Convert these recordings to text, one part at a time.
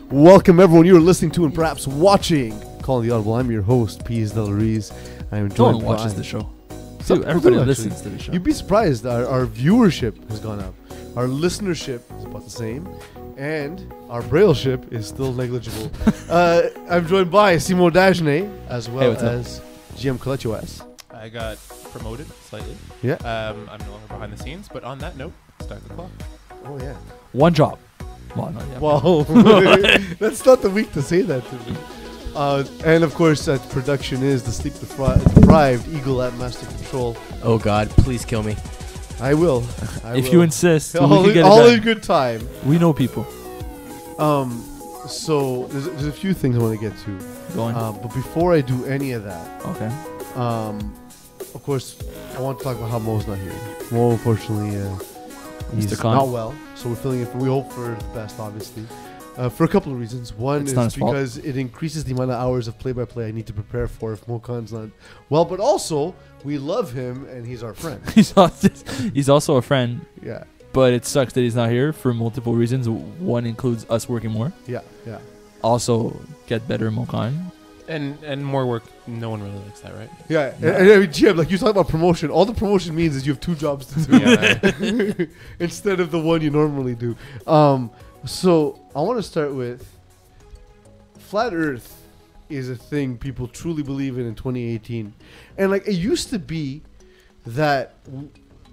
Welcome everyone. You're listening to and perhaps watching Calling the Audible. I'm your host, Peeze. I am joined No one watches the show. Some Dude, everybody do, listens to the show. You'd be surprised. Our viewership has gone up. Our listenership is about the same. And our brailleship is still negligible. I'm joined by Simo Dajne as well as GM Colecho S. I got promoted slightly. Yeah. I'm no longer behind the scenes, but on that note, start the clock. Oh, yeah. One job. Well, not yet. Wow. That's not the week to say that to me. And of course, that production is the sleep deprived Eagle at Master Control. Oh God, please kill me. I will. If you insist, we all can get all it in done. good time. We know people. So there's a few things I want to get to. Go on. But before I do any of that, Okay. of course, I want to talk about how Mo's not here. Mo, unfortunately, he's Mr. Khan. not well. So we're filling in. We hope for the best, obviously. For a couple of reasons. One It's is not his fault. because it increases the amount of hours of play-by-play I need to prepare for if Mo Khan's not well. But also, we love him and he's our friend. He's also a friend, Yeah, but it sucks that he's not here for multiple reasons. One includes us working more. yeah. Also, get better Mokan. And more work. No one really likes that, right? Yeah, and I mean, Jim, like you talk about promotion. All the promotion means is you have two jobs to do Yeah. instead of the one you normally do. So I want to start with flat Earth is a thing people truly believe in 2018, and like it used to be that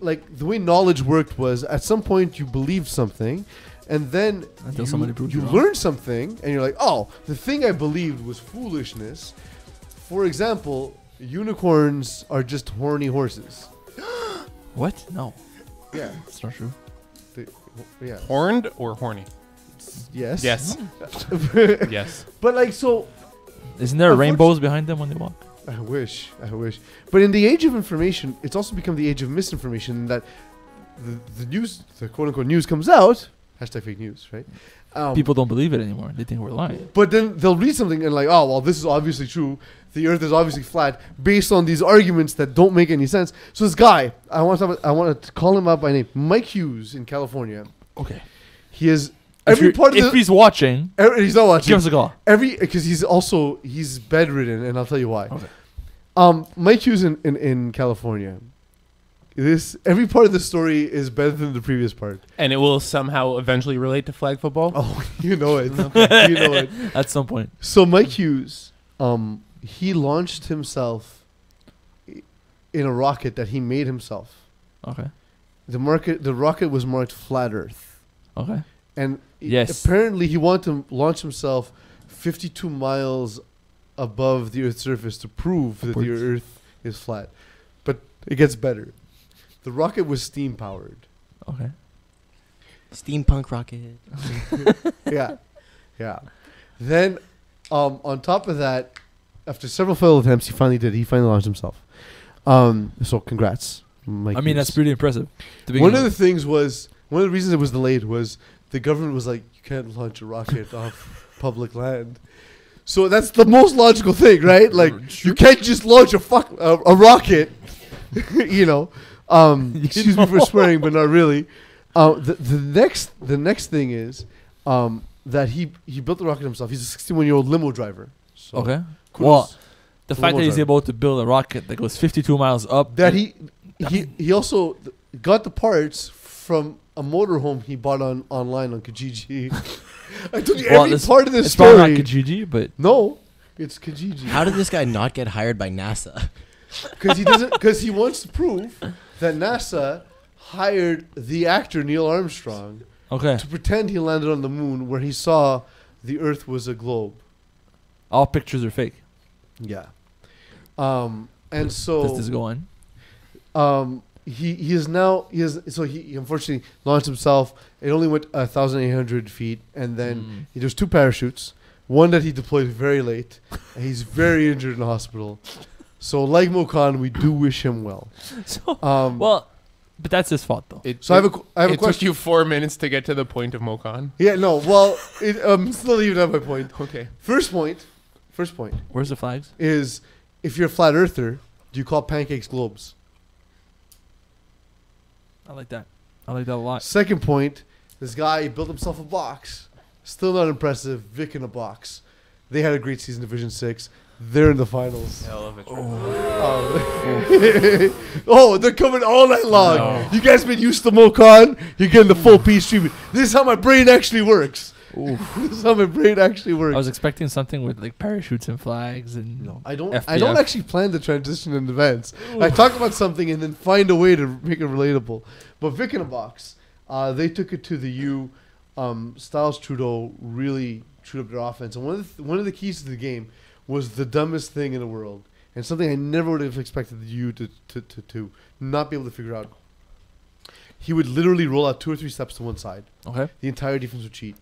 like the way knowledge worked was at some point you believed something, and then Until somebody proved you you wrong. learned something, and you're like, oh, the thing I believed was foolishness. For example, unicorns are just horny horses. What? No, Yeah, that's not true. yeah, Horned or horny? yes, Yes. Yes. But like so. Isn't there Unfortunately- rainbows behind them when they walk? I wish. But in the age of information, it's also become the age of misinformation that the news, the quote-unquote news comes out, hashtag fake news, right? People don't believe it anymore. They think we're lying. But then they'll read something and like, oh, well, this is obviously true. The earth is obviously flat based on these arguments that don't make any sense. So this guy, I want to call him out by name, Mike Hughes in California. Okay. He is If he's watching, he's not watching. give us a call. Because he's bedridden, and I'll tell you why. Okay. Mike Hughes in California. Every part of the story is better than the previous part. And it will somehow eventually relate to flag football? Oh, you know it. You know it. At some point. So Mike Hughes, he launched himself in a rocket that he made himself. Okay. The rocket was marked flat Earth, Okay. and Yes. apparently he wanted to launch himself 52 miles above the Earth's surface to prove that the Upwards. Earth is flat. But it gets better. The rocket was steam powered. Okay. Steampunk rocket. Yeah. Then, on top of that, after several failed attempts, he finally launched himself. So congrats, Mike. I mean, that's pretty impressive. One of the reasons it was delayed was the government was like, you can't launch a rocket off public land. So that's the most logical thing, right? Like, you can't just launch a rocket, you know. Excuse me for swearing, but not really. The next thing is that he built the rocket himself. He's a 61-year-old limo driver. So Okay. kudos Well, the to fact limo that he's driver. able to build a rocket that goes 52 miles up. That he also got the parts from a motorhome he bought online on Kijiji. I told you every part of this it's probably not story. Kijiji, but No, it's Kijiji. How did this guy not get hired by NASA? Because he wants to prove that NASA hired the actor Neil Armstrong okay. to pretend he landed on the moon where he saw the Earth was a globe. All pictures are fake. Yeah. And so Does this go on? he unfortunately launched himself. It only went 1,800 feet, and then there's two parachutes. One that he deployed very late, and he's very injured in the hospital. So, like Mo Khan, we do wish him well. So, But that's his fault, though. I have a It took question. you 4 minutes to get to the point of Mokan. Yeah, no. Well, still even at my point. Okay. First point Where's the flags? is if you're a flat earther, do you call pancakes globes? I like that. I like that a lot. Second point, this guy built himself a box still not impressive. Vic in a box. They had a great season, Division 6. They're in the finals. Hell of a trip. Oh, they're coming all night long. No. You guys been used to Mocon. You're getting the full Peeze treatment. This is how my brain actually works. This is how my brain actually works. I was expecting something with like parachutes and flags and No, I don't FPF. actually plan the transition in advance. I talk about something and then find a way to make it relatable. But Vic in a box, they took it to the U. Styles Trudeau really chewed up their offense, and one of the keys to the game was the dumbest thing in the world, and something I never would have expected the U to not be able to figure out. He would literally roll out 2 or 3 steps to one side. Okay. The entire defense would cheat,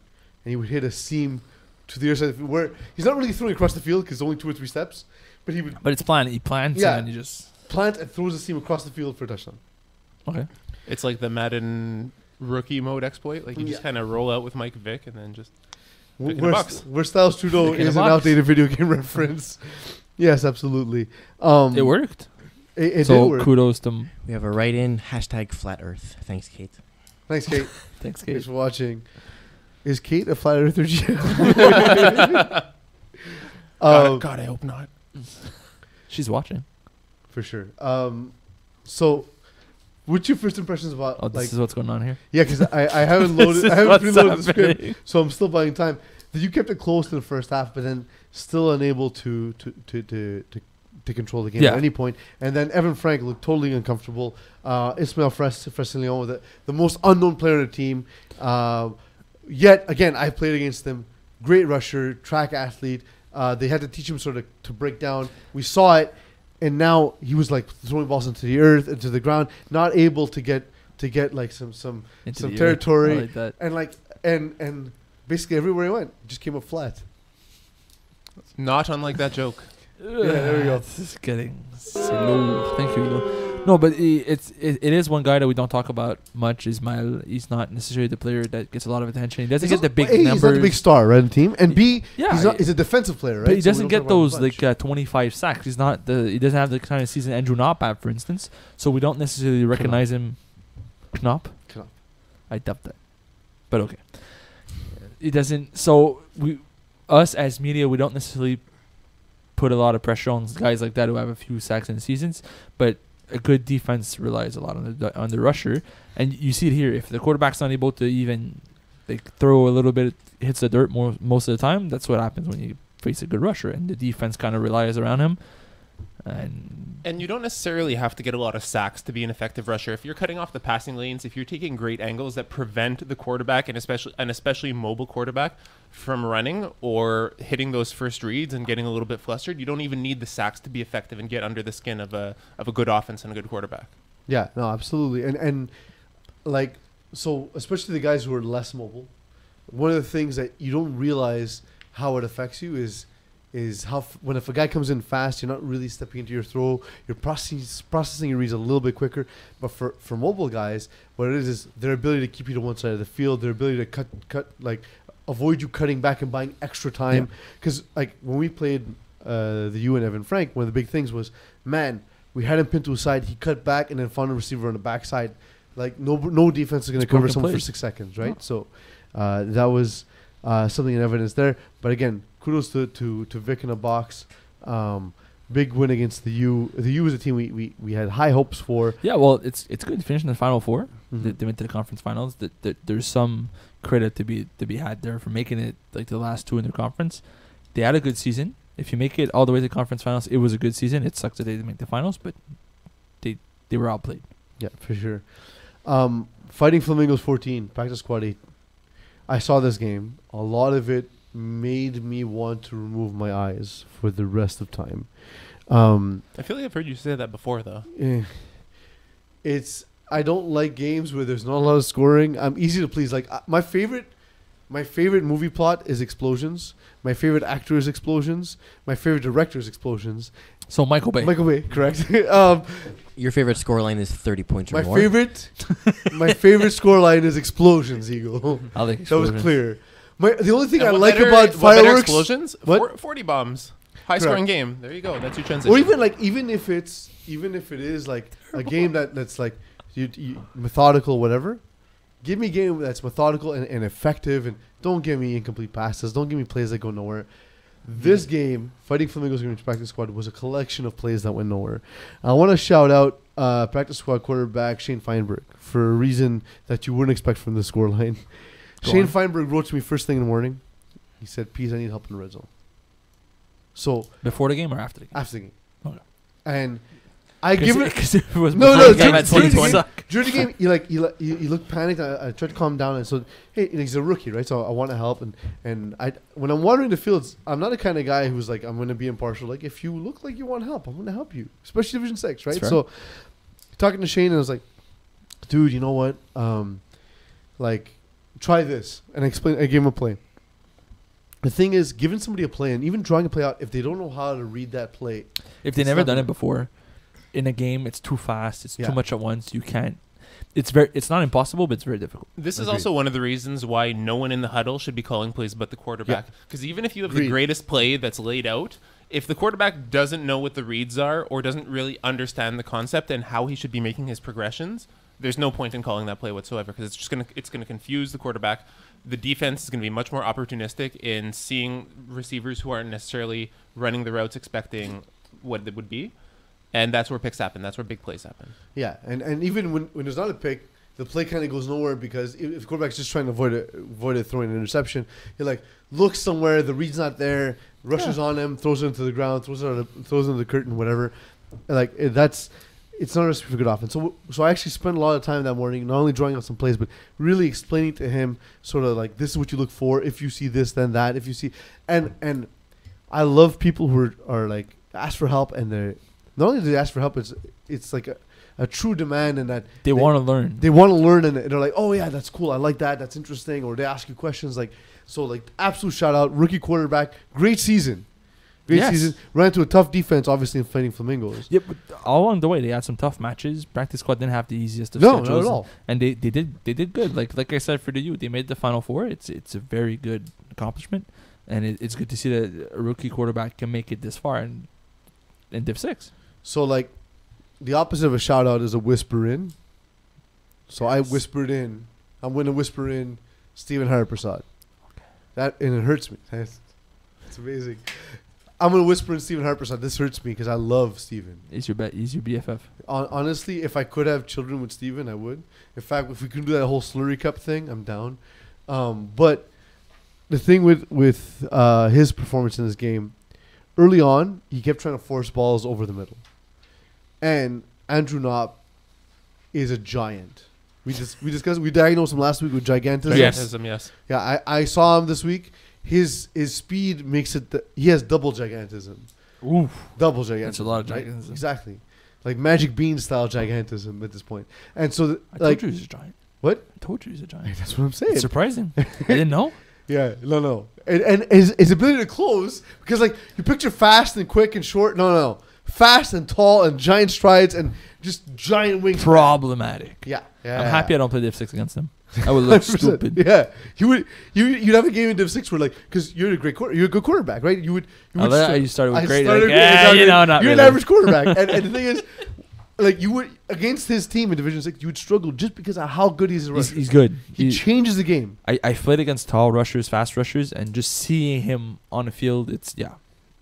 and he would hit a seam to the other side, where he's not really throwing across the field because only 2 or 3 steps, but he would But it's planned. He plants Yeah. and then you just plant and throws a seam across the field for a touchdown. okay. It's like the Madden rookie mode exploit. Like you just kind of roll out with Mike Vick and then just Vic in a box. Where Styles Trudeau Vic in a is an box. outdated video game reference. Yes, absolutely. It worked. It So did work. kudos to We have a write-in, #Flat Earth. Thanks, Kate. Thanks, Kate. thanks, Thanks Kate. for watching. Is Kate a flat earther? God, I hope not. She's watching. For sure. So, what's your first impressions about Oh, this like? is what's going on here. Yeah, because I haven't loaded. I haven't preloaded the script, so I'm still buying time. You kept it close in the first half, but then still unable to control the game Yeah. at any point. And then Evan Frank looked totally uncomfortable. Ismail Fresnillion with the most unknown player on the team. Yet again, I played against him. Great rusher, track athlete. They had to teach him sort of to break down. We saw it, and now he was like throwing balls into the earth, into the ground, not able to get like some Into the territory, I like that. and like and basically everywhere he went, it just came up flat. Not unlike that joke. there we go. This is getting slow. Thank you, Ilo. No, but it is one guy that we don't talk about much. Ismail, he's not necessarily the player that gets a lot of attention. He doesn't get the big He's numbers. not the big star, right, on the team. And B, Yeah, he's a defensive player, right? but he So we doesn't don't get talk about him those much. like 25 sacks. He doesn't have the kind of season Andrew Knopp had, for instance. So we don't necessarily recognize him. Knopp? Knopp. I dubbed that, but okay. It doesn't. So us as media, we don't necessarily put a lot of pressure on guys like that who have a few sacks in seasons, but a good defense relies a lot on the rusher, and you see it here. If the quarterback's not able to even like throw a little bit, hits the dirt most of the time, that's what happens when you face a good rusher, and the defense kind of relies around him. And you don't necessarily have to get a lot of sacks to be an effective rusher. If you're cutting off the passing lanes, if you're taking great angles that prevent the quarterback and especially mobile quarterback from running or hitting those first reads and getting a little bit flustered, you don't even need the sacks to be effective and get under the skin of a good offense and a good quarterback. Yeah, no, absolutely. And like, so especially the guys who are less mobile, one of the things that you don't realize how it affects you is how when if a guy comes in fast, you're not really stepping into your throw. You're processing your reads a little bit quicker. But for mobile guys, what it is their ability to keep you to one side of the field, their ability to cut like avoid you cutting back and buying extra time. Because like when we played the U and Evan Frank, one of the big things was, man, we had him pinned to a side, he cut back and then found a receiver on the backside. Like no defense is going to cover broken someone for plays. 6 seconds, right? So that was something in evidence there. But again, kudos to Vic in a box. Big win against the U. The U is a team we had high hopes for. yeah, well, it's good to finish in the Final Four. Mhm. They went to the conference finals. There's some credit to be had there for making it like the last two in their conference. They had a good season. If you make it all the way to the conference finals, it was a good season. It sucks that they didn't make the finals, but they were outplayed. Yeah, for sure. Fighting Flamingos 14, practice squad 8. I saw this game. A lot of it made me want to remove my eyes for the rest of time. I feel like I've heard you say that before, though. I don't like games where there's not a lot of scoring. I'm easy to please. Like my favorite movie plot is explosions. My favorite actor is explosions. My favorite director is explosions. So Michael Bay. Michael Bay, correct. Your favorite scoreline is 30 points or my more. my favorite scoreline is explosions, Eagle. I like That was explosions. clear. The only thing And I what like better- about what better fireworks, explosions? What? 40 bombs. High scoring game. There you go. That's your transition. or even if it is like a game that's like you methodical, whatever. Give me a game that's methodical and effective, and don't give me incomplete passes. Don't give me plays that go nowhere. This game, Fighting Flamingos against Practice Squad, was a collection of plays that went nowhere. I want to shout out Practice Squad quarterback Shane Feinberg for a reason that you wouldn't expect from the scoreline. Shane Feinberg wrote to me first thing in the morning. He said, Peeze, I need help in the red zone. So Before the game or after the game? after the game. Okay. And I give it... Because it was No, before no, the game at during the 2020. game, during the game, you look panicked. I tried to calm down, and so hey, he's a rookie, right? So I want to help, and I when I'm wandering the fields, I'm not the kind of guy who's like I'm going to be impartial. Like if you look like you want help, I'm going to help you, especially Division 6, right? So talking to Shane, and I was like, dude, you know what? Like try this, and I gave him a play. The thing is, giving somebody a play and even drawing a play out, if they don't know how to read that play, if they've never done it before. In a game, it's too fast. It's too much at once. You can't. It's not impossible, but it's very difficult. This is also one of the reasons why no one in the huddle should be calling plays but the quarterback. Because even if you have the greatest play that's laid out, if the quarterback doesn't know what the reads are or doesn't really understand the concept and how he should be making his progressions, there's no point in calling that play whatsoever because it's gonna confuse the quarterback. The defense is going to be much more opportunistic in seeing receivers who aren't necessarily running the routes expecting what it would be. And that's where picks happen. That's where big plays happen. Yeah, and even when there's not a pick, the play kind of goes nowhere because if the quarterback's just trying to avoid it throwing an interception, he like looks somewhere, the read's not there, rushes on him, throws it into the ground, throws it into the curtain, whatever. Like it's not a recipe for good offense. So I actually spent a lot of time that morning not only drawing out some plays, but really explaining to him sort of like this is what you look for. If you see this, then that. If you see, and I love people who are like ask for help and they're. Not only do they ask for help, it's like a true demand and that they want to learn. They want to learn and they're like, oh yeah, that's cool. I like that. That's interesting. Or they ask you questions like, so like absolute shout out, rookie quarterback, great season. Season. Ran into a tough defense, obviously in Fighting Flamingos. Yeah, but all along the way they had some tough matches. Practice Squad didn't have the easiest of schedules. No, not at all. And they did good. Like I said for the youth, they made the Final Four. It's a very good accomplishment, and it's good to see that a rookie quarterback can make it this far in Div 6. So, like, the opposite of a shout-out is a whisper in. So, I whispered in. I'm going to whisper in Stephen Hariprasad. Okay. And it hurts me. It's amazing. I'm going to whisper in Stephen Hariprasad. This hurts me because I love Stephen. He's your BFF. Honestly, if I could have children with Stephen, I would. In fact, if we could do that whole slurry cup thing, I'm down. But the thing with his performance in this game, early on, he kept trying to force balls over the middle. And Andrew Knopp is a giant. We diagnosed him last week with gigantism. Yes. Yeah, I saw him this week. His speed makes it he has double gigantism. Oof. Double gigantism. That's a lot of gigantism. Right? Exactly. Like Magic Bean style gigantism at this point. And so I told you he's a giant. What? I told you he's a giant. That's what I'm saying. It's surprising. I didn't know. Yeah, no. And his ability to close, because like you picture fast and quick and short. No. Fast and tall and giant strides and just giant wings. Problematic. Yeah. I'm happy I don't play Div 6 against him. I would look stupid. Yeah. You'd have a game in Div 6 where like, because you're a good quarterback, right? You started with great. You're an average quarterback. and the thing is, like you would against his team in Division 6, you would struggle just because of how good he's a rusher. He's good. He changes the game. I played against tall rushers, fast rushers, and just seeing him on the field, it's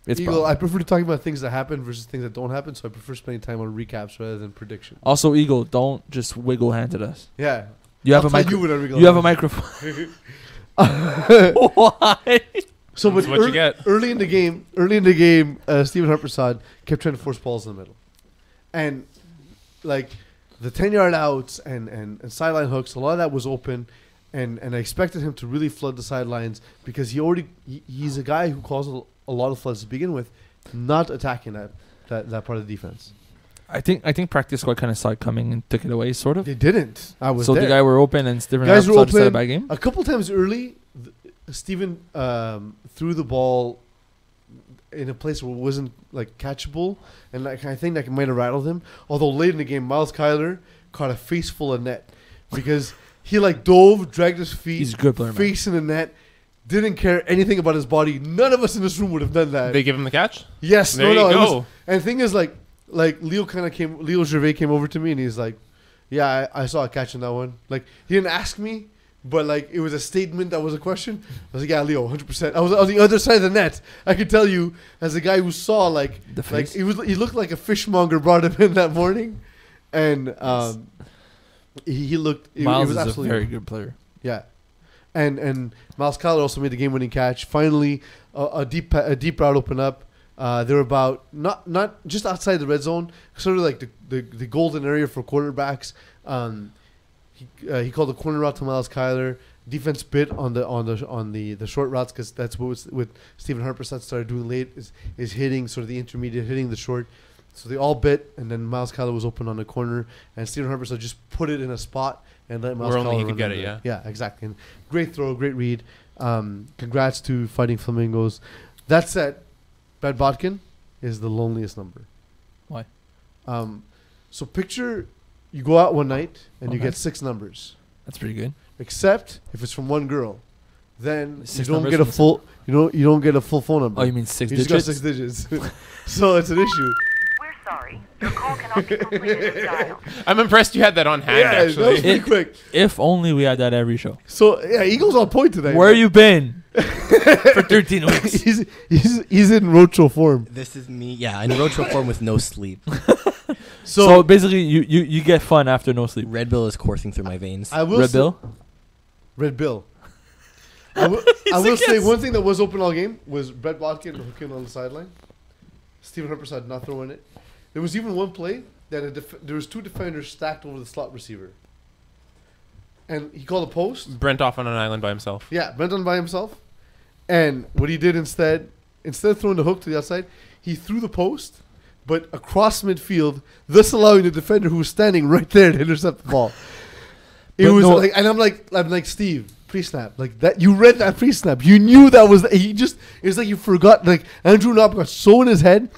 Eagle, I prefer to talk about things that happen versus things that don't happen, so I prefer spending time on recaps rather than predictions. Also, Eagle, don't just wiggle hand at us. Yeah. You have a microphone. Why? So, but what you get. Early in the game, Stephen Hariprasad kept trying to force balls in the middle, and like the 10-yard outs and sideline hooks, a lot of that was open, and I expected him to really flood the sidelines because he's a guy who calls a lot of floods to begin with, not attacking that part of the defense. I think Practice Squad kind of saw it coming and took it away, sort of. They didn't. I was so there. The guy were open and Stephen guys were open. A bad game. A couple times early, Stephen threw the ball in a place where it wasn't like catchable, and like I think that might have rattled him. Although late in the game, Miles Kyler caught a face full of net because he like dove, dragged his feet, he's a good player, face in the net. Didn't care anything about his body. None of us in this room would have done that. They give him the catch? Yes. There you go. And the thing is, like Leo Gervais came over to me and he's like, Yeah, I saw a catch on that one. Like, he didn't ask me, but like it was a statement that was a question. I was like, yeah, Leo, 100%. I was on the other side of the net. I could tell you, as a guy who saw like The face? he looked like a fishmonger brought him in that morning, and he looked. It Miles was is a absolutely very good player. yeah, and Miles Kyler also made the game-winning catch. Finally, a deep route opened up. They were about not just outside the red zone, sort of like the golden area for quarterbacks. He called the corner route to Miles Kyler. Defense bit on the short routes because that's what Stephen Harper started doing late is hitting sort of the intermediate, hitting the short. So they all bit, and then Miles Kyler was open on the corner, and Stephen Harper just put it in a spot and let Miles Where Kyler only he run could get under it, Yeah, exactly. And great throw, great read. Congrats to Fighting Flamingos. That said, Brad Botkin is the loneliest number. Why? So picture you go out one night and you Okay. get 6 numbers. That's pretty good. Except if it's from one girl, then 6 you don't numbers get a from full. You don't get a full phone number. Oh, you mean 6 you digits? just got 6 digits. So it's an issue. We're sorry. Your call cannot be completed as dialed. I'm impressed you had that on hand. Yeah, that was Actually, pretty quick. If only we had that every show. So yeah, Eagles on point today. Where you been for 13 weeks? he's in roadshow form. This is me. Yeah, in roadshow form with no sleep. So basically, you get fun after no sleep. Red Bill is coursing through my veins. I will Red say, Bill? Red Bill. I will say one thing that was open all game was Brett Botkin hooking on the sideline. Stephen Harper did not throw in it. There was even one play that there was 2 defenders stacked over the slot receiver, and he called a post. Brent off on an island by himself. Yeah, Brenton by himself, and what he did instead of throwing the hook to the outside, he threw the post, but across midfield, thus allowing the defender who was standing right there to intercept the ball. It But was no- like, and I'm like Steve, pre-snap, like that. You read that pre-snap. You knew that was. It was like you forgot. Like Andrew Knopp got so in his head,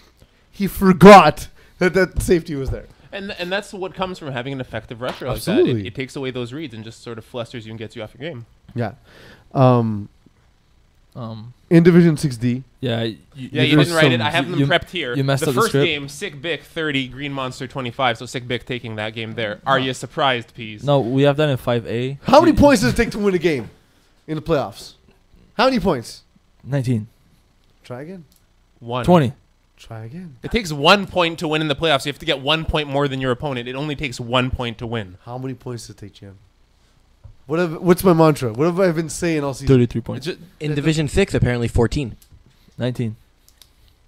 he forgot that safety was there. And that's what comes from having an effective rusher like Absolutely. that. It takes away those reads and just sort of flusters you and gets you off your game. Yeah. Um, In Division 6D, yeah. Yeah, you there's didn't write it. some- I have them you- prepped here. you messed the up the first script. game, Sick Bick 30, Green Monster 25. So Sick Bick taking that game there. Are you surprised, Peeze? No, we have that in 5A. how many points does it take to win a game in the playoffs? How many points? 19. Try again. 1. 20. Try again. It takes 1 point to win in the playoffs. You have to get 1 point more than your opponent. It only takes 1 point to win. How many points does it take, Jim? What's my mantra? What have I been saying all season? 33 points. In Division 6, apparently 14. 19.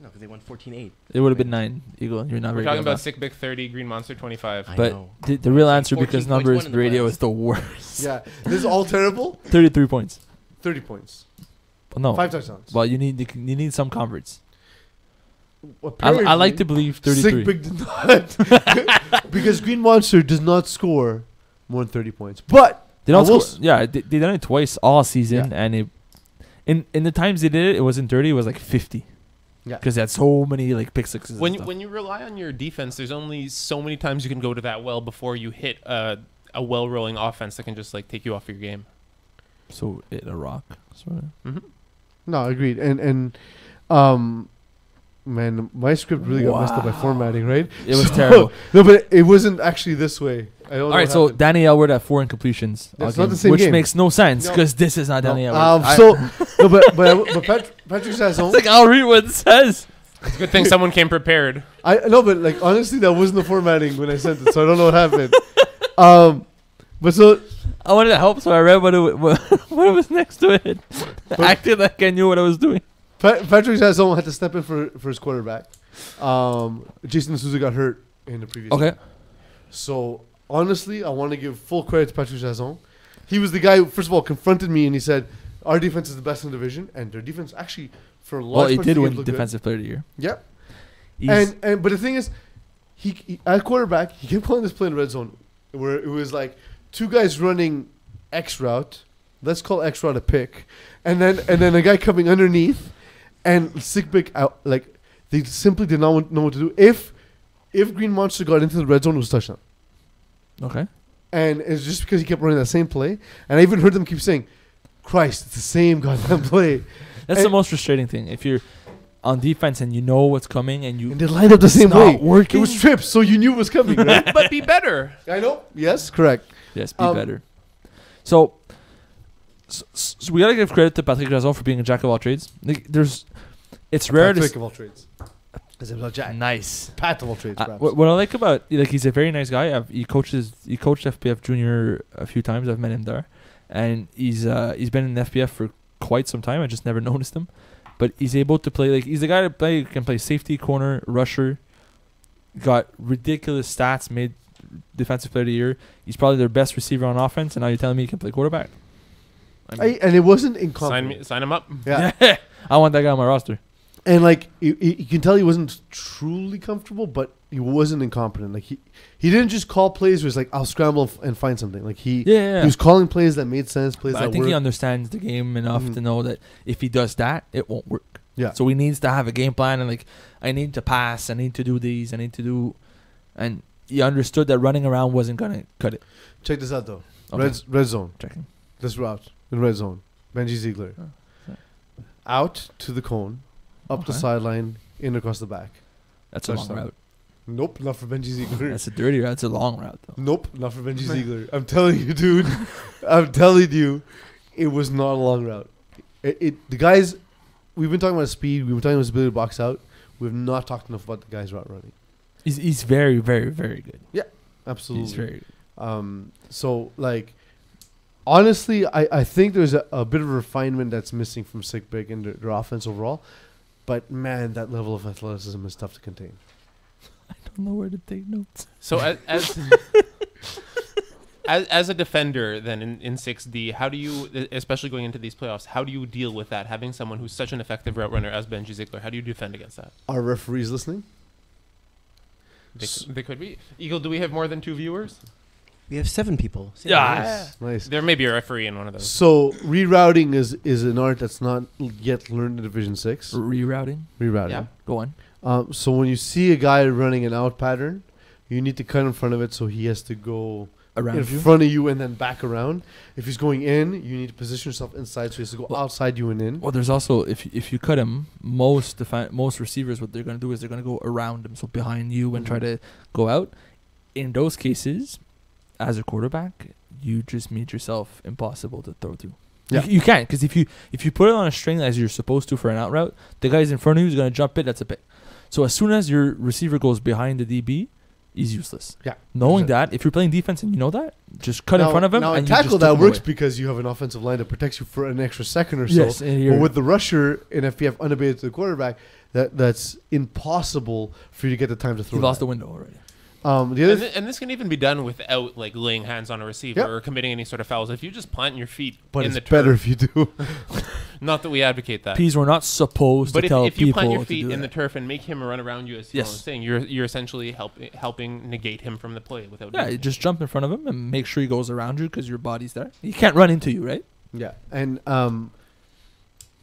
No, because they won 14-8. It would have been 9, Eagle. You're not We're very talking good about at Sick Bick 30, Green Monster 25. I But know. the real answer, 14 because points numbers won in the radio playoffs. is the worst. Yeah, this is all terrible. 33 points. 30 points. Well, no. 5 touchdowns. Well, you need some converts. I Apparently, like to believe 33. Sick Big did not. Because Green Monster does not score more than 30 points. But They don't I will score. Yeah, they done it twice all season, Yeah. and in the times they did it, it wasn't 30. It was like 50. Yeah. Because they had so many like pick sixes. When you rely on your defense, there's only so many times you can go to that well before you hit a well rolling offense that can just like take you off your game. so it a rock. Sort of. No, agreed. And man, my script really got messed up by formatting, right? It was So- terrible. No, but it wasn't actually this way. I don't know All right, what so happened. Danny Elward at 4 incompletions. That's all not game, the same which game. makes no sense No. because this is not No. Danny Elward. No, but Patrick Sasson. it's like I'll read what it says. It's a good thing someone came prepared. I no, but like honestly, that wasn't the formatting when I sent it, so I don't know what happened. But so I wanted to help, so I read what was next to it. I acted like I knew what I was doing. Patrick Sasson had to step in for his quarterback. Jason Souza got hurt in the previous. Okay. game. So honestly, I want to give full credit to Patrick Sasson. He was the guy who, first of all, confronted me and he said, "Our defense is the best in the division," and their defense actually, for a large Well, he part of did the win game, looked good. Defensive Player of the Year. Yep. He's- And but the thing is, he at quarterback, he kept calling this play in red zone, where it was like 2 guys running X route. Let's call X route a pick, and then a guy coming underneath, and Sick Big out. Like they simply did not know what to do. If Green Monster got into the red zone, it was a touchdown. okay. And it's just because he kept running that same play. And I even heard them keep saying, "Christ, it's the same goddamn play." That's the And- most frustrating thing. If you're, on defense and you know what's coming and And they lined up the same not way. working. It was trips, so you knew it was coming, right? But be better. I know. Yes, correct. Yes, be better. So we gotta give credit to Patrick Razon for being a jack of all trades. Like, it's rare to Patrick of all trades. Is it about Jack? nice. Pat of all trades, perhaps. What I like about he's a very nice guy. He coached FPF Junior a few times. I've met him there, and he's been in FPF for quite some time. I just never noticed him, but he's able to play he's the guy that can play safety, corner, rusher. Got ridiculous stats. Made defensive player of the year. He's probably their best receiver on offense, and now you're telling me he can play quarterback. And it wasn't incompetent. Sign him up. Yeah. I want that guy on my roster. And like you can tell he wasn't truly comfortable, but he wasn't incompetent. Like he didn't just call plays where he's like, I'll scramble and find something. Like he was calling plays that made sense, plays But that I think worked. he understands the game enough to know that if he does that, it won't work. Yeah. So he needs to have a game plan and I need to pass, I need to do these, I need to do, and he understood that running around wasn't gonna cut it. Check this out though. Okay. Red zone. Checking. This route in red zone. Benji Ziegler. Out to the cone, up the Okay. sideline, in across the back. That's a long Touchdown. route. Nope, not for Benji Ziegler. That's a dirty route. That's a long route though. Nope, not for Benji Ziegler. I'm telling you, dude. I'm telling you, it was not a long route. The guys, we've been talking about speed. We've been talking about his ability to box out. We've not talked enough about the guy's route running. He's very, very, very good. Absolutely. He's very good. So like, honestly, I think there's a bit of refinement that's missing from Sick Big in their offense overall. But man, that level of athleticism is tough to contain. I don't know where to take notes. So as a defender, then in 6D, how do you, especially going into these playoffs, how do you deal with that? Having someone who's such an effective route runner as Benji Ziegler, how do you defend against that? Are referees listening? They could be. Eagle, do we have more than 2 viewers? We have 7 people. Nice. There may be a referee in one of those. So rerouting is an art that's not yet learned in Division 6. Rerouting. Rerouting. Yeah. Go on. So when you see a guy running an out pattern, you need to cut in front of it so he has to go Around in you. front of you and then back around. If he's going in, you need to position yourself inside so he has to go outside you and in. Well, there's also if you cut him, most receivers what they're gonna do is they're gonna go around him, so behind you and try to go out. In those cases, as a quarterback, you just made yourself impossible to throw to. Yeah. You can't, because if you put it on a string as you're supposed to for an out route, the guy's in front of you is gonna jump it. That's a pick. So as soon as your receiver goes behind the DB, he's useless. Yeah. Knowing that, if you're playing defense and you know that, just cut in front of him. Now, and a you tackle just that took him works away. because you have an offensive line that protects you for an extra second or Yes, so. and you're- But with the rusher in FPF unabated to the quarterback, that's impossible for you to get the time to throw. You lost the that. window already. The other And this can even be done without like laying hands on a receiver Yep. or committing any sort of fouls. If you just plant your feet but in it's the better turf, if you do. not that we advocate that. Peeze, we're not supposed But to if, tell if you people plant your to feet do in the that. turf and make him run around you, as Yes. was saying, you're essentially helping negate him from the play without. Yeah, doing you it. just jump in front of him and make sure he goes around you because your body's there. He can't run into you, right? Yeah, and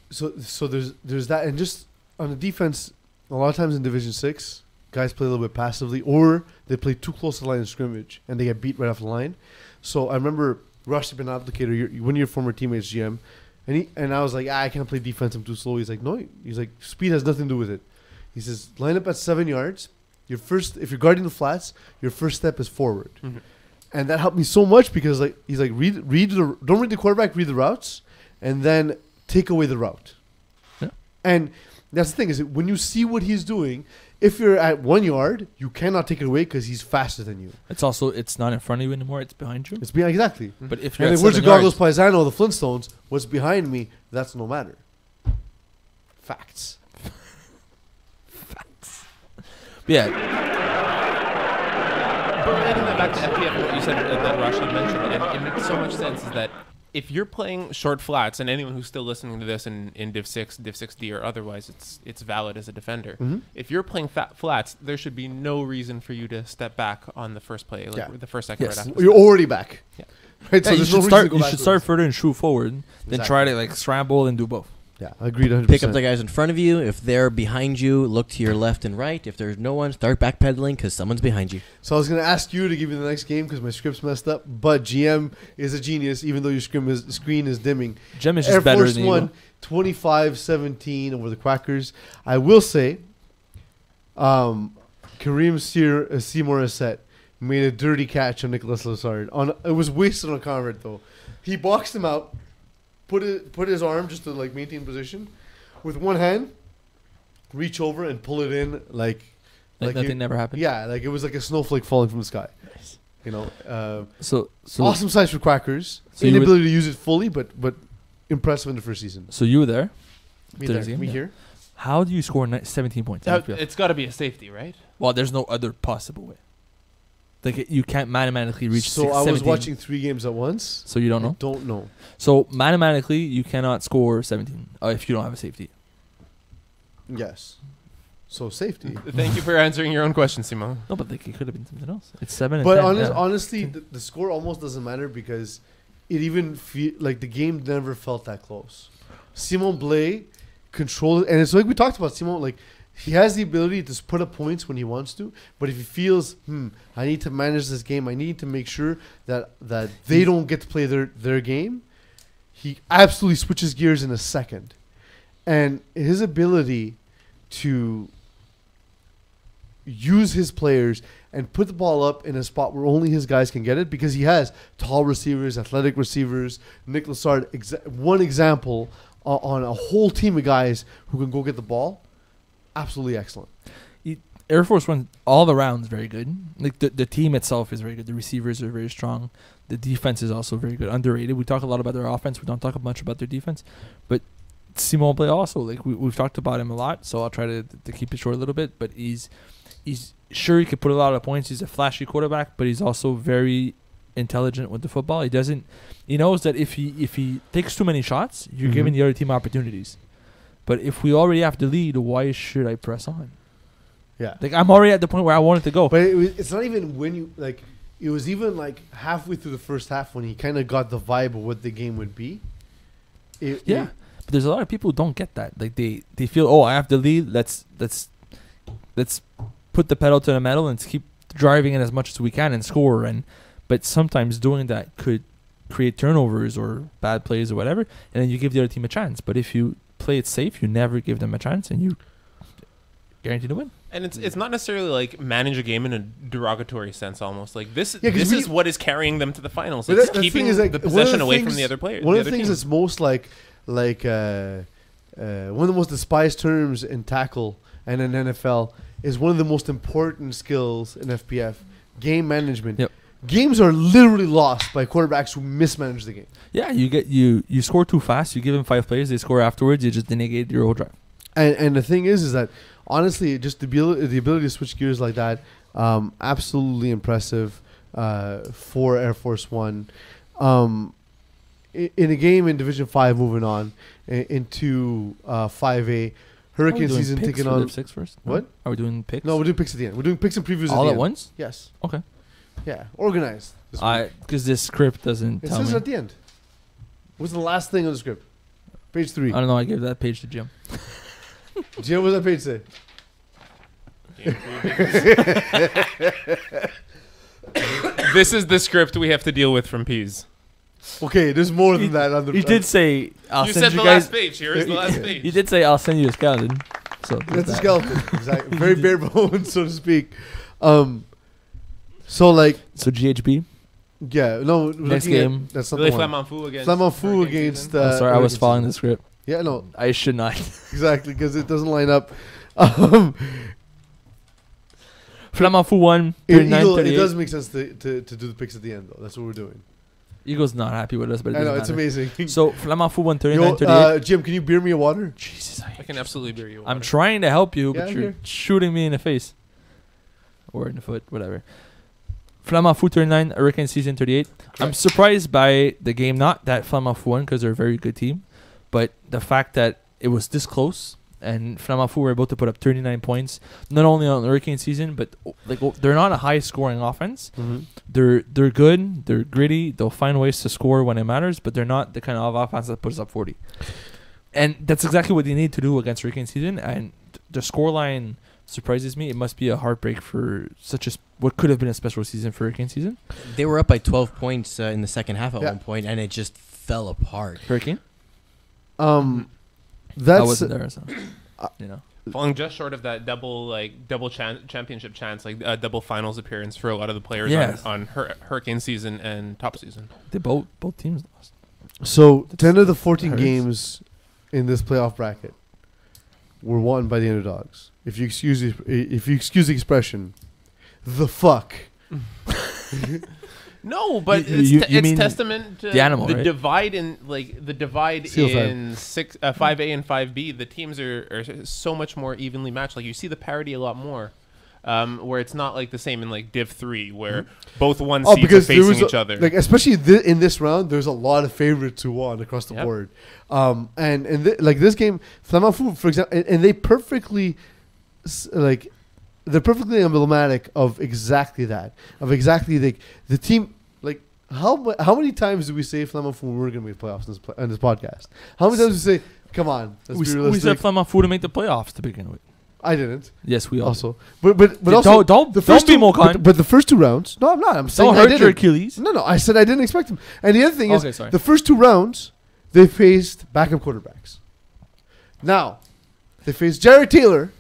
so there's that, and just on the defense, a lot of times in Division 6, guys play a little bit passively, or they play too close to the line of scrimmage and they get beat right off the line. So I remember Rusty Ben Applicator, one of your former teammates, GM, and I was like, I can't play defense, I'm too slow. He's like, no, he's like, speed has nothing to do with it. He says, line up at 7 yards. If you're guarding the flats, your first step is forward. Mm-hmm. And that helped me so much because he's like, don't read the quarterback, read the routes, and then take away the route. Yeah. And that's the thing is that when you see what he's doing, if you're at 1 yard, you cannot take it away because he's faster than you. It's not in front of you anymore. It's behind you. It's behind exactly. But if you're And at like, where's the 7 yards, goggles, Paisano, the Flintstones? What's behind me? That's no matter. Facts. yeah, But relating that back to FPF and what you said that Rashid mentioned, and it makes so much sense, is that if you're playing short flats, and anyone who's still listening to this in Div 6, Div 6D, or otherwise, it's valid as a defender. Mm-hmm. If you're playing flats, there should be no reason for you to step back on the first play, the first second Yes. right after. You're already back. Yeah. Right? yeah, you there's no should reason start. to go You should backwards. start further and shoot forward, then Exactly. try to like scramble and do both. Yeah, agreed 100%. Pick up the guys in front of you. If they're behind you, look to your left and right. If there's no one, start backpedaling because someone's behind you. So I was going to ask you to give me the next game because my script's messed up. But GM is a genius, even though your screen is dimming. Gem is just Air better Force than One, 25-17 over the Quackers. I will say, Kareem Seymour Asset made a dirty catch on Nicholas Lassard. It was wasted on a convert though. He boxed him out, put his arm just to like maintain position, with one hand, reach over and pull it in like nothing never happened. Yeah, like it was like a snowflake falling from the sky. Nice. You know, So awesome size for Quackers. So you Inability to use it fully, but impressive in the first season. So you were there. Me There's there, him, me yeah. here. How do you score 17 points? in FPL? It's got to be a safety, right? Well, there's no other possible way. Like you can't mathematically reach. So I was 17. watching 3 games at once. So you don't know. Don't know. So mathematically, you cannot score 17 if you don't have a safety. Yes. So safety. Thank you for answering your own question, Simon. No, but like it could have been something else. It's 7 and But 10. yeah. honestly, the score almost doesn't matter because it even like the game never felt that close. Simon Blais controlled, and it's like we talked about Simon. Like he has the ability to put up points when he wants to, but if he feels, I need to manage this game, I need to make sure that they don't get to play their game. He absolutely switches gears in a second, and his ability to use his players and put the ball up in a spot where only his guys can get it because he has tall receivers, athletic receivers. Nick Lassard, one example on a whole team of guys who can go get the ball. Absolutely excellent. Air Force One all around is very good. Like the team itself is very good. The receivers are very strong. The defense is also very good. Underrated. We talk a lot about their offense. We don't talk much about their defense. But Simon Blais also, like we've talked about him a lot, so I'll try to keep it short a little bit. But he's sure he could put a lot of points. He's a flashy quarterback, but he's also very intelligent with the football. He knows that if he takes too many shots, you're giving the other team opportunities. But if we already have the lead, why should I press on? Yeah. Like I'm already at the point where I wanted to go. But it's not even when you like. It was even like halfway through the first half when he kind of got the vibe of what the game would be. But there's a lot of people who don't get that. Like they feel, oh, I have the lead. Let's put the pedal to the metal and keep driving it as much as we can and score. But sometimes doing that could create turnovers or bad plays or whatever, and then you give the other team a chance. But if you play it safe, you never give them a chance, and you guarantee to win. And it's not necessarily like manage a game in a derogatory sense, almost like this. Yeah, this is what is carrying them to the finals. But It's the keeping thing is, like, the one of possession the away things- from the other players. One the of the other things team. that's most one of the most despised terms in tackle and in NFL is one of the most important skills in FPF: game management. Yep. Games are literally lost by quarterbacks who mismanage the game. Yeah, you score too fast. You give them 5 plays, they score afterwards. You just denegate your whole drive. And the thing is that honestly, just the ability to switch gears like that, absolutely impressive for Air Force One. In a game in Division 5, moving on into 5A, Hurricane season taking on. Six first. What? Are we doing picks? No, we're doing picks at the end. We're doing picks and previews all at the at end. once. Yes. Okay. Yeah, organized. this week. Because this script doesn't It tell says me. it at the end. What's the last thing on the script? Page 3. I don't know. I gave that page to Jim. Jim, what does that page say? This is the script we have to deal with from Peeze. Okay, there's more than that on the. You did say I'll You send said you the guys. last page. Here is the last page. You did say I'll send you a skeleton. So there's That's a that. skeleton. Exactly. Very bare bones, so to speak. So like, So GHB. yeah, no. Next looking at- game. that's not Really the one. Flamanfou against. Flamanfou Hurricane against. season. I'm sorry, I was Hurricane following season. the script. Yeah, no, I should not. exactly, because it doesn't line up. Um, Flamanfou won. it 39, Eagle, it 38. does make sense to do the picks at the end, though. That's what we're doing. Eagle's not happy with us, but it I know, doesn't it's matter. amazing. So Flamanfou won Yo, 39-38. Jim, can you beer me a water? Jesus, I can absolutely bear you. I'm water. trying to help you, Yeah, but you're here. shooting me in the face. Or in the foot, whatever. Flamanfou 39, Hurricane Season 38. I'm surprised by the game. Not that Flamanfou won because they're a very good team, but the fact that it was this close and Flamanfou were able to put up 39 points, not only on the Hurricane Season, but they're not a high-scoring offense. Mm-hmm. They're good. They're gritty. They'll find ways to score when it matters, but they're not the kind of offense that puts up 40. And that's exactly what they need to do against Hurricane season. And the scoreline surprises me. It must be a heartbreak for what could have been a special season for Hurricane season. They were up by 12 points in the second half at Yeah. one point, and it just fell apart. Hurricane? That's I wasn't there, so Falling just short of that double championship chance, like a double finals appearance for a lot of the players Yes. on Hurricane season and top season. They both teams lost. So 10 of the 14 hurts. games in this playoff bracket were won by the underdogs. If you excuse the expression, the fuck. No, but You it's mean testament to the animal, the right? divide in Seal time. in 5A and 5B. The teams are so much more evenly matched. Like you see the parity a lot more, where it's not like the same in like Div 3 where both one seeds are because there facing was each other. like especially in this round, there's a lot of favorites who won across the Yep. board. And like this game, Flamafu, for example, and they perfectly they're perfectly emblematic of exactly that. Of exactly the team. Like how many times do we say Flamafu we're going to make playoffs in this podcast? How many times do we say, come on, let's be We realistic? said Flamafu to make the playoffs to begin with. I didn't. Yes, we Also, but Yeah, also don't the first be two, more kind. but the first two rounds. No, I'm not. I'm saying Don't I hurt your didn't. Achilles. No, I said I didn't expect him. And the other thing Okay, is, sorry. the first two rounds, they faced backup quarterbacks. Now, they faced Jared Taylor,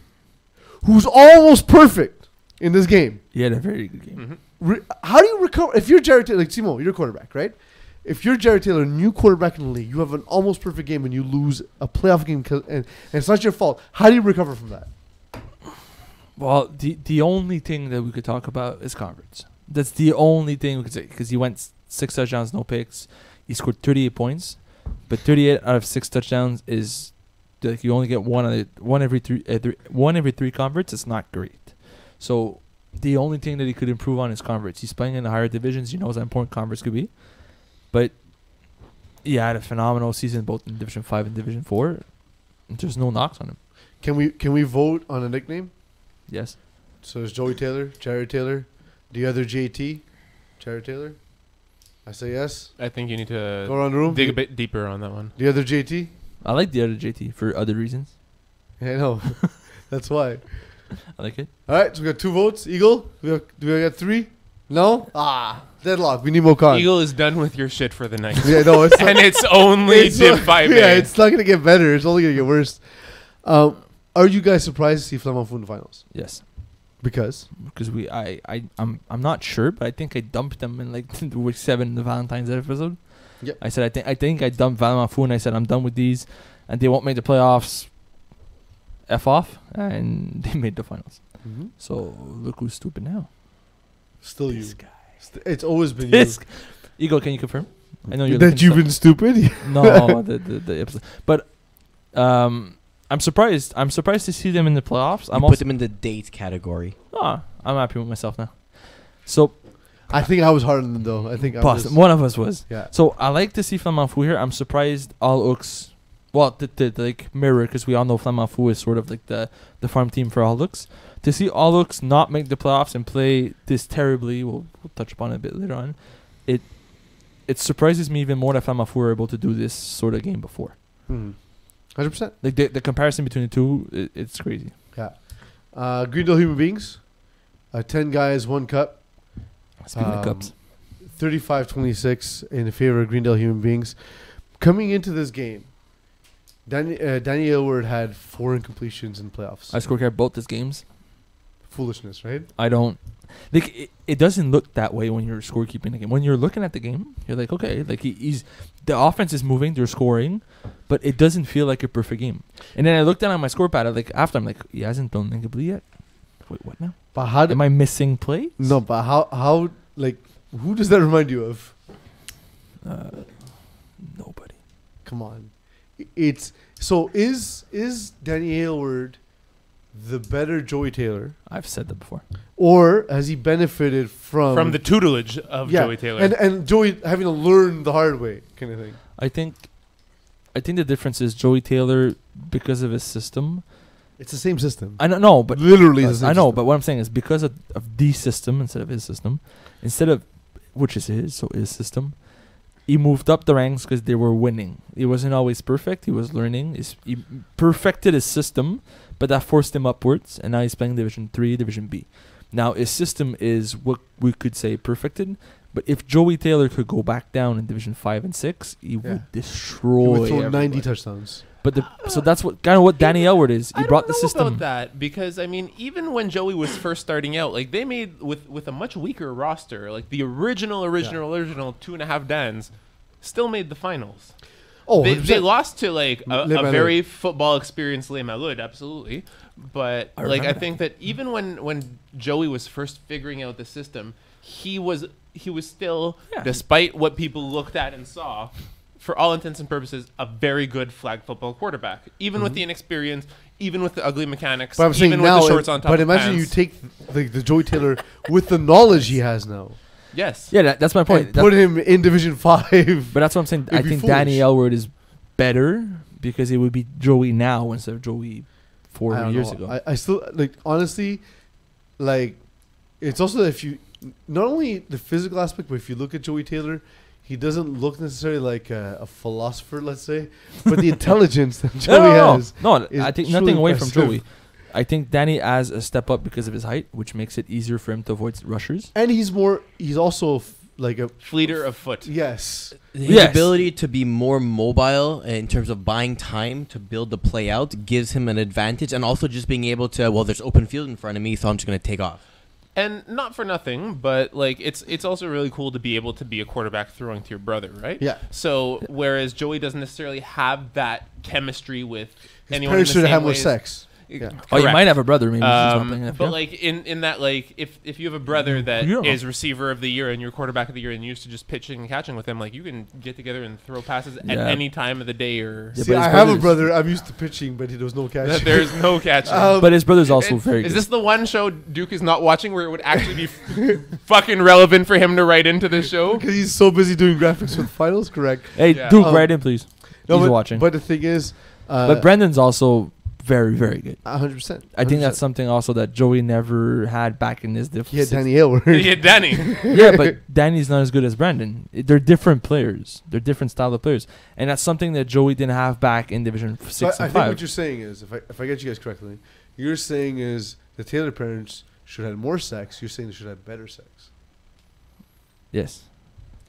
who's almost perfect in this game. He had a very good game. Mhm. How do you recover? If you're Jared Taylor, like Timo, you're a quarterback, right? If you're Jared Taylor, new quarterback in the league, you have an almost perfect game and you lose a playoff game, and it's not your fault. How do you recover from that? Well, the only thing that we could talk about is conference. That's the only thing we could say because he went 6 touchdowns, no picks. He scored 38 points, but 38 out of 6 touchdowns is like you only get one every three converts. It's not great. So the only thing that he could improve on is converts. He's playing in the higher divisions. He knows how important converts could be, but he had a phenomenal season both in Division 5 and Division 4. There's no knocks on him. Can we vote on a nickname? Yes. So there's Joey Taylor, Jared Taylor, the other JT, Jared Taylor. I say yes. I think you need to Go around the room. dig a bit deeper on that one. The other JT. I like the other JT for other reasons. Yeah, I know. That's why. I like it. All right, so we got 2 votes. Eagle, do we get 3? No. Deadlock. We need more con. Eagle is done with your shit for the night. Yeah, no, it's And it's only Div 5A. Yeah, it's not gonna get better. It's only gonna get worse. Are you guys surprised to see Flamafu in the finals? Yes. Because I'm not sure, but I think I dumped them in like week 7 in the Valentine's episode. Yep. I said I think I dumped Valamafu and I said I'm done with these, and they won't make the playoffs. F off, and they made the finals. So look who's stupid now. still you. This guy. It's always been This Eagle, can you confirm? I know you. you're That looking you've been stupid. no the episode, but I'm surprised. I'm surprised to see them in the playoffs. You put them in the date category. I'm happy with myself now. So I think I was harder than them though. I think I was. one of us was. Yeah. So I like to see Flamafu here. I'm surprised all Ooks. Well, the like mirror because we all know Flamafu is sort of like the farm team for all Ooks. To see all Ooks not make the playoffs and play this terribly, we'll touch upon it a bit later on. It surprises me even more that Flamafu were able to do this sort of game before. 100%. Like the comparison between the two, it's crazy. Yeah. Greendale Human Beings. 10 guys, 1 cup. Speaking of cups, 35-26 in favor of Greendale Human Beings. Coming into this game, Danny Aylward had 4 incompletions in playoffs. I scorecard both these games. Foolishness, right? I don't like it doesn't look that way when you're scorekeeping the game. When you're looking at the game, you're like, okay, like he's the offense is moving, they're scoring, but it doesn't feel like a perfect game. And then I looked down on my scorepad, like after I'm like, he hasn't done incomplete yet. Wait, what now? But how Am I missing plays? No, but how like who does that remind you of? Nobody. Come on. It's so is Danny Aylward the better Joey Taylor, I've said that before. or has he benefited from the tutelage of Joey Taylor. and Joey having to learn the hard way, kind of thing? I think the difference is Joey Taylor because of his system. It's the same system. I don't know, but Literally, the same I know, system. but what I'm saying is because of the system instead of his system, which is his, so his system, He moved up the ranks because they were winning. He wasn't always perfect. He was learning. He perfected his system, but that forced him upwards. And now he's playing Division 3, Division B. Now, his system is what we could say perfected. But if Joey Taylor could go back down in Division 5 and 6, he would destroy He would throw everybody. 90 touchdowns. But so that's what Danny Elward is. He brought the system. I don't know about that because I mean, even when Joey was first starting out, like they made with a much weaker roster, like the original 2.5 Dans, still made the finals. Oh, they lost to like a Malud. very football experienced Le Malud, absolutely. But I think that even when Joey was first figuring out the system, he was still, despite what people looked at and saw, for all intents and purposes, a very good flag football quarterback. Even with the inexperience, even with the ugly mechanics, But I'm saying even now, with the shorts on top. but of imagine pants. you take the Joey Taylor with the knowledge he has now, Yes. Yeah, that's my point. and put him in Division 5. But that's what I'm saying. I It'd be think foolish. Danny Elward is better because it would be Joey now instead of Joey I 4 don't years know. ago. I still like honestly, like it's also that if you not only the physical aspect, but if you look at Joey Taylor, he doesn't look necessarily like a philosopher, let's say, but the intelligence that Joey has. No, is I think truly nothing away from impressive. Joey. I think Danny has a step up because of his height, which makes it easier for him to avoid rushers. And he's also like a Fleeter of foot. yes. His Yes. ability to be more mobile in terms of buying time to build the play out gives him an advantage, and also just being able to, well, there's open field in front of me, so I'm just going to take off. And not for nothing, but like it's also really cool to be able to be a quarterback throwing to your brother, right? Yeah. So whereas Joey doesn't necessarily have that chemistry with His anyone parents in the should same have more ways. sex. Yeah. Oh, you Correct. might have a brother. Maybe he's just not playing But NFL. like in that like if you have a brother that Yeah. is receiver of the year and you're quarterback of the year and you're used to just pitching and catching with him, like you can get together and throw passes at Yeah. any time of the day or Yeah, See, but his I have a brothers- brother. I'm used to pitching, but there was no catch. that there's no catching. but his brother's also very Is good. this the one show Duke is not watching where it would actually be fucking relevant for him to write into the show? Because he's so busy doing graphics with finals, correct? Hey, Yeah. Duke, write in, please. No, He's but, watching. But the thing is, But Brendan's also very, very good. 100%. I think that's something also that Joey never had back in his He had Danny Aylward. Yeah, Danny. Yeah, but Danny's not as good as Brandon. They're different players. They're different style of players, and that's something that Joey didn't have back in Division 6 So I and think 5. what you're saying is, if I get you guys correctly, you're saying is the Taylor parents should have more sex. You're saying they should have better sex. Yes.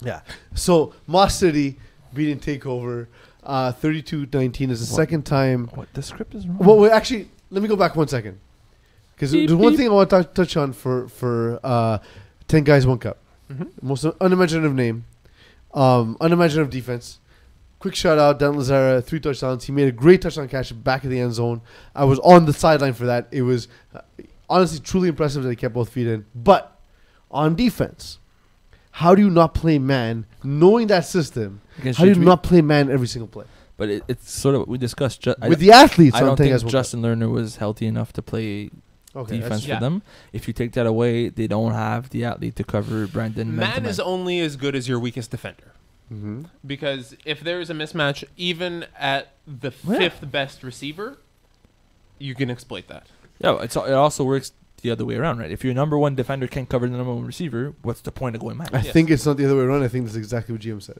Yeah. So Moss City beating Takeover, 32-19 is the second time. What the script is wrong. Well, wait, actually, let me go back 1 second. Because Beep, there's one beep. thing I want to touch on for 10 Guys 1 Cup. Mhm. Most unimaginative name, unimaginative defense. Quick shout out, Dan Lazara, 3 touchdowns. He made a great touchdown catch back of the end zone. I was on the sideline for that. It was honestly truly impressive that he kept both feet in. But on defense, how do you not play man, knowing that system? Against How do you G3? not play man every single play? But it's sort of what we discussed. With the athletes, I on don't 10 think Guys 1 Cup. Justin Lerner was healthy enough to play Okay, defense yeah. for them. If you take that away, they don't have the athlete to cover Brandon. Man is only as good as your weakest defender. Mm-hmm. Because if there is a mismatch, even at the Yeah. fifth best receiver, you can exploit that. Yeah, it also works the other way around, right? If your number one defender can't cover the number one receiver, what's the point of going man? I Yes. think it's not the other way around. I think that's exactly what GM said.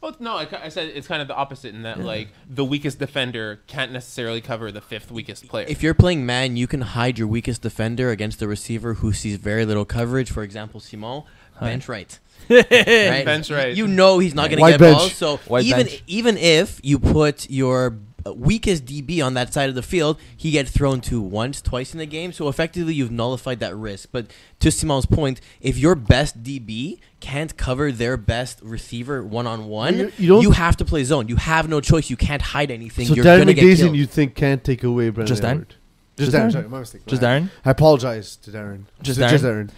Well, no, I said it's kind of the opposite in that, Yeah. like, the weakest defender can't necessarily cover the fifth weakest player. If you're playing man, you can hide your weakest defender against the receiver who sees very little coverage. For example, Simon, bench right. Right? Bench right. You know he's not going to White get bench. balls. So White bench. even if you put your weakest DB on that side of the field, he gets thrown to once, twice in the game. So effectively, you've nullified that risk. But to Simon's point, if your best DB can't cover their best receiver one-on-one, You don't- you have to play zone. You have no choice. You can't hide anything. So You're Darren going to get McDason, killed. you think can't take away Brandon Just Darren? Edward? Just Just Darren. Darren? Sorry, my mistake. Just I- Darren? I apologize to Darren. Just Just Darren?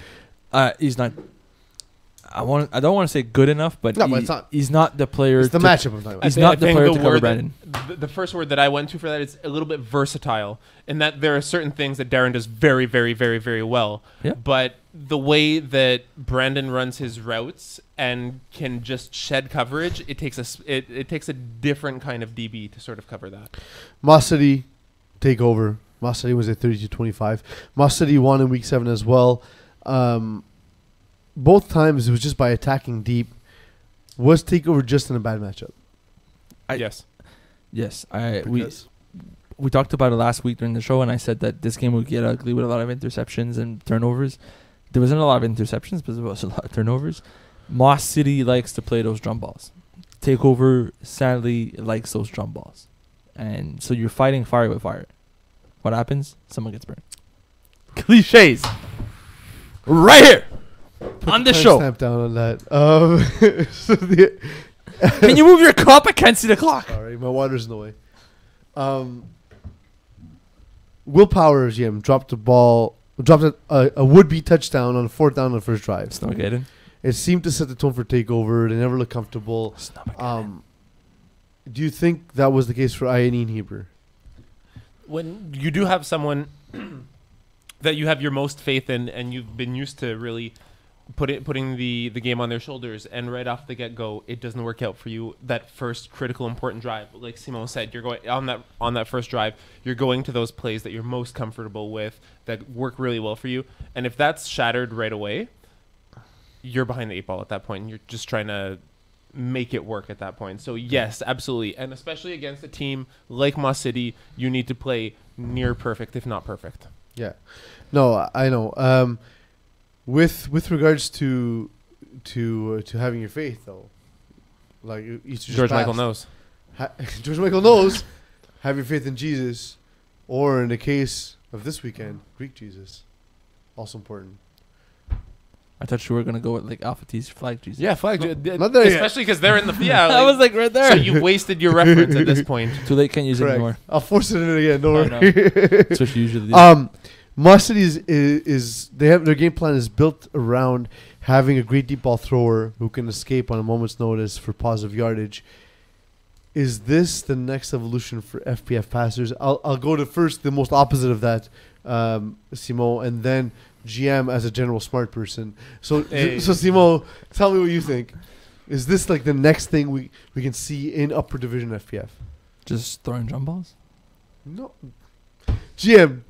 Darren. He's not. I don't want to say good enough, but, No, but it's not. he's not the player. It's the to- matchup I'm talking about. He's I not the think player to cover word Brandon. the first word that I went to for that is a little bit versatile in that there are certain things that Darren does very, very, very, very well. Yeah. But the way that Brandon runs his routes and can just shed coverage, it takes it takes a different kind of DB to sort of cover that. Moss City take over. Moss City was at 32-25. Moss City won in week 7 as well. Both times it was just by attacking deep. Was Takeover just in a bad matchup? Yes. Yes, Because- we talked about it last week during the show, and I said that this game would get ugly with a lot of interceptions and turnovers. There wasn't a lot of interceptions, but there was a lot of turnovers. Moss City likes to play those drum balls. Takeover, sadly, likes those drum balls. And so you're fighting fire with fire. What happens? Someone gets burned. Cliches. Right here. On the show. Stamp down on that. So Can you move your cup? I can't see the clock. sorry, my water's in the way. Willpower GM dropped a would-be touchdown on a 4th down on the first drive. Snowgated. It seemed to set the tone for Takeover. They never looked comfortable. Do you think that was the case for Ian Heber? When you do have someone that you have your most faith in, and you've been used to really putting the game on their shoulders, and right off the get-go, it doesn't work out for you. That first critical, important drive, like Simon said, you're going on that first drive. You're going to those plays that you're most comfortable with, that work really well for you. And if that's shattered right away, you're behind the 8 ball at that point, and you're just trying to make it work at that point. So yes, absolutely, and especially against a team like Moss City, you need to play near perfect, if not perfect. Yeah. No, I know. With regards to having your faith, though, like George Michael knows. George Michael knows. Have your faith in Jesus, or in the case of this weekend, Greek Jesus. Also important. I thought you were gonna go with like Alpha T's flag Jesus. Yeah, flag. Not there yet. Especially because they're in the I was like right there. So you've wasted your reference at this point. Too late. Can't use it Correct. anymore. I'll force it in again. Don't Oh, worry. That's what you usually do. Moss City is they have their game plan is built around having a great deep ball thrower who can escape on a moment's notice for positive yardage. Is this the next evolution for FPF passers? I'll go to first the most opposite of that, Simo, and then GM as a general smart person. So so Simo, tell me what you think. Is this like the next thing we can see in upper division FPF? Just throwing drum balls. No, GM.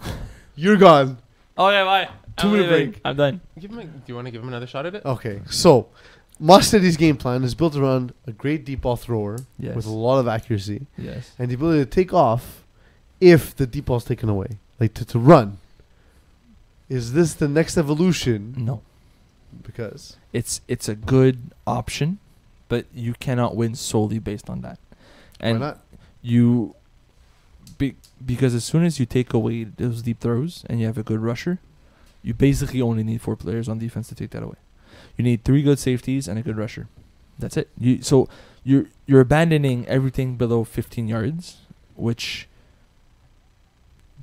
You're gone. Okay, bye. 2-minute break. I'm done. Do you want to give him another shot at it? Okay, so Moss City's game plan is built around a great deep ball thrower Yes. with a lot of accuracy Yes. and the ability to take off if the deep ball's taken away, like to run. Is this the next evolution? No. Because It's a good option, but you cannot win solely based on that. And why not? you because as soon as you take away those deep throws and you have a good rusher, you basically only need 4 players on defense to take that away. You need 3 good safeties and a good rusher. That's it. You're abandoning everything below 15 yards, which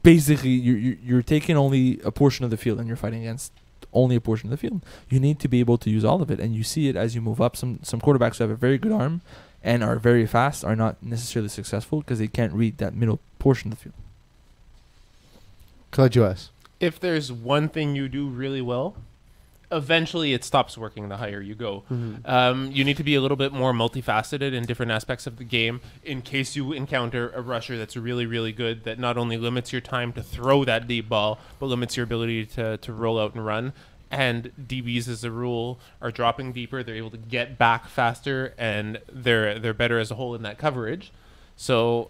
basically you're taking only a portion of the field and you're fighting against only a portion of the field. You need to be able to use all of it, and you see it as you move up. Some quarterbacks who have a very good arm and are very fast are not necessarily successful because they can't read that middle portion of the field. Collect US. If there's one thing you do really well, eventually it stops working the higher you go. You need to be a little bit more multifaceted in different aspects of the game in case you encounter a rusher that's really, really good, that not only limits your time to throw that deep ball, but limits your ability to roll out and run. And DBs, as a rule, are dropping deeper. They're able to get back faster, and they're better as a whole in that coverage. So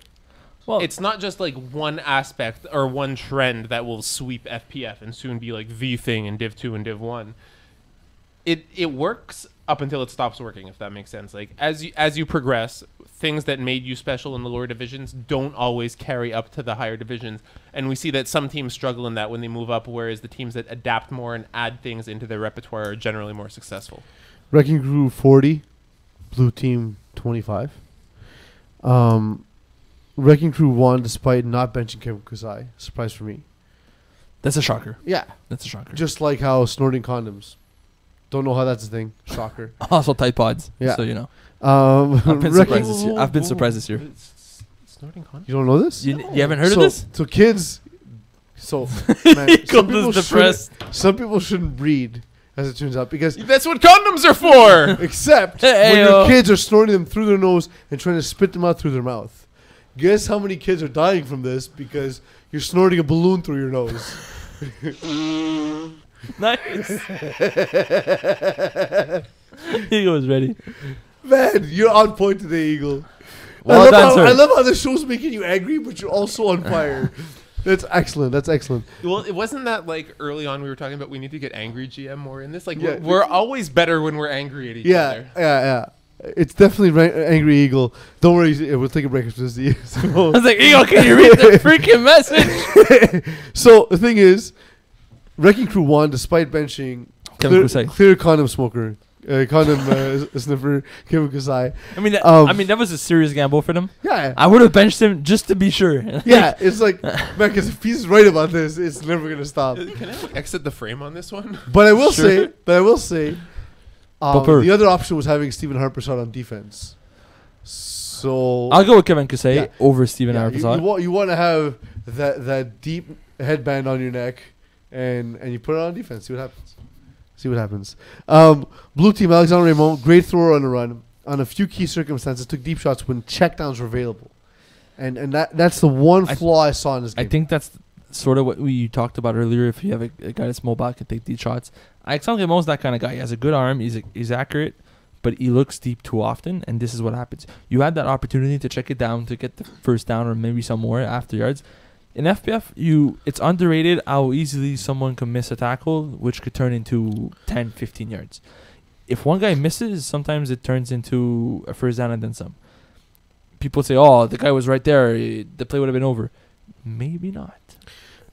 it's not just like one aspect or one trend that will sweep FPF and soon be like the thing in Div 2 and Div 1. It works up until it stops working, if that makes sense. Like as you progress, things that made you special in the lower divisions don't always carry up to the higher divisions. And we see that some teams struggle in that when they move up, whereas the teams that adapt more and add things into their repertoire are generally more successful. Wrecking Crew 40, Blue Team 25. Wrecking Crew won despite not benching Kevin Kusai. Surprise for me. That's a shocker. Yeah. That's a shocker. Just like how snorting condoms. Don't know how that's a thing. Shocker. Also Tide Pods. Yeah. So you know. I've been surprised this year. I've been surprised this year. Snorting condoms? You don't know this? You haven't heard of this? So kids. So man, some people shouldn't breed, as it turns out, because That's what condoms are for! except when your kids are snorting them through their nose and trying to spit them out through their mouth. Guess how many kids are dying from this because you're snorting a balloon through your nose. Nice. He was ready. Man, you're on point today, Eagle. Well done, sir. I love how the show's making you angry, but you're also on fire. That's excellent. That's excellent. Well, it wasn't that like early on we were talking about we need to get angry GM more in this. Like Yeah. we're always better when we're angry at each Yeah, other. yeah. It's definitely Angry Eagle. Don't worry, we'll take a break after this. I So, was like, Eagle, can you read the freaking message? so the thing is, Wrecking Crew won despite benching Kevin Kusai. clear condom smoker, condom sniffer, Kevin Kusai. I mean, that was a serious gamble for them. Yeah, I would have benched him just to be sure. yeah. It's like, man, because if he's right about this, it's never gonna stop. Can I exit the frame on this one? But I will Sure. say, Bumper. the other option was having Stephen Harper start on defense. So I'll go with Kevin Kusai Yeah. over Steven yeah, Arpazat. you want to have that deep headband on your neck, and you put it on defense. See what happens. Blue team, Alexander Raymond, great thrower on the run. On a few key circumstances, took deep shots when checkdowns were available, and that's the one flaw I saw in this game. I think that's sort of what we talked about earlier. If you have a guy that's mobile, can take deep shots. Alexander Raymond's that kind of guy. He has a good arm. He's accurate, but he looks deep too often, and this is what happens. You had that opportunity to check it down to get the first down or maybe some more after yards. In FPF, it's underrated how easily someone can miss a tackle, which could turn into 10, 15 yards. If one guy misses, sometimes it turns into a first down and then some. People say, oh, the guy was right there. The play would have been over. Maybe not.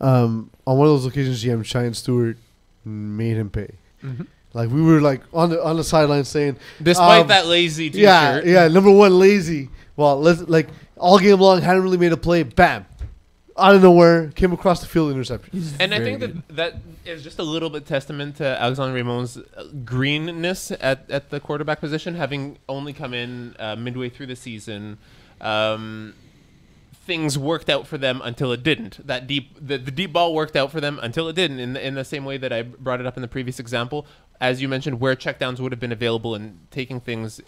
On one of those occasions, GM Cheyenne Stewart made him pay. Mm-hmm. Like we were like on the sideline saying, Despite that lazy t-shirt. yeah, number one, lazy. Well, let's like all game long, hadn't really made a play. Bam, out of nowhere, came across the field, interception. And I think that is just a little bit testament to Alexander Raymond's greenness at the quarterback position, having only come in midway through the season. Things worked out for them until it didn't. The deep ball worked out for them until it didn't. In the same way that I brought it up in the previous example, as you mentioned, where checkdowns would have been available and taking things,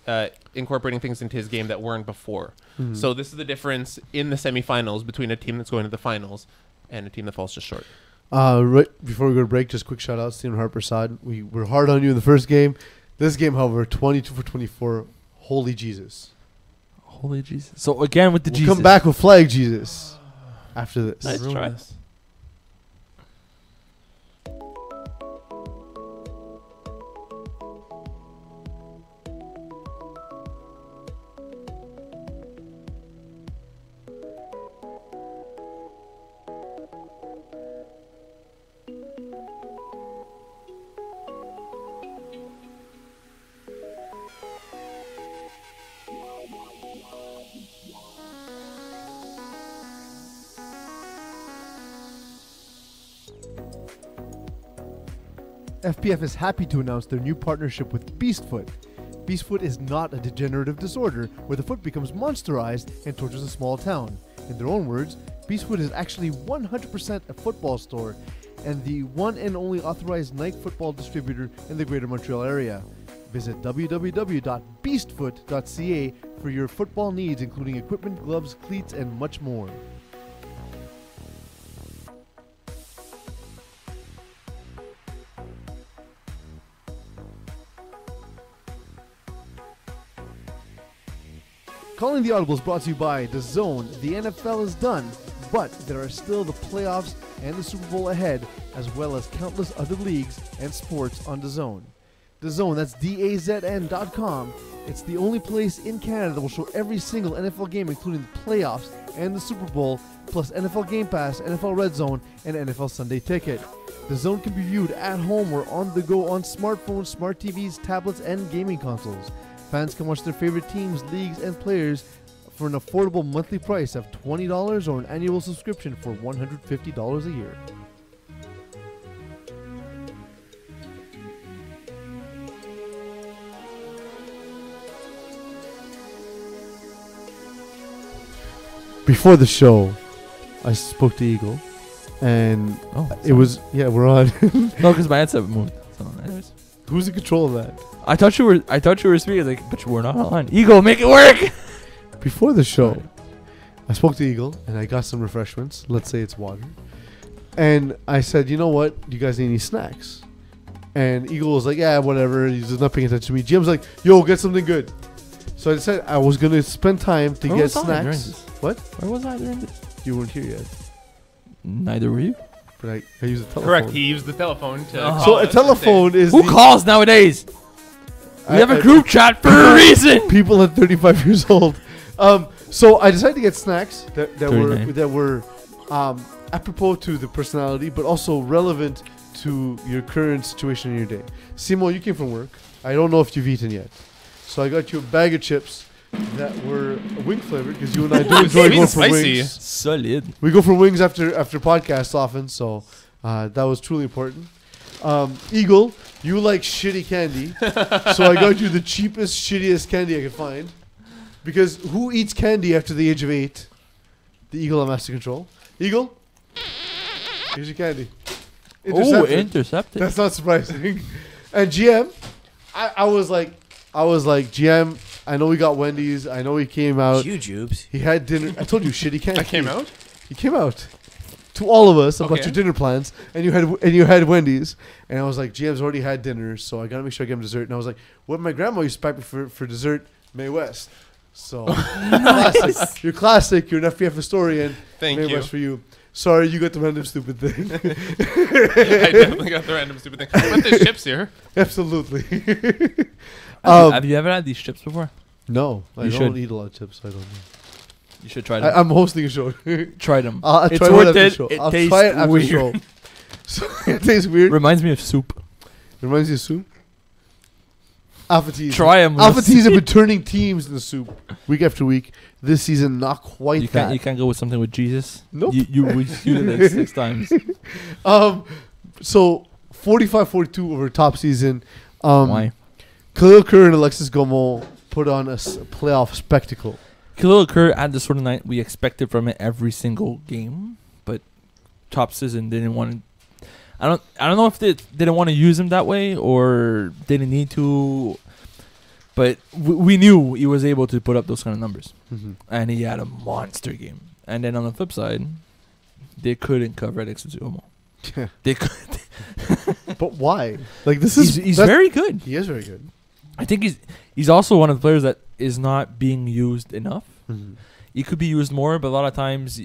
incorporating things into his game that weren't before. Mm-hmm. So this is the difference in the semifinals between a team that's going to the finals and a team that falls just short. Right before we go to break, just quick shout out, Stephen Harper side. We were hard on you in the first game. This game, however, 22 for 24. Holy Jesus! Holy Jesus. So again with the We'll Jesus. come back with flag Jesus after this. Nice try. FPF is happy to announce their new partnership with Beastfoot. Beastfoot is not a degenerative disorder where the foot becomes monsterized and tortures a small town. In their own words, Beastfoot is actually 100% a football store and the one and only authorized Nike football distributor in the Greater Montreal area. Visit www.beastfoot.ca for your football needs, including equipment, gloves, cleats, and much more. Calling the Audible is brought to you by The Zone. The NFL is done, but there are still the playoffs and the Super Bowl ahead, as well as countless other leagues and sports on The Zone. The Zone, that's DAZN.com. It's the only place in Canada that will show every single NFL game, including the playoffs and the Super Bowl, plus NFL Game Pass, NFL Red Zone, and NFL Sunday Ticket. The Zone can be viewed at home or on the go on smartphones, smart TVs, tablets, and gaming consoles. Fans can watch their favorite teams, leagues, and players for an affordable monthly price of $20 or an annual subscription for $150 a year. Before the show, I spoke to Eagle, and it was we're on. No, because my headset moved. So anyways. Who's in control of that? I thought you were speaking like, but you were not on. Eagle, make it work. Before the show, I spoke to Eagle and I got some refreshments. Let's say it's water. And I said, you know what? Do you guys need any snacks? And Eagle was like, yeah, whatever. He's just not paying attention to me. Jim's like, yo, get something good. So I decided I was gonna spend time to Where get was I during snacks. this? What? Where was I during this? You weren't here yet, Neither were you. but I used the telephone. Correct. He used the telephone to. Oh. call So a us and telephone is Who the- calls nowadays? We have a I- group chat for a reason. people at 35 years old. So I decided to get snacks that 39. were apropos to the personality, but also relevant to your current situation in your day. Simo, you came from work. I don't know if you've eaten yet, so I got you a bag of chips that were wing flavored because you and I do enjoy Sweet going and for spicy. wings. Solid. We go for wings after podcasts often, so that was truly important. Eagle, you like shitty candy, so I got you the cheapest, shittiest candy I could find. Because who eats candy after the age of 8? The eagle on master control. Eagle, here's your candy. Oh, intercepted. That's not surprising. And GM, I was like, GM, I know we got Wendy's. I know he came out. Jujubes. He had dinner. I told you, shitty candy. I came out. He came out to all of us about Okay. your dinner plans, and you had Wendy's, and I was like, GM's already had dinner, so I gotta make sure I get him dessert. And I was like, what my grandma used to pack me for dessert, Mae West. So classic. You're classic. You're an FPF historian. Thank Mae you. West for you. Sorry, you got the random stupid thing. I definitely got the random stupid thing. But there's chips here. Absolutely. Have you ever had these chips before? No, I You don't should. eat a lot of chips. So I don't know. You should try them. I'm hosting a show. Try them. I'll It's try it worth after the it. show. It I'll tastes try it after weird. the show. So it tastes weird. Reminds me of soup. Reminds you of soup. Alpha T's. Try them. Alpha T's have been turning teams in the soup week after week. This season, not quite You that. can't go with something with Jesus. Nope. You did it 6 times. So 45-42 over top season. Why? Khalil Kerr and Alexis Gaumont put on a playoff spectacle. Khalil Kerr had the sort of night we expected from it every single game, but top season didn't want to. I don't know if they didn't want to use him that way or didn't need to, but we knew he was able to put up those kind of numbers, and he had a monster game. And then on the flip side, they couldn't cover Alexis Gaumont. Yeah. They could. But why? Like this is He's very good. He is very good. I think he's also one of the players that is not being used enough. He could be used more, but a lot of times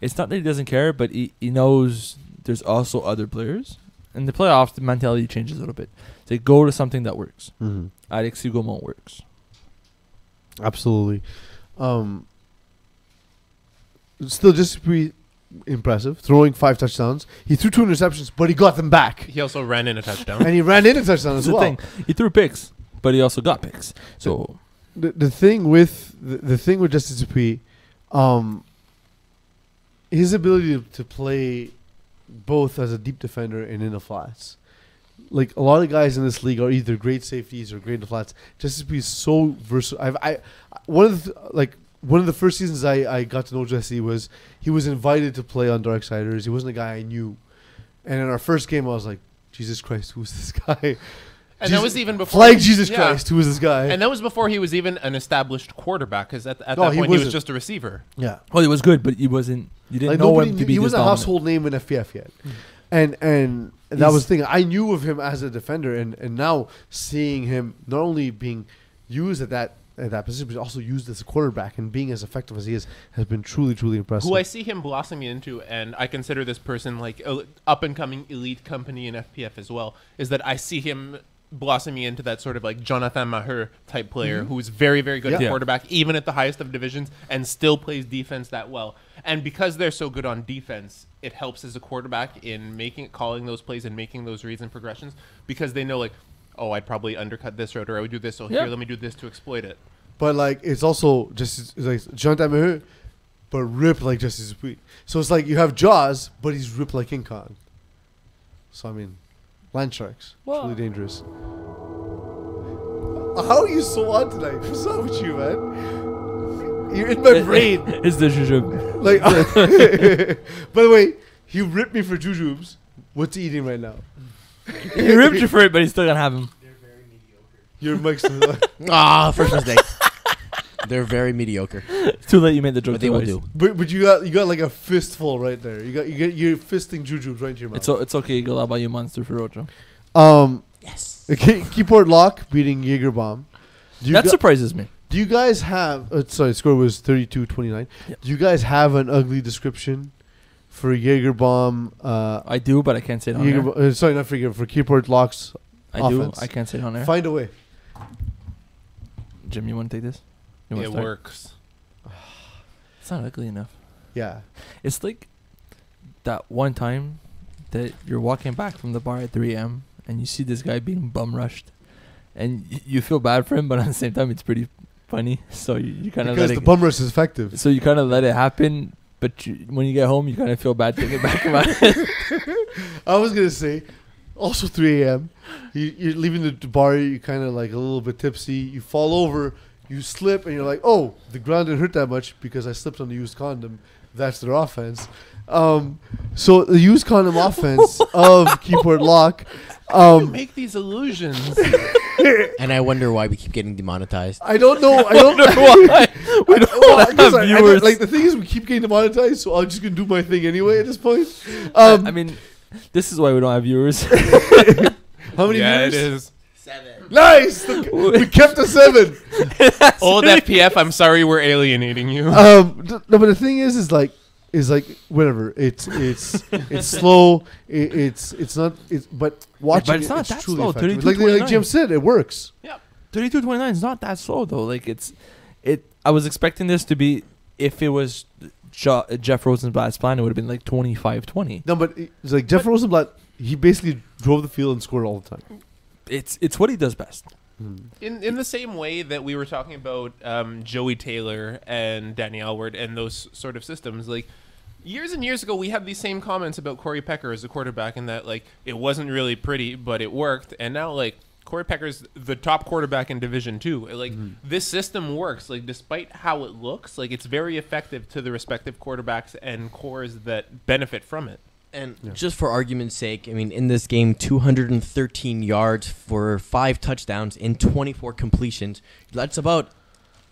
it's not that he doesn't care, but he knows there's also other players. In the playoffs, the mentality changes a little bit. They go to something that works. Alexis Gaumont works. Absolutely. Still just pretty impressive. Throwing 5 touchdowns. He threw 2 interceptions, but he got them back. He also ran in a touchdown. And he ran in a touchdown That's as the well. thing. He threw picks, but he also got picks. So The thing with the thing with Justin Dupuis, his ability to play both as a deep defender and in the flats. Like a lot of guys in this league are either great safeties or great in the flats. Justin Dupuis is so versatile. One of the first seasons I got to know Jesse was he was invited to play on Darksiders. He wasn't a guy I knew, and in our first game I was like, Jesus Christ, who's this guy? And that was even before. Flag Jesus yeah. Christ, who is this guy? And that was before he was even an established quarterback, because at No, that he point he was wasn't. just a receiver. yeah. well, he was good, but he wasn't. You didn't Like know nobody him to knew, be he this wasn't a dominant. household name in FPF yet, and that was the thing. I knew of him as a defender, and now seeing him not only being used at that position, but also used as a quarterback and being as effective as he is has been truly, truly impressive. Who I see him blossoming into, and I consider this person like up and coming elite company in FPF as well, is that I see him blossoming into that sort of like Jonathan Maher type player who's very, very good Yeah. at quarterback, even at the highest of divisions, and still plays defense that well. And because they're so good on defense, it helps as a quarterback in calling those plays and making those reads and progressions, because they know like, oh, I'd probably undercut this route, or I would do this, so Yeah. here, let me do this to exploit it. But like it's also just it's like Jonathan Maher, but ripped like Justice Dupuis. So it's like you have Jaws, but he's ripped like King Kong. So I mean, land sharks, Well- really dangerous. How are you so on tonight? What's up with you, man? You're in my brain. It's the jujube. Like, by the way, he ripped me for jujubes. What's he eating right now? He ripped you for it, but he's still gonna have him. Your mic's First mistake. They're very mediocre, It's too late. You made the joke. but they will twice. do. but you got like a fistful right there. You're fisting jujubes right into your mouth. It's okay. Go out by you monster for Rojo. Yes. Okay, Keyport Lock beating Jaeger Bomb. That surprises me. Do you guys have? Sorry, score was 32-29. Yep. Do you guys have an ugly description for Jaegerbomb? I do, but I can't say it on air. Sorry, not for Jaeger. For Keyboard Locks. I do. offense. I can't say it on air. Find a way. Jim, you want to take this? You wanna It start? works. It's not ugly enough. Yeah. It's like that one time that you're walking back from the bar at 3 a.m. and you see this guy being bum rushed, and you feel bad for him, but at the same time it's pretty funny. So you kind of Because the bum rush is effective. So you kind of let it happen, but when you get home, you kind of feel bad thinking back about it. I was gonna say, also 3 a.m. You're leaving the bar. You kind of like a little bit tipsy. You fall over. You slip, and you're like, "Oh, the ground didn't hurt that much because I slipped on the used condom." That's their offense. So the used condom offense of Keyboard Lock. Make these illusions. And I wonder why we keep getting demonetized. I don't know. I don't know why. We don't have viewers. like the thing is, we keep getting demonetized, so I'm just gonna do my thing anyway at this point. I mean, this is why we don't have viewers. How many Yeah, viewers? it is. 7. Nice. We kept the 7. Old FPF, I'm sorry we're alienating you. No, but the thing is like whatever. It's slow. It's not. But watching. But it's not that truly slow, effective. 32-29. Like Jim said, it works. 32-29 is not that slow though. Like I was expecting this to be, if it was Jeff Rosenblatt's plan, it would have been like 25-20. No, but it's like Jeff Rosenblatt. He basically drove the field and scored all the time. It's what he does best. In the same way that we were talking about Joey Taylor and Danny Alward and those sort of systems, like years and years ago, we had these same comments about Corey Pecker as a quarterback, and that like it wasn't really pretty, but it worked. And now like Corey Pecker's the top quarterback in Division 2. Like this system works. Like despite how it looks, like it's very effective to the respective quarterbacks and cores that benefit from it. And just for argument's sake, I mean, in this game, 213 yards for 5 touchdowns in 24 completions. That's about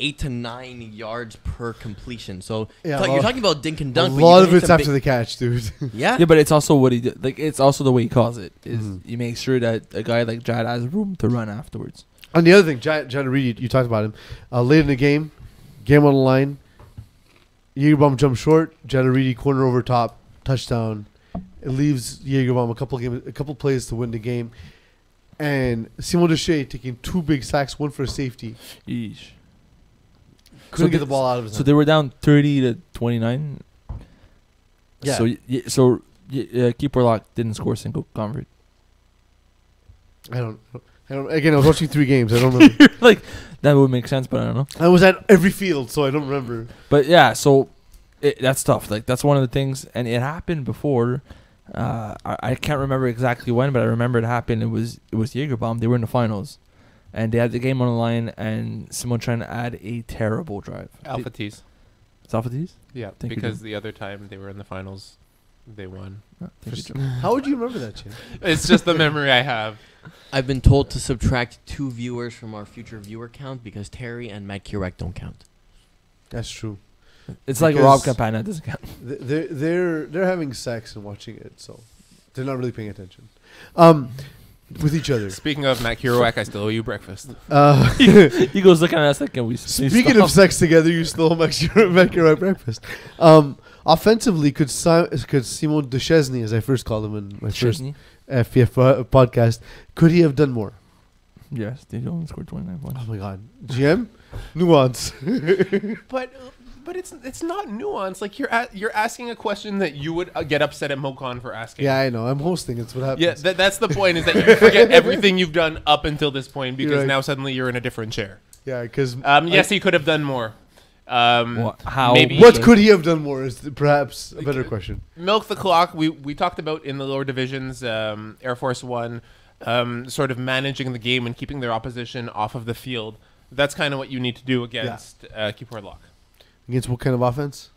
8 to 9 yards per completion. So Yeah, you're talking about dink and A dunk. but lot you of hit it's some after the catch, dude. Yeah. Yeah, but it's also what he did. Like it's also the way he calls it. Is you make sure that a guy like Jad has room to run afterwards. And the other thing, Jad Reed, you talked about him. Late in the game on the line, Jaegerbomb jump short, Jad Reed corner over top, touchdown. It leaves Jaegerbomb a couple plays to win the game. And Simon Deshay taking 2 big sacks, one for a safety. Yeesh. Couldn't get the ball out of his So hand. they were down 30-29. Yeah. So Keeper Lock didn't score a single convert. I don't. Again, I was watching 3 games. I don't remember. Like that would make sense, but I don't know. I was at every field, so I don't remember. But yeah, so that's tough. Like that's one of the things, and it happened before. I can't remember exactly when, but I remember it happened. It was Jaegerbomb. They were in the finals, and they had the game on the line, and someone trying to add a terrible drive. Alpha T's. It's Alpha T's? Yeah, Thank you, because Jim. the other time they were in the finals, they won. Oh, thank you, Jim. How would you remember that, Jim? It's just the memory I have. I've been told to subtract 2 viewers from our future viewer count because Terry and Matt Kirak don't count. That's true. It's like Because Rob Campana doesn't count. They're having sex and watching it, so they're not really paying attention. With each other. Speaking of Matt Kirouac, I still owe you breakfast. He goes looking at us like, can we Speaking of sex together, you still make your breakfast. Offensively, could Simon Duchesne, as I first called him in my first FPF podcast, could he have done more? Yes, they only scored 29 points. Oh my God, GM, nuance. But it's not nuanced. Like you're asking a question that you would get upset at Mocon for asking. Yeah, I know. I'm hosting. It's what happens. Yeah, that's the point. Is that you forget everything you've done up until this point because right. now suddenly you're in a different chair. Yeah, because Yes, he could have done more. How? Maybe what could he have done more is perhaps a better question. milk the clock. We talked about in the lower divisions, Air Force One, sort of managing the game and keeping their opposition off of the field. That's kind of what you need to do against Keyboard Lock. Against what kind of offense?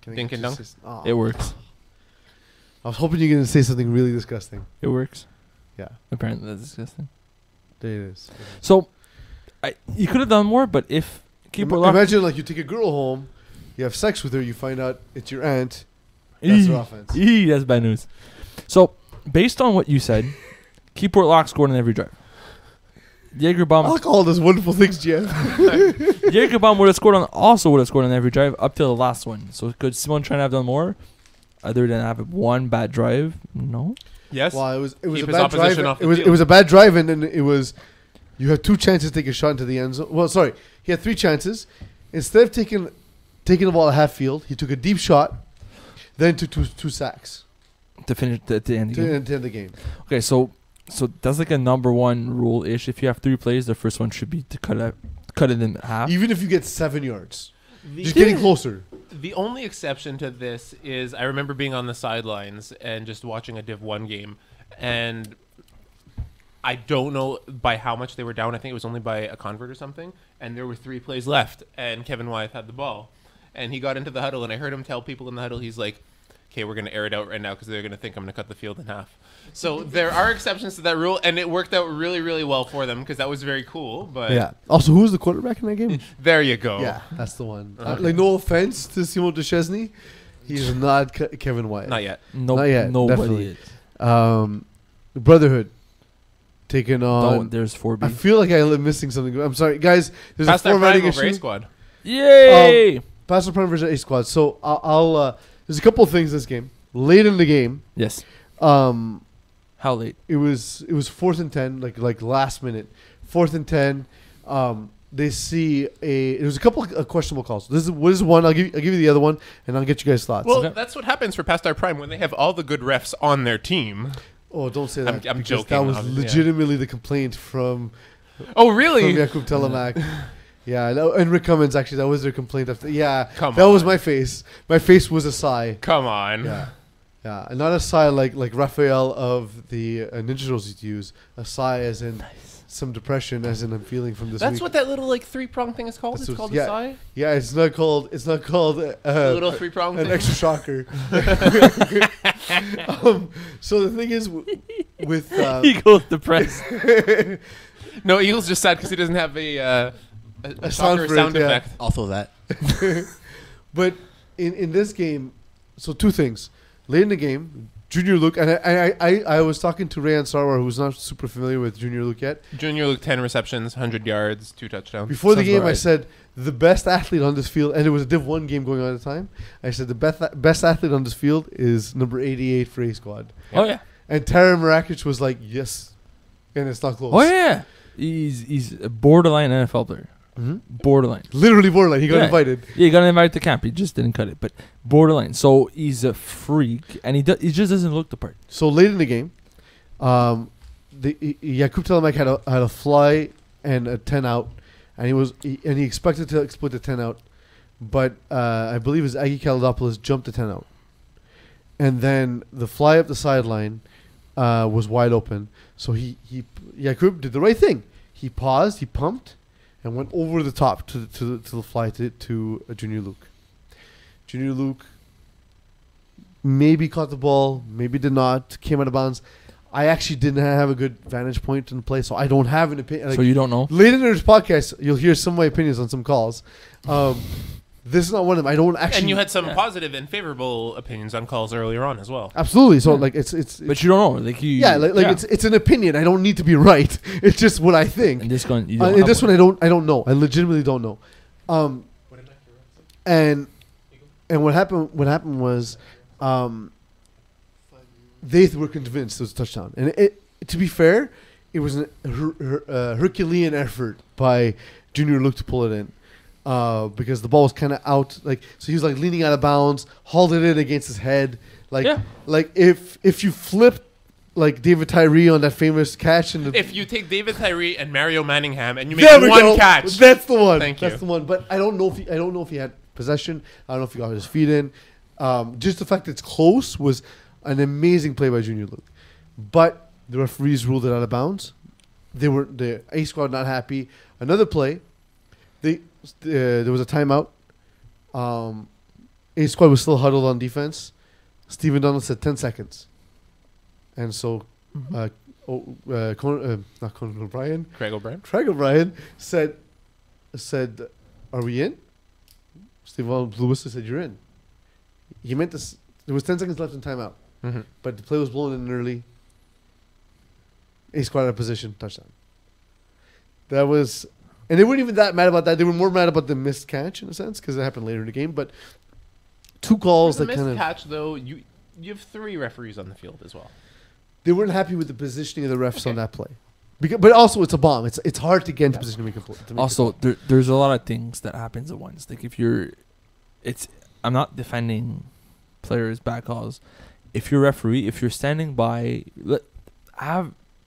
Can I Dink get and you dunk? to say- Oh. It works. I was hoping you're going to say something really disgusting. It works. Yeah, Apparently that's disgusting. there it is. So, you could have done more, but if Keeper Lock... Imagine like you take a girl home, you have sex with her, you find out it's your aunt. That's their offense. That's bad news. So, based on what you said, Keyport Lock scored on every drive. Jagerbaum. I'll call this wonderful things, Jeff. Jagerbaum would have scored on every drive up till the last one. So could Simon try to have done more, other than have one bad drive? No. Yes. Well, it was Keep a his bad drive. opposition off the It field. was a bad drive, and then it was. You had 2 chances to take a shot into the end zone. Well, sorry, he had 3 chances. Instead of taking the ball at half field, he took a deep shot, then took two sacks To finish at the end. Of the game. to end the game. Okay, so that's like a number 1 rule ish. If you have 3 plays, the first one should be to cut it in half. Even if you get 7 yards, The- just getting closer. The only exception to this is I remember being on the sidelines and just watching a Div 1 game, and I don't know by how much they were down. I think it was only by a convert or something, and there were 3 plays left, and Kevin Wyeth had the ball. And he got into the huddle, and I heard him tell people in the huddle, he's like, okay, we're going to air it out right now because they're going to think I'm going to cut the field in half. So there are exceptions to that rule, and it worked out really, really well for them because that was very cool. But Yeah. Also, who was the quarterback in that game? there you go. Yeah, that's the one. Okay. Like, no offense to Simon Duchesne, he's not Kevin White. Not yet. Not yet, Nobody definitely. is. Brotherhood taking on. There's 4B. I feel like I'm missing something. I'm sorry, guys. There's Past a that formatting prime over A issue. squad. Yay! Pastor Prime versus A squad. So I'll there's a couple of things this game. Late in the game, Yes. um, How late? it was 4th and 10, like last minute, 4th and 10. They see there's a couple of questionable calls. This is one. I'll give you the other one, and I'll get you guys' thoughts. Well, Okay. that's what happens for Past Our Prime when they have all the good refs on their team. Oh, don't say that. I'm because joking, That was obviously, yeah. legitimately the complaint from Oh, really? Jakub Telemac. Yeah, and Rick Cummins, actually, that was their complaint. After. Yeah, Come that was on. my face. My face was a sigh. Come on. Yeah. Yeah, and not a sigh like Raphael of the Ninja Turtles used to use. A sigh as in some depression, as in I'm feeling from this That's week. what that little like 3-prong thing is called. That's It's what- called yeah. a sigh. Yeah, it's not called The little 3-prong an thing. extra shocker. So the thing is, with Eagles depressed. No, Eagle's just sad because he doesn't have a sound shocker for it, sound yeah. effect. Also that. but in this game, so 2 things. Late in the game, Junior Luke, and I was talking to Rayan Sarwar, who's not super familiar with Junior Luke yet. Junior Luke 10 receptions, 100 yards, 2 touchdowns. Before the Sounds game, about I right. said the best athlete on this field, and it was a Div 1 game going on at the time. I said the best athlete on this field is number 88 for A squad. Oh yeah. And Tara Marakic was like, yes. And it's not close. Oh yeah. He's a borderline NFL player. hmm Borderline. Literally borderline. He got Yeah. invited. Yeah, he got invited to camp. He just didn't cut it, but borderline. So he's a freak, and he just doesn't look the part. So late in the game, Jakub Telemac had a fly and a 10 out, and he expected to exploit the 10 out, but I believe his Aggie Kalidopoulos jumped the 10 out, and then the fly up the sideline was wide open. So Jakub did the right thing. He paused, he pumped, and went over the top to the fly to Junior Luke. Junior Luke maybe caught the ball, maybe did not, came out of bounds. I actually didn't have a good vantage point in the play, so I don't have an opinion. So you don't know. Later in this podcast, you'll hear some of my opinions on some calls. This is not one of them. I don't actually. And you had some positive and favorable opinions on calls earlier on as well. absolutely. So Yeah. like it's But you don't know. Like you. yeah, like it's an opinion. I don't need to be right. It's just what I think. And this one. You In don't this have one, I don't know. I legitimately don't know. And what happened was, they were convinced it was a touchdown. And to be fair, it was a Herculean effort by Junior Luke to pull it in, because the ball was kind of out. Like so, he was like leaning out of bounds, hauled it in against his head. Like Yeah. like if you flipped like David Tyree on that famous catch in the If you take David Tyree and Mario Manningham and you there make we one go. catch, That's the one. Thank That's you. the one. But I don't know if he had possession. I don't know if he got his feet in. Just the fact that it's close was an amazing play by Junior Luke. But the referees ruled it out of bounds. The A squad not happy. Another play. There was a timeout. A squad was still huddled on defense. Stephen Donald said 10 seconds. And so, not Conan O'Brien. Craig O'Brien. Craig O'Brien said, "Are we in?" Stephen Lewis said, "You're in." He meant this. There was 10 seconds left in timeout, Mm-hmm. but the play was blown in early. A squad out of position, touchdown. That was, and they weren't even that mad about that. They were more mad about the missed catch in a sense because it happened later in the game. But 2 calls For the that kind missed of catch, though, you have 3 referees on the field as well. they weren't happy with the positioning of the refs on that play. But also it's a bomb. It's hard to get into position to make a play. Also, there's a lot of things that happens at once. Like if you're, I'm not defending players' bad calls. If you're a referee, if you're standing by,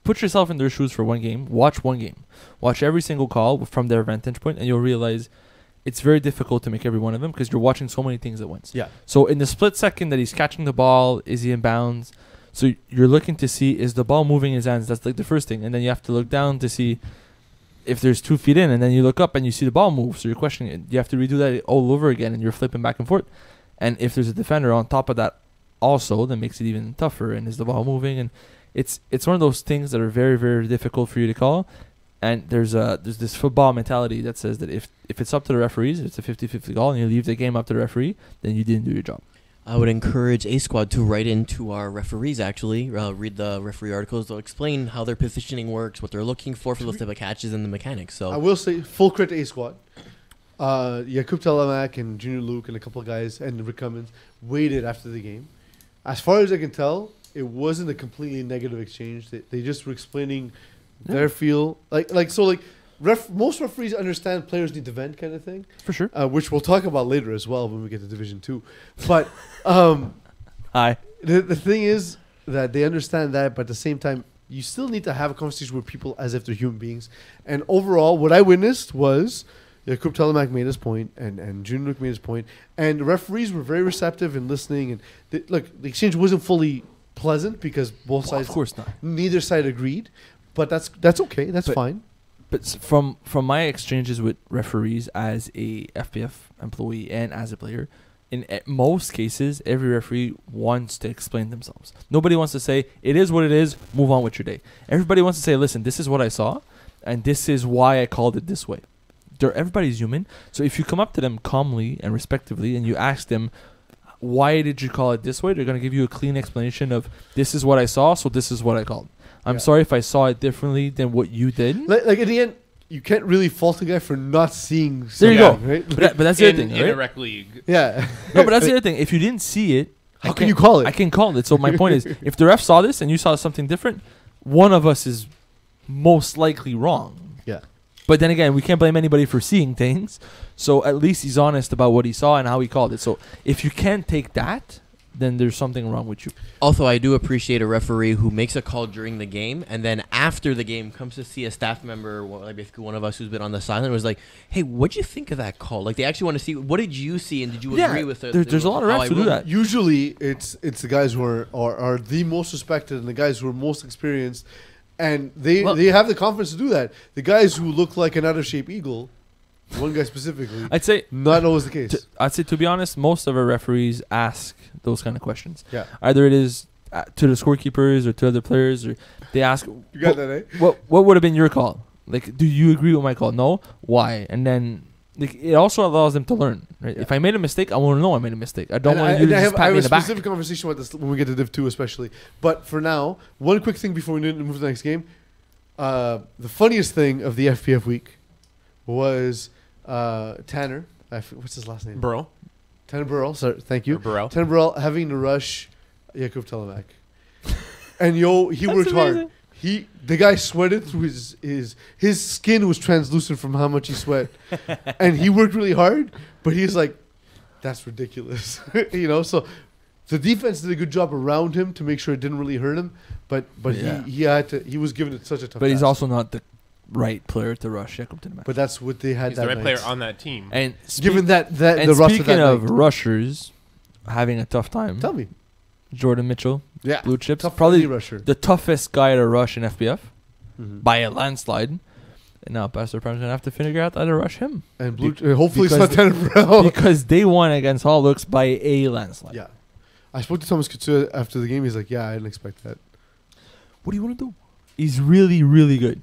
put yourself in their shoes for one game. Watch one game. Watch every single call from their vantage point, and you'll realize it's very difficult to make every one of them because you're watching so many things at once. Yeah. So in the split second that he's catching the ball, is he in bounds? So you're looking to see, is the ball moving his hands? That's like the first thing. And then you have to look down to see if there's 2 feet in, and then you look up and you see the ball move. So you're questioning it. You have to redo that all over again, and you're flipping back and forth. And if there's a defender on top of that also, that makes it even tougher. And is the ball moving? And it's one of those things that are very, very difficult for you to call. And there's this football mentality that says that if it's up to the referees, if it's a 50-50 call, and you leave the game up to the referee, then you didn't do your job. I would encourage A Squad to write into our referees, actually. Read the referee articles. They'll explain how their positioning works, what they're looking for those type of catches, and the mechanics. So I will say, full credit to A Squad. Jakub Telemac and Junior Luke and a couple of guys and Rick Cummins waited after the game. As far as I can tell, it wasn't a completely negative exchange. They just were explaining their feel. Most referees understand players need to vent kind of thing. For sure. Which we'll talk about later as well when we get to Division 2. But Hi. the thing is that they understand that, but at the same time, you still need to have a conversation with people as if they're human beings. And overall, what I witnessed was Jakub Telemac made his point, and Junior Luke made his point, and the referees were very receptive in listening. And the exchange wasn't fully pleasant because both sides, of course not. neither side agreed, but that's okay. That's fine. But from my exchanges with referees as a FPF employee and as a player, in most cases, every referee wants to explain themselves. Nobody wants to say, it is what it is, move on with your day. Everybody wants to say, listen, this is what I saw, and this is why I called it this way. Everybody's human. So if you come up to them calmly and respectively and you ask them, why did you call it this way? They're going to give you a clean explanation of, this is what I saw, so this is what I called. I'm sorry if I saw it differently than what you did. Like in the end, you can't really fault the guy for not seeing something. There you go. Right? But that's the other thing, In right? a rec league. Yeah. No, but that's the other thing. If you didn't see it, How can you call it? I can call it. So my point is, if the ref saw this and you saw something different, one of us is most likely wrong. Yeah. But then again, we can't blame anybody for seeing things. So at least he's honest about what he saw and how he called it. So if you can't take that, then there's something wrong with you. also, I do appreciate a referee who makes a call during the game and then after the game comes to see a staff member, like basically one of us who's been on the sideline, was like, "Hey, what'd you think of that call?" Like they actually want to see what did you see and did you agree with it? There's a lot of how refs I who do ruled? that. Usually, it's the guys who are the most respected and the guys who are most experienced, and they have the confidence to do that. The guys who look like an out of shape eagle, one guy specifically, I'd say, not always the case. to be honest, most of our referees ask those kind of questions. Yeah. Either it is to the scorekeepers or to other players, or they ask, You got that, eh? what would have been your call? Like, do you agree with my call? No. Why? And then like, it also allows them to learn. Right? Yeah. If I made a mistake, I want to know I made a mistake. I don't And want you to I just have pat me a in the back. specific conversation about this when we get to Div 2 especially. But for now, one quick thing before we move to the next game. The funniest thing of the FPF week was Tanner. What's his last name? Burrow. Tanner Burrell. Sorry, thank you. Or Burrell. Tanner Burrell having to rush Jakub Telemac. And he worked hard. The guy sweated through his skin was translucent from how much he sweat. And he worked really hard, but he's like, that's ridiculous. So the defense did a good job around him to make sure it didn't really hurt him, but Yeah. he was given it such a tough But he's task. also not the right player to rush Jakub to the match. But that's what they had He's that the right night. player on that team. And Given that and the roster speaking that of night. rushers having a tough time, Tell me. Jordan Mitchell, Yeah. blue chips, Tough probably rusher. the toughest guy to rush in FBF Mhm. by a landslide. And now Pastor Prim's going to have to figure out how to rush him. And hopefully it's not because- Tanner Burrell. Because they won against All Looks by a landslide. Yeah. I spoke to Thomas Couture after the game. He's like, yeah, I didn't expect that. What do you want to do? He's really, really good.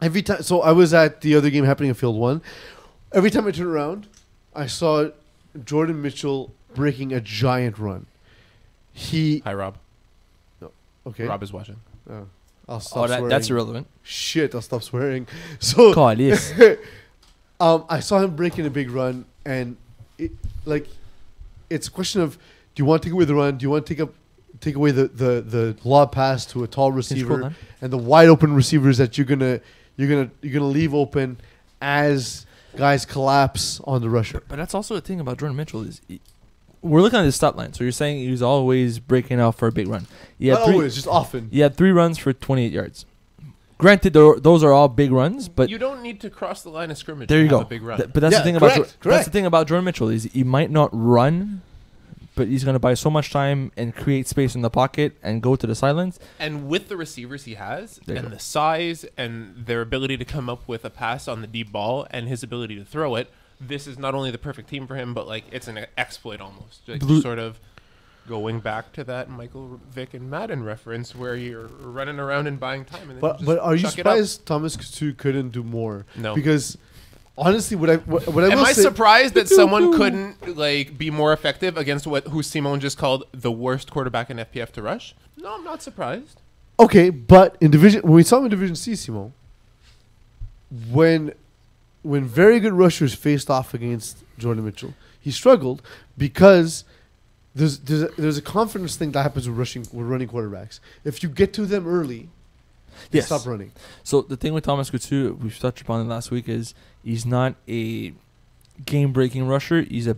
Every time, so I was at the other game happening in Field 1. Every time I turned around, I saw Jordan Mitchell breaking a giant run. Hi, Rob. Okay. Rob is watching. Oh, I'll stop swearing. that's irrelevant. Shit, I'll stop swearing. So God, yes. I saw him breaking a big run, and it's a question of, do you want to take away the run? Do you want to take away the lob pass to a tall receiver and the wide open receivers that you're gonna leave open as guys collapse on the rusher? But that's also the thing about Jordan Mitchell is we're looking at his stat line. So you're saying he's always breaking out for a big run. Not always, just often. He had 3 runs for 28 yards. Granted, those are all big runs, but you don't need to cross the line of scrimmage. there you to go. have a big run. But that's Yeah, the thing correct. that's the thing about Jordan Mitchell is he might not run, but he's going to buy so much time and create space in the pocket and go to the sidelines. And with the receivers he has, There you and go. the size, and their ability to come up with a pass on the deep ball, and his ability to throw it, this is not only the perfect team for him, but like it's an exploit almost. Like sort of going back to that Michael Vick and Madden reference where you're running around and buying time. And then But are you chuck it up. surprised Thomas Couture couldn't do more? No. Because honestly, what I Am will I say, surprised that someone couldn't like be more effective against who Simone just called the worst quarterback in FPF to rush? No, I'm not surprised. okay, but in when we saw him in Division C, Simo, when very good rushers faced off against Jordan Mitchell, he struggled because there's a confidence thing that happens with running quarterbacks. If you get to them early, they Yes. stop running. So the thing with Thomas Couture, we've touched upon it last week, is he's not a game-breaking rusher. He's a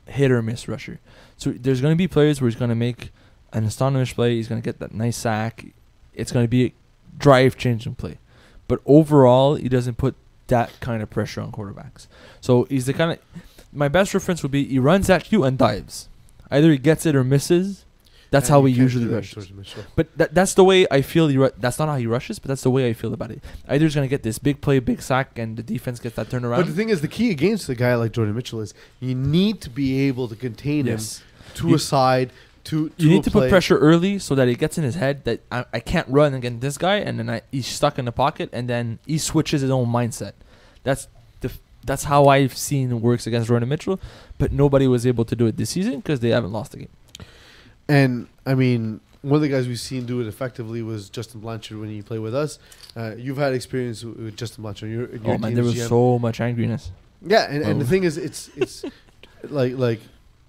hit-or-miss rusher. So there's going to be players where he's going to make an astonishing play. He's going to get that nice sack. It's going to be a drive-changing play. But overall, he doesn't put that kind of pressure on quarterbacks. So he's the kind of... My best reference would be he runs at you and dives. Either he gets it or misses. That's And how you he can't usually do that with rushes. Jordan Mitchell. But that's the way I feel. That's not how he rushes, but that's the way I feel about it. Either he's going to get this big play, big sack, and the defense gets that turnaround. But the thing is, the key against a guy like Jordan Mitchell is you need to be able to contain Yes. him to You- a side, to You a need to play. put pressure early so that it gets in his head that I can't run against this guy, and then he's stuck in the pocket, and then he switches his own mindset. That's how I've seen it works against Jordan Mitchell, but nobody was able to do it this season because they haven't lost the game. And I mean, one of the guys we've seen do it effectively was Justin Blanchard when he played with us. You've had experience with Justin Blanchard. In your Oh man, team there as was GM. so much angriness. Yeah, and the Oh. thing is, it's like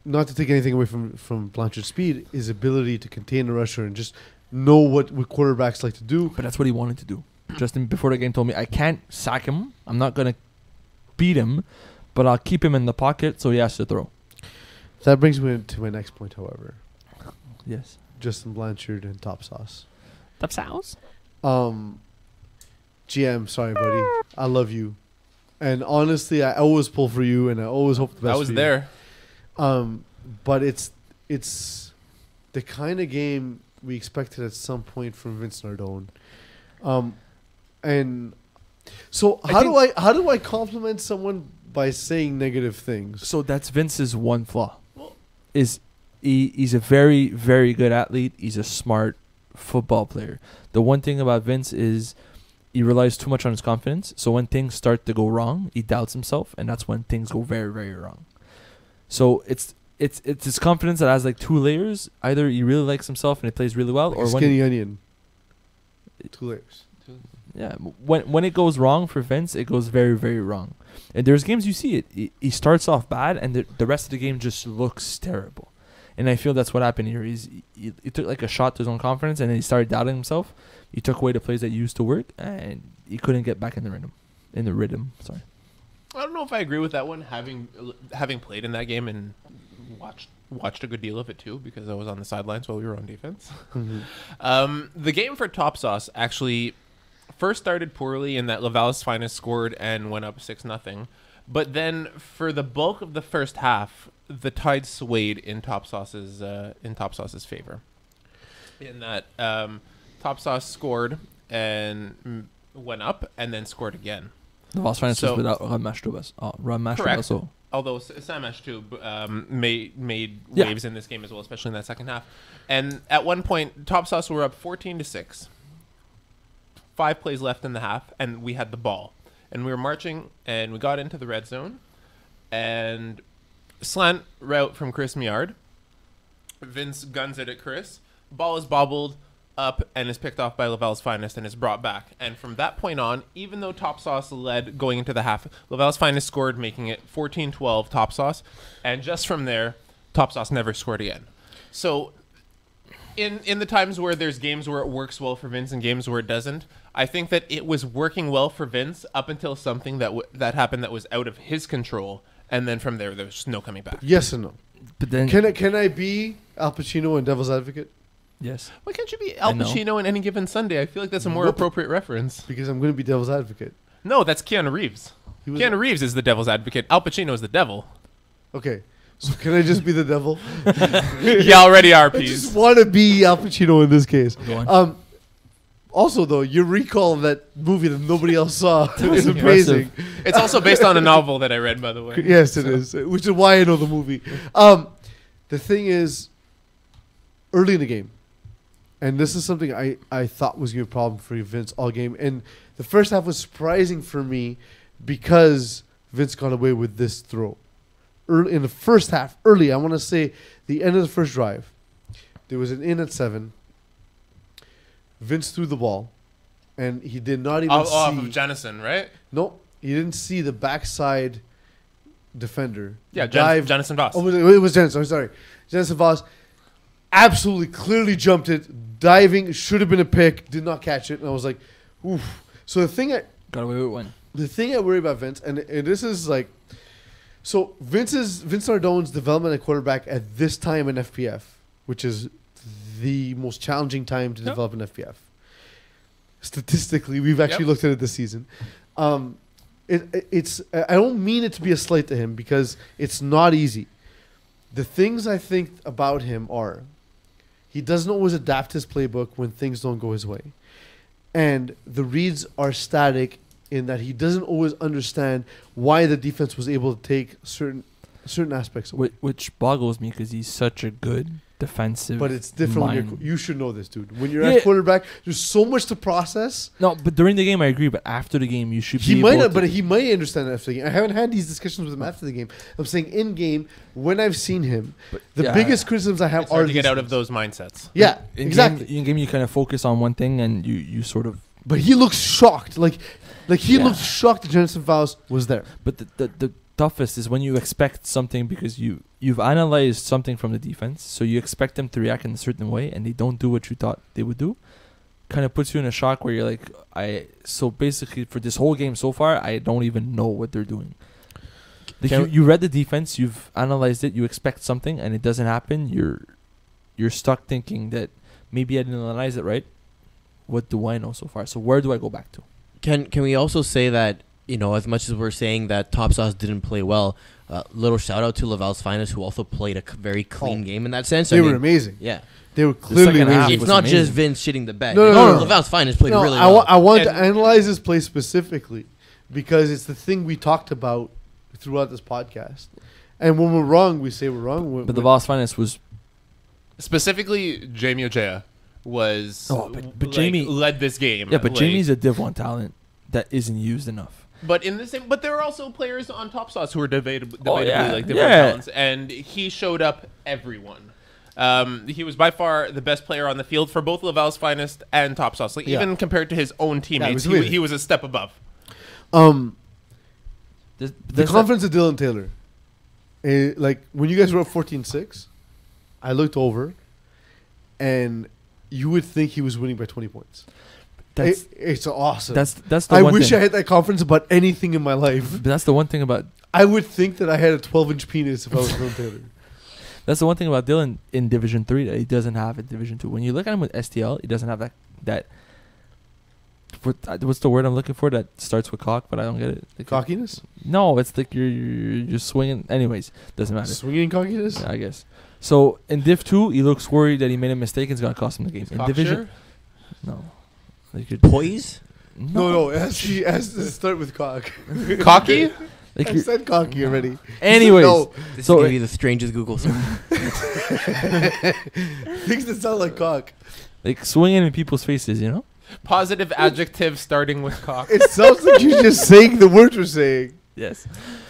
not to take anything away from Blanchard's speed, his ability to contain the rusher and just know what quarterbacks like to do. But that's what he wanted to do. Justin, before the game, told me, I can't sack him. I'm not going to beat him, but I'll keep him in the pocket so he has to throw. That brings me to my next point, however. Yes. Justin Blanchard and Top Sauce. Top sauce? GM, sorry, buddy. I love you. And honestly, I always pull for you, and I always hope the best I was for you. there. But it's the kind of game we expected at some point from Vince Nardone. And so how do I compliment someone by saying negative things? So that's Vince's one flaw. Is he's a very, very good athlete. He's a smart football player. The one thing about Vince is he relies too much on his confidence. So when things start to go wrong, he doubts himself, and that's when things go very, very wrong. So it's his confidence that has like 2 layers. Either he really likes himself and he plays really well, Like or a when skinny onion. 2 layers. yeah, when it goes wrong for Vince, it goes very, very wrong. And there's games you see it. He starts off bad, and the rest of the game just looks terrible. And I feel that's what happened here. He took like a shot to his own confidence, and then he started doubting himself. He took away the plays that used to work, and he couldn't get back in the rhythm. Sorry. I don't know if I agree with that one. Having played in that game and watched a good deal of it too, because I was on the sidelines while we were on defense. The game for Top Sauce actually first started poorly in that Laval's Finest scored and went up 6-0. But then for the bulk of the first half, the tide swayed in Top Sauce's favor. In that Top Sauce scored and went up and then scored again. The Voss Finance So- was without Ram Correct. so Although Samash too made Yeah. waves in this game as well, especially in that second half. And at one point, Top Sauce were up 14-6. 5 plays left in the half, and we had the ball. And we were marching, and we got into the red zone. And slant route from Chris Miard. Vince guns it at Chris. Ball is bobbled. up and is picked off by Laval's Finest and is brought back. And from that point on, even though Top Sauce led going into the half, Laval's Finest scored, making it 14-12 Top Sauce. And just from there, Top Sauce never scored again. So in the times where there's games where it works well for Vince and games where it doesn't, I think that it was working well for Vince up until something that happened that was out of his control. And then from there, there's no coming back. Yes and no. But then Can I be Al Pacino and Devil's Advocate? yes, Why can't you be Al Pacino in Any Given Sunday? I feel like that's a more Nope. appropriate reference. Because I'm going to be Devil's Advocate. No, that's Keanu Reeves. He was- Keanu Reeves is the devil's advocate. Al Pacino is the devil. Okay. So can I just be the devil? You already are, I just Peeze. want to be Al Pacino in this case. go on. Also, though, your recall of that movie that nobody else saw is impressive. amazing. It's also based on a novel that I read, by the way. Yes, it is. Which is why I know the movie. The thing is, early in the game, and this is something I thought was going to be a problem for Vince all game. And the first half was surprising for me because Vince got away with this throw. Early in the first half, I want to say the end of the first drive, there was an in at 7. Vince threw the ball, and he did not even Off see. of Jennison, right? No, he didn't see the backside defender. Yeah, dive. Jennison Voss. Oh, it was Jennison. I'm sorry. Jennison Voss absolutely clearly jumped it. Diving, should have been a pick, did not catch it. And I was like, oof. So the thing got away with one. I worry about Vince, and this is like, so Vince Nardone's development at quarterback at this time in FPF, which is the most challenging time to develop an FPF. Statistically, we've actually looked at it this season. It's I don't mean it to be a slight to him because it's not easy. The things I think about him are he doesn't always adapt his playbook when things don't go his way. And the reads are static in that he doesn't always understand why the defense was able to take certain aspects away. Which boggles me because he's such a good defensive. But it's different when mind. you should know this, dude. When you're at quarterback, there's so much to process. No, but during the game I agree. But after the game, you should be. He might able not, to- but he might understand it after the game. I haven't had these discussions with him after the game. I'm saying in game, when I've seen him, the yeah. biggest criticisms I have It's are hard to get these out of things. those mindsets. Yeah, in exactly. Game, in game, you kind of focus on one thing and you sort of. But he looks shocked. Like he Yeah. looked shocked that Jennison Faust was there. But the toughest is when you expect something because you've analyzed something from the defense, so you expect them to react in a certain way, and they don't do what you thought they would do. Kind of puts you in a shock where you're like, so basically for this whole game so far, I don't even know what they're doing. Like you read the defense, you've analyzed it, you expect something, and it doesn't happen. You're stuck thinking that maybe I didn't analyze it right. What do I know so far? So where do I go back to? Can we also say that, you know, as much as we're saying that Top Sauce didn't play well, little shout out to Laval's Finest, who also played a very clean game in that sense. They were amazing. Yeah. They were clearly second half amazing. It's was not amazing. just Vince shitting the bed. No. Laval's Finest played No, really well. I want to And- analyze this play specifically because it's the thing we talked about throughout this podcast. And when we're wrong, we say we're wrong. But the Voss Finance was Specifically, Jamie Ojea was but Jamie led this game. yeah, but Like, Jamie's a Div 1 talent that isn't used enough. But in the same, but there are also players on Top Sauce who are debatably yeah. like different Yeah. talents, and he showed up everyone. He was by far the best player on the field for both Laval's Finest and Top Sauce. Like Yeah. even compared to his own teammates, was amazing. he was a step above. the There's confidence of Dylan Taylor. Like when you guys were up 14-6, I looked over, and you would think he was winning by 20 points. It's awesome. that's the I one wish thing. I had that confidence about anything in my life. But that's the one thing about I would think that I had a 12-inch penis if I was Dylan Taylor. that's the one thing about Dylan in Division 3 that he doesn't have in Division 2. When you look at him with STL, he doesn't have that what's the word I'm looking for that starts with cock, but I don't get it. Like, Cockiness? no, it's like you're swinging. Anyways, doesn't matter. Swinging cockiness? Yeah, I guess. So in Div 2, he looks worried that he made a mistake and it's gonna cost him the game. In Cocksure? Division, no. Like Poise? No, it has to start with cock. Cocky? Like I you're, said cocky already. anyways, No, This So is going it- to be the strangest Google search. things that sound like cock. like swinging in people's faces, you know. Positive adjective starting with cock. It sounds like you're just saying the words we're saying. Yes.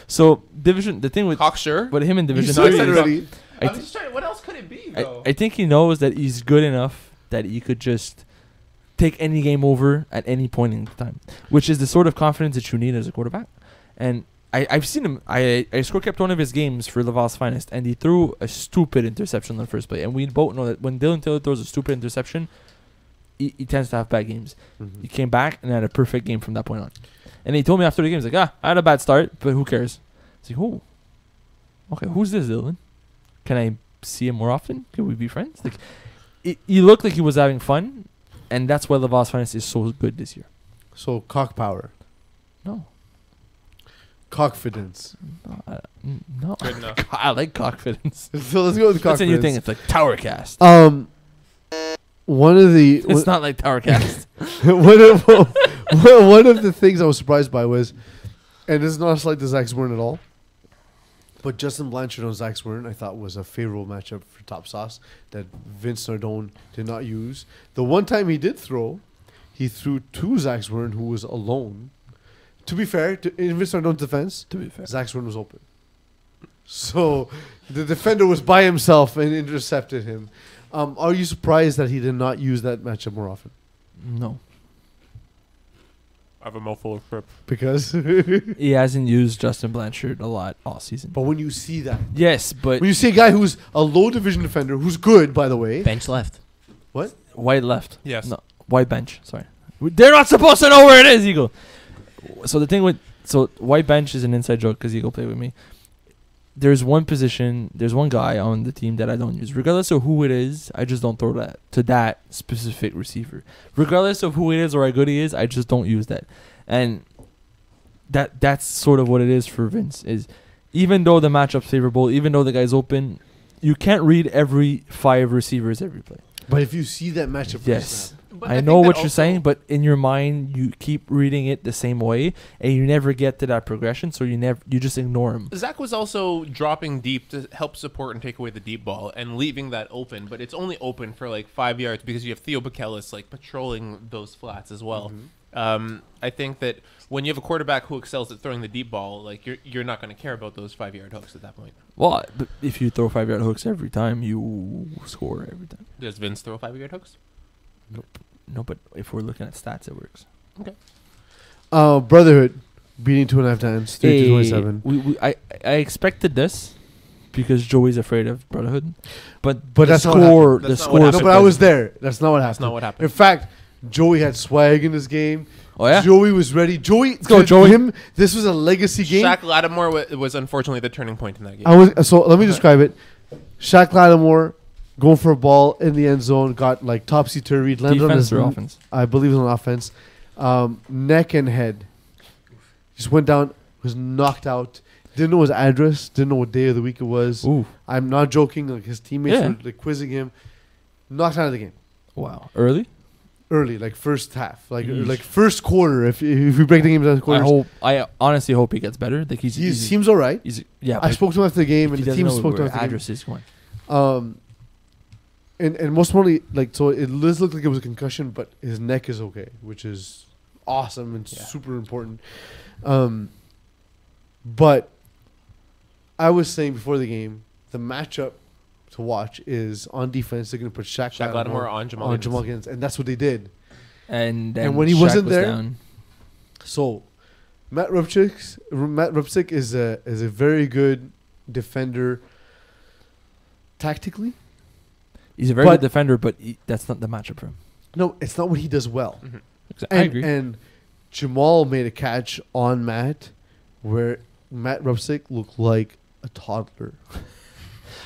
So the thing with Cocksure? him in You Division said 3 it is already. I I'm th- just trying. What else could it be though? I think he knows that he's good enough that he could just take any game over at any point in time, which is the sort of confidence that you need as a quarterback. And I've seen him. I score kept one of his games for Laval's finest, and he threw a stupid interception on the first play. And we both know that when Dylan Taylor throws a stupid interception, he tends to have bad games. He came back and had a perfect game from that point on. And he told me after the game, he's like, I had a bad start, but who cares? It's like, oh, okay, who's this Dylan? Can I see him more often? Can we be friends? Like, he looked like he was having fun, and that's why Laval's finest is so good this year. So cock power, No. cockfidence. No. Good enough. I like confidence. So let's go with That's a new cockfidence. thing. It's like Towercast. One of the It's not like Towercast. one of the things I was surprised by was, and this is not a slight to Zach Swern at all, but Justin Blanchard on Zach Swern I thought was a favorable matchup for top sauce that Vince Nardone did not use. The one time he did throw, he threw to Zach Swern, who was alone. To be fair, in Vince Nardone's defense, To be fair. Zach Swern was open. So the defender was by himself and intercepted him. Are you surprised that he did not use that matchup more often? No. I have a mouthful of crap. Because He hasn't used Justin Blanchard a lot all season. but when you see that, Yes, but when you see a guy who's a low division defender, who's good, by the way. Bench left. What? white left. Yes. No, white bench. Sorry. They're not supposed to know where it is, Eagle. So the thing with... So white bench is an inside joke because Eagle played with me. There's one position, there's one guy on the team that I don't use. Regardless of who it is, I just don't throw that to that specific receiver. Regardless of who it is or how good he is, I just don't use that. And that's sort of what it is for Vince. Is even though the matchup's favorable, even though the guy's open, you can't read every 5 receivers every play. But if you see that matchup, for Yes. snap, But I think know that what you're also- saying, but in your mind, you keep reading it the same way, and you never get to that progression. So you just ignore him. Zach was also dropping deep to help support and take away the deep ball and leaving that open, but it's only open for like 5 yards because you have Theo Bukelis like patrolling those flats as well. I think that when you have a quarterback who excels at throwing the deep ball, like you're not going to care about those 5-yard hooks at that point. Well, but if you throw 5-yard hooks every time, you score every time. Does Vince throw 5-yard hooks? No, but if we're looking at stats, it works. Brotherhood beating 2.5 times, 30-27. I expected this because Joey's afraid of Brotherhood, but But the that's not what score, happened. the That's not score. what No, but I was there. That's not what happened. That's not what In happened. fact, Joey had swag in this game. Oh yeah, Joey was ready. Joey, Let's go, Joey. Him, this was a legacy game. Shaq Lattimore was unfortunately the turning point in that game. I was so. Let me describe it. Shaq Lattimore going for a ball in the end zone, got like topsy turvy, landed on defense his or offense? I believe it was on offense. Neck and head. Just went down, was knocked out. Didn't know his address. Didn't know what day of the week it was. Ooh, I'm not joking. Like his teammates Yeah. were like quizzing him. Knocked out of the game wow, early. early, like first half, Yeesh. like first quarter. If we break the game down to quarters, I honestly hope he gets better. Like he he's seems all right. yeah. I spoke to him after the game, if and he the doesn't team know spoke to him where after the game. address is going. And most importantly, like, so it does look like it was a concussion, but his neck is okay, which is awesome and Yeah. super important. But I was saying before the game, the matchup to watch is on defense. They're going to put Shaq Lattimore on Jamal on Gibbons. Jamal Gibbons, and that's what they did. And then when he Shaq wasn't was there- down. So Matt Rupcik is a very good defender tactically. He's a very but- good defender, but that's not the matchup for him. No, it's not what he does well. I agree. And Jamal made a catch on Matt where Matt Rupcik looked like a toddler.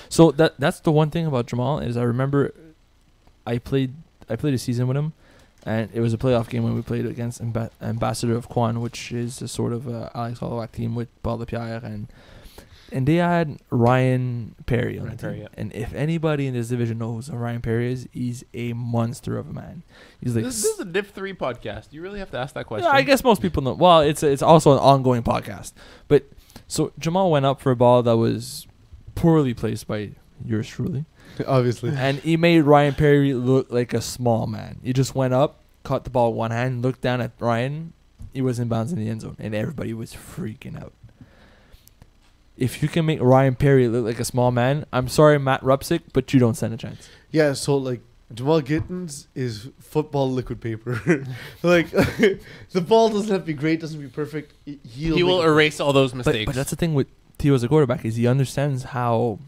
So that's the one thing about Jamal is I remember I played a season with him, and it was a playoff game when we played against Ambassador of Kwan, which is a sort of Alex Holloway team with Paul LePierre, and they had Ryan Perry on Ryan the team. Perry, yeah. And if anybody in this division knows who Ryan Perry is, he's a monster of a man. He's like This is a Div 3 podcast. You really have to ask that question. yeah, I guess most people know. Well, it's also an ongoing podcast. But so Jamal went up for a ball that was poorly placed by yours truly, Obviously. and he made Ryan Perry look like a small man. He just went up, caught the ball with one hand, looked down at Ryan. He was in bounds in the end zone, and everybody was freaking out. If you can make Ryan Perry look like a small man, I'm sorry, Matt Rupcik, but you don't stand a chance. Yeah, so like Jamal Gittins is football liquid paper. Like the ball doesn't have to be great, doesn't have to be perfect. He will erase all those mistakes. But that's the thing with Theo as a quarterback is he understands how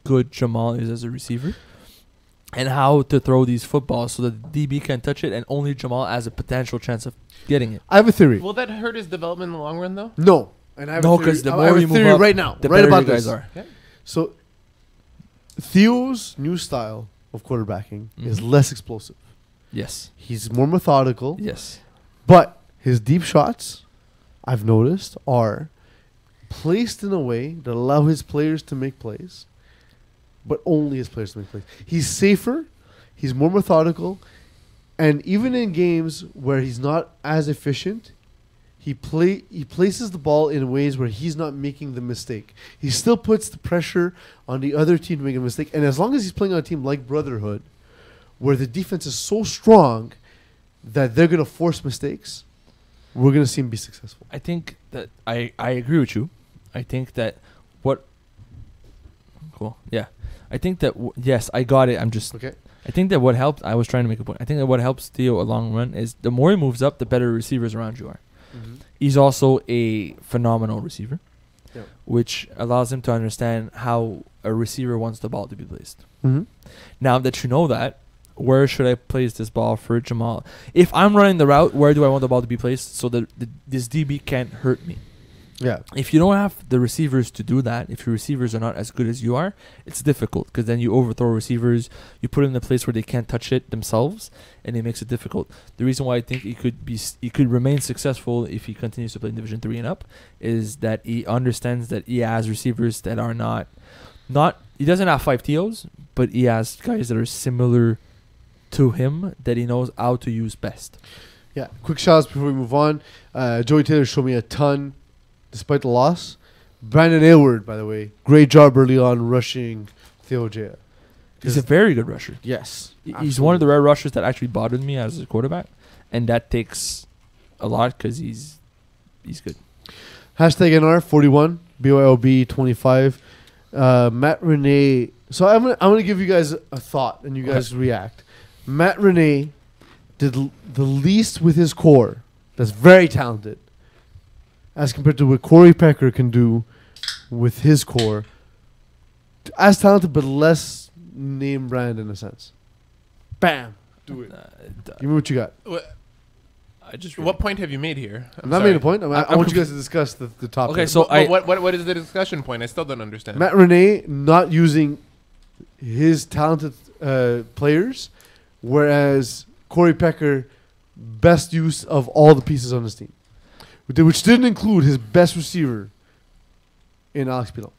good Jamal is as a receiver and how to throw these footballs so that the DB can touch it and only Jamal has a potential chance of getting it. I have a theory. Will that hurt his development in the long run, though? No. And I have No, a theory. 'cause the I more have a you move theory up, right now, The right better about you guys this. are. So Theo's new style of quarterbacking is Mhm. less explosive. Yes. He's more methodical, Yes. but his deep shots, I've noticed, are placed in a way that allow his players to make plays, but only his players to make plays. He's safer, he's more methodical, and even in games where he's not as efficient, he places the ball in ways where he's not making the mistake. He still puts the pressure on the other team to make a mistake, and as long as he's playing on a team like Brotherhood, where the defense is so strong that they're going to force mistakes, we're going to see him be successful. I think that I agree with you. I think that what... Cool. Yeah. I think that... yes, I got it. I'm just... Okay. I think that what helped... I was trying to make a point. I think that what helps Theo a long run is the more he moves up, the better receivers around you are. He's also a phenomenal receiver, Yeah. which allows him to understand how a receiver wants the ball to be placed. Mm-hmm. Now that you know that, where should I place this ball for Jamal? If I'm running the route, where do I want the ball to be placed so that this DB can't hurt me? Yeah. If you don't have the receivers to do that, if your receivers are not as good as you are, it's difficult because then you overthrow receivers, you put them in a place where they can't touch it themselves, and it makes it difficult. The reason why I think he could remain successful if he continues to play in Division 3 and up is that he understands that he has receivers that are not he doesn't have 5 TOs, but he has guys that are similar to him that he knows how to use best. Yeah. Quick shout outs before we move on. Joey Taylor showed me a ton despite the loss. Brandon Aylward, by the way, great job early on rushing Theo Jaya. He's a very good rusher. Yes. He's one of the rare rushers that actually bothered me as a quarterback, and that takes a lot because he's good. Hashtag NR41, BYOB 25. Matt Renee. So I'm gonna give you guys a thought and you guys react. Matt Renee did the least with his core. That's very talented, as compared to what Corey Pecker can do with his core. As talented, but less name brand in a sense. Bam. Do it. Give me what you got. What point have you made here? I'm not making a point. I want you guys to discuss the topic. Okay, so what is the discussion point? I still don't understand. Matt Renee not using his talented players, whereas Corey Pecker best use of all the pieces on his team, which didn't include his best receiver in Alex Pilon.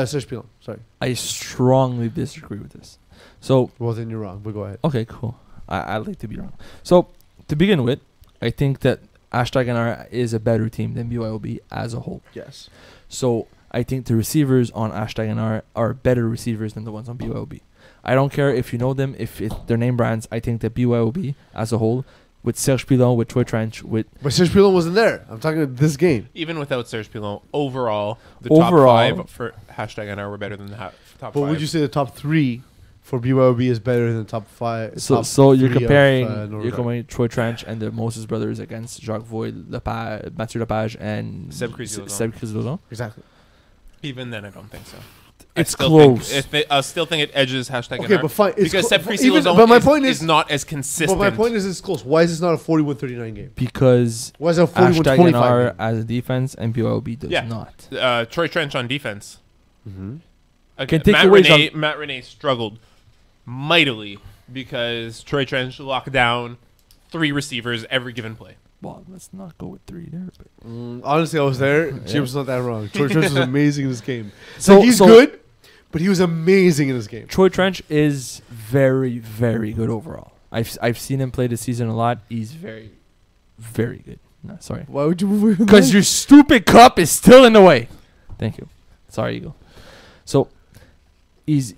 Serge Pilon, sorry. I strongly disagree with this. So Well, then you're wrong, but go ahead. okay, cool. I'd like to be wrong. So to begin with, I think that #NR is a better team than BYOB as a whole. Yes. So I think the receivers on #NR are better receivers than the ones on BYOB. I don't care if you know them, if they're name brands. I think that BYOB as a whole, with Serge Pilon, with Troy Trench, with... But Serge Pilon wasn't there. I'm talking about this game. Even without Serge Pilon, overall, the Overall- top 5 for #NR were better than the top But 5. would you say the top 3 for BYOB is better than the top 5? So top you're 3 comparing of, you're comparing Troy Trench and the Moses brothers against Jacques Void, Mathieu Lepage, and Seb Crisilozon. Seb Crisilozon. Exactly. Even then, I don't think so. It's I still close. I still think it edges #NR. Okay, but fine. It's because Seb even- Crisilozon but my point is not as consistent. But my point is it's close. Why is this not a 41-39 game? Because Why is it a 41-25 #NR game? as a defense and BYOB does Yeah. not. Troy Trench on defense. Mm-hmm. Can take away Matt Renee struggled mightily because Troy Trench locked down 3 receivers every given play. Well, let's not go with 3 there. But Honestly, I was there. James was not that wrong. Troy Trench was amazing in this game. So- He's so- good, but he was amazing in this game. Troy Trench is very, very good overall. I've seen him play this season a lot. He's very, very good. No, sorry. Why would you move away from Because that? your stupid cup is still in the way. Thank you. Sorry, Eagle. So, he's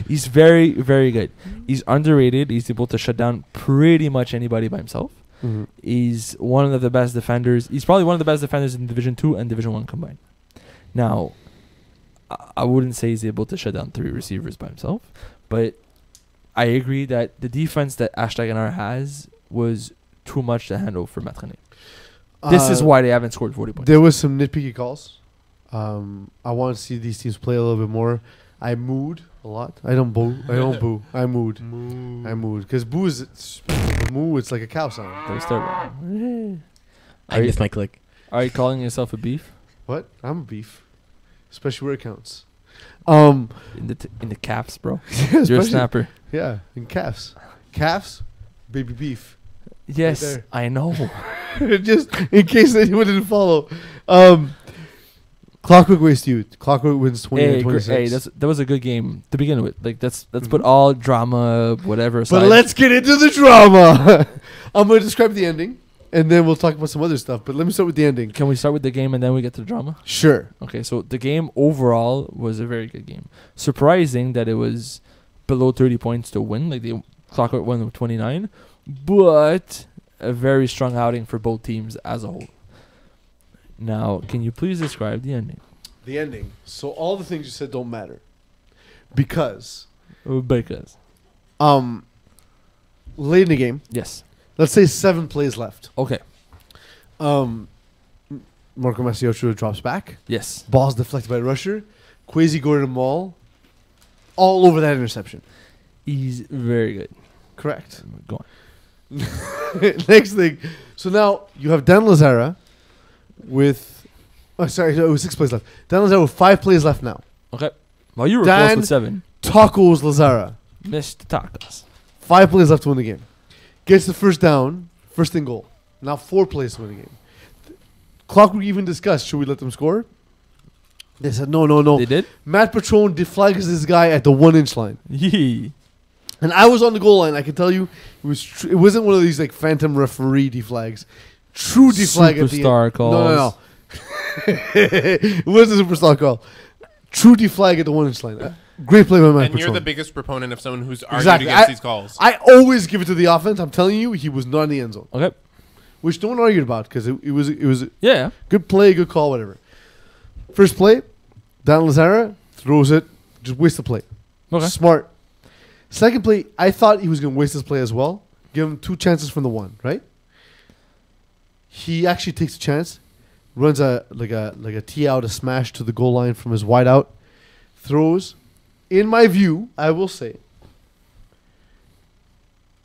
he's very, very good. He's underrated. He's able to shut down pretty much anybody by himself. Mhm. He's one of the best defenders. He's probably one of the best defenders in Division 2 and Division 1 combined. Now, I wouldn't say he's able to shut down 3 receivers by himself, but I agree that the defense that Ashtaganar has was too much to handle for Matrané. This is why they haven't scored 40 points. There was some nitpicky calls. I want to see these teams play a little bit more. I mooed a lot. I don't boo. I mooed. I mooed. Because boo is... moo, it's like a cow sound. That was terrible. I missed my click. Are you calling yourself a beef? What? I'm a beef. Especially where it counts. In the calves, bro. You're a especially- snapper. Yeah, in calves. Calves, baby beef. Yes, there. I know. Just in case anyone didn't follow. Clockwork Waste Youth. Clockwork wins 20-26. Hey, that was a good game to begin with. Like let's put all drama, whatever aside. But let's get into the drama. I'm going to describe the ending, and then we'll talk about some other stuff. But let me start with the ending. Can we start with the game and then we get to the drama? Sure. Okay, so the game overall was a very good game. Surprising that it was below 30 points to win. Like the Clockwork won with 29, but a very strong outing for both teams as a whole. Now, can you please describe the ending? The ending. So all the things you said don't matter. Because Because late in the game, yes. let's say 7 plays left. Okay. Marco Masiocho drops back. Yes. Ball's deflected by Rusher. Kwesi Gordon Mall. All over that interception. He's very good. Correct. Go on. Next thing. So now you have Dan Lazara with... Oh, sorry. It was 6 plays left. Dan Lazara with 5 plays left now. Okay. Well, you were Dan- close with 7. Tacos Lazara. Missed tacos. 5 plays left to win the game. Gets the first down. First and goal. Now 4 plays to win the game. Clockwork even discussed, should we let them score? They said, no. They did? Matt Patron deflags this guy at the 1-inch line. Yee. And I was on the goal line. I can tell you, it wasn't one of these like phantom referee deflags. True deflag at the end. Superstar calls. No. It wasn't a superstar call. True deflag at the 1-inch line. Great play by Matt And you're Patron. the biggest proponent of someone who's argued Exactly. against these calls. I always give it to the offense. I'm telling you, he was not in the end zone. Okay. Which no one argued about because it was Yeah. good play, good call, whatever. First play, Dan Lazara throws it, just waste the play. Okay. Smart. Second play, I thought he was going to waste this play as well. Give him 2 chances from the 1, right? He actually takes a chance, runs a tee out, a smash to the goal line from his wide out, throws. In my view, I will say,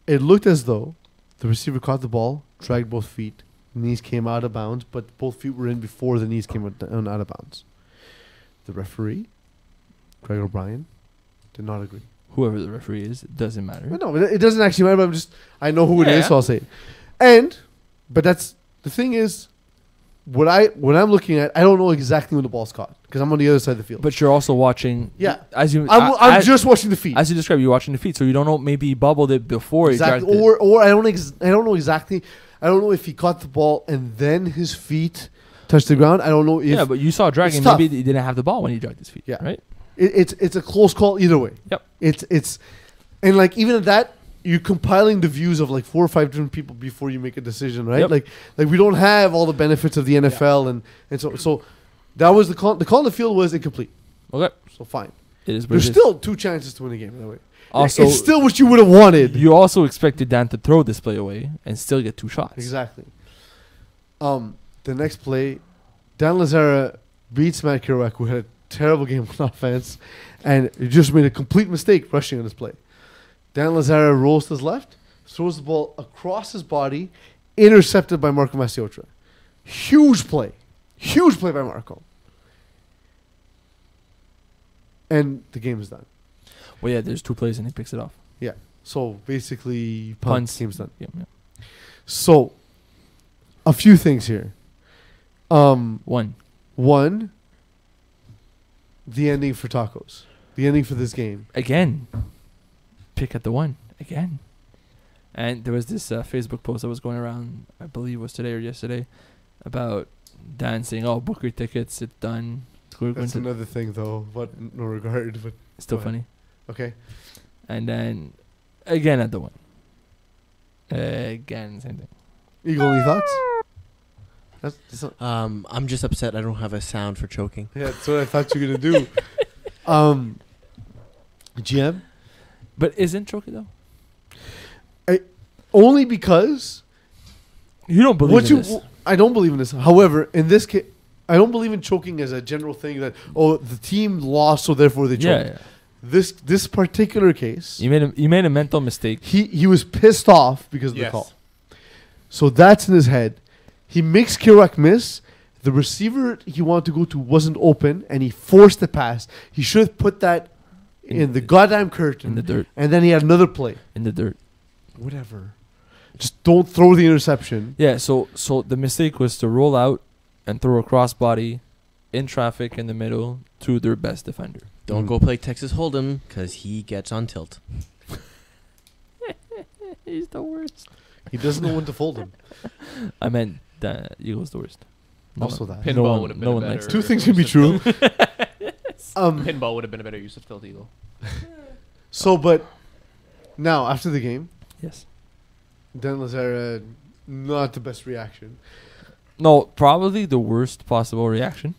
it looked as though the receiver caught the ball, dragged both feet, knees came out of bounds, but both feet were in before the knees came out of bounds. The referee, Greg O'Brien, did not agree. Whoever the referee is, it doesn't matter. No, it doesn't actually matter, but I know who it is, Yeah. so I'll say it. But that's, the thing is, when I'm looking at, I don't know exactly when the ball's caught, because I'm on the other side of the field. But you're also watching. Yeah. As you, I'm just watching the feet. as you described, you're watching the feet, so you don't know. Maybe he bubbled it before Exactly. he dragged it. Or I don't know exactly. I don't know if he caught the ball and then his feet touched the ground. I don't know if Yeah, but you saw dragging. It's tough. Maybe he didn't have the ball when he dragged his feet. Yeah. Right. it's a close call either way. Yep. It's and like even at that, you're compiling the views of like 4 or 5 different people before you make a decision, right? Yep. Like we don't have all the benefits of the NFL and so that was the call. The call on the field was incomplete. Okay. So fine. It is. What There's it is. still 2 chances to win a game. By the way. Also, it's still what you would have wanted. you also expected Dan to throw this play away and still get 2 shots. Exactly. The next play, Dan Lazara beats Matt Kerouac, who had a terrible game on offense, and he just made a complete mistake rushing on this play. Dan Lazara rolls to his left, throws the ball across his body, intercepted by Marco Masiotra. Huge play by Marco. And the game is done. Well, yeah. There's 2 plays and he picks it off. Yeah. So basically, Punts. game's done. Yeah. So, a few things here. 1. One, the ending for tacos. The ending for this game. Again. Pick at the 1 again. And there was this Facebook post that was going around, I believe it was today or yesterday, about Dan saying, "Oh, book your tickets, it's done." We're going That's to another thing, though. But no regard. But still go ahead. funny. Okay. And then again at the 1. Again, same thing. Eagle, any thoughts? That's not, I'm just upset I don't have a sound for choking. yeah, that's what I thought you were gonna do. GM. But isn't choking though? Only because You don't believe in this. I don't believe in this. However, in this case, I don't believe in choking as a general thing that the team lost, so therefore they choked. Yeah. This particular case, You made a mental mistake. he was pissed off because of the Yes. call. So that's in his head. He makes Kerouac miss. The receiver he wanted to go to wasn't open, and he forced the pass. He should have put that in the goddamn curtain. In the dirt. And then he had another play. In the dirt. Whatever. Just don't throw the interception. Yeah, so the mistake was to roll out and throw a crossbody in traffic in the middle to their best defender. Don't go play Texas Hold'em because he gets on tilt. He's the worst. He doesn't know when to fold him. I meant that Eagle's the worst. Also that. Pinball No one- would have been no a one better. likes Two things can be true. Pinball would have been a better use of Tilt Eagle. So, but now after the game, Yes. Dan Lazara, not the best reaction. No, probably the worst possible reaction.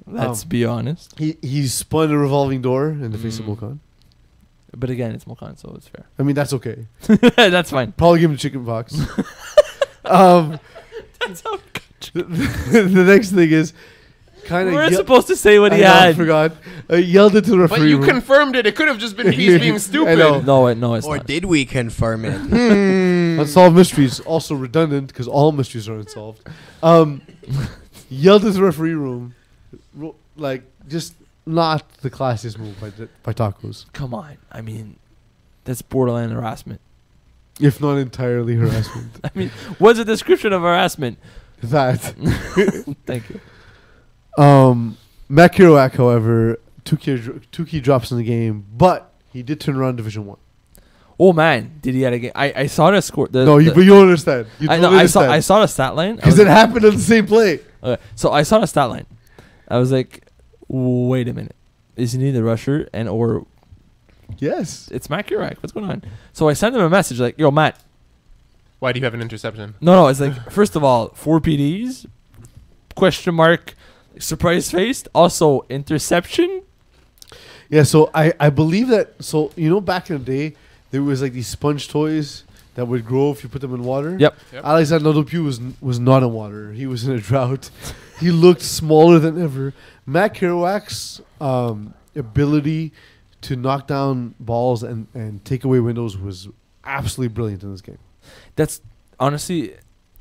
Let's Um, be honest. He spun a revolving door in the face of Mm. Mokan. But again, it's Mokan, so it's fair. I mean, that's okay. That's fine. Probably give him chicken pox. The next thing is kind We're of. supposed to say what he I had. forgot. Yelled it to the But referee. you room. confirmed it. It could have just been Peeze being stupid. know. No, it's Or not. did we confirm it? Unsolved mysteries, also redundant because all mysteries are unsolved. Yelled at the referee room, like just not the classiest move by Tacos, Come on. I mean, that's borderline harassment. if not entirely harassment. I mean, what's a description of harassment? That Thank you. Matt Kerouac, however, two key drops in the game, but he did turn around Division 1. Oh man, did he had a game? I saw the score. But you don't understand. You I don't know. understand. I saw the stat line. I Because was it happened on the same play. okay, so I saw the stat line. I was like, wait a minute, isn't he the rusher? And or Yes. it's Matt Kerouac. What's going on? So I sent him a message like, yo, Matt. Why do you have an interception? No. It's like, first of all, 4 PDs? Question mark. Surprise faced. Also, interception. Yeah, so I believe that. So, back in the day, there was like these sponge toys that would grow if you put them in water. Yep. Alexander Dopiu was not in water. He was in a drought. He looked smaller than ever. Matt Kerouac's ability to knock down balls and take away windows was absolutely brilliant in this game. That's honestly,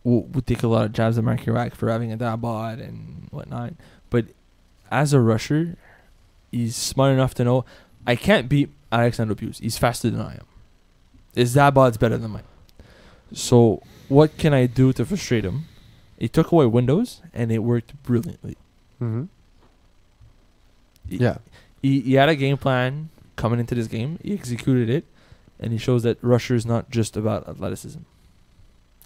we'll take a lot of jabs at Mark Kerouac for having a dad bod and whatnot. But as a rusher, he's smart enough to know I can't beat Alexander Peeze. He's faster than I am. His dad bod's better than mine. So what can I do to frustrate him? He took away windows, and it worked brilliantly. Mm-hmm. He- Yeah. He had a game plan coming into this game. He executed it, and he shows that rusher is not just about athleticism.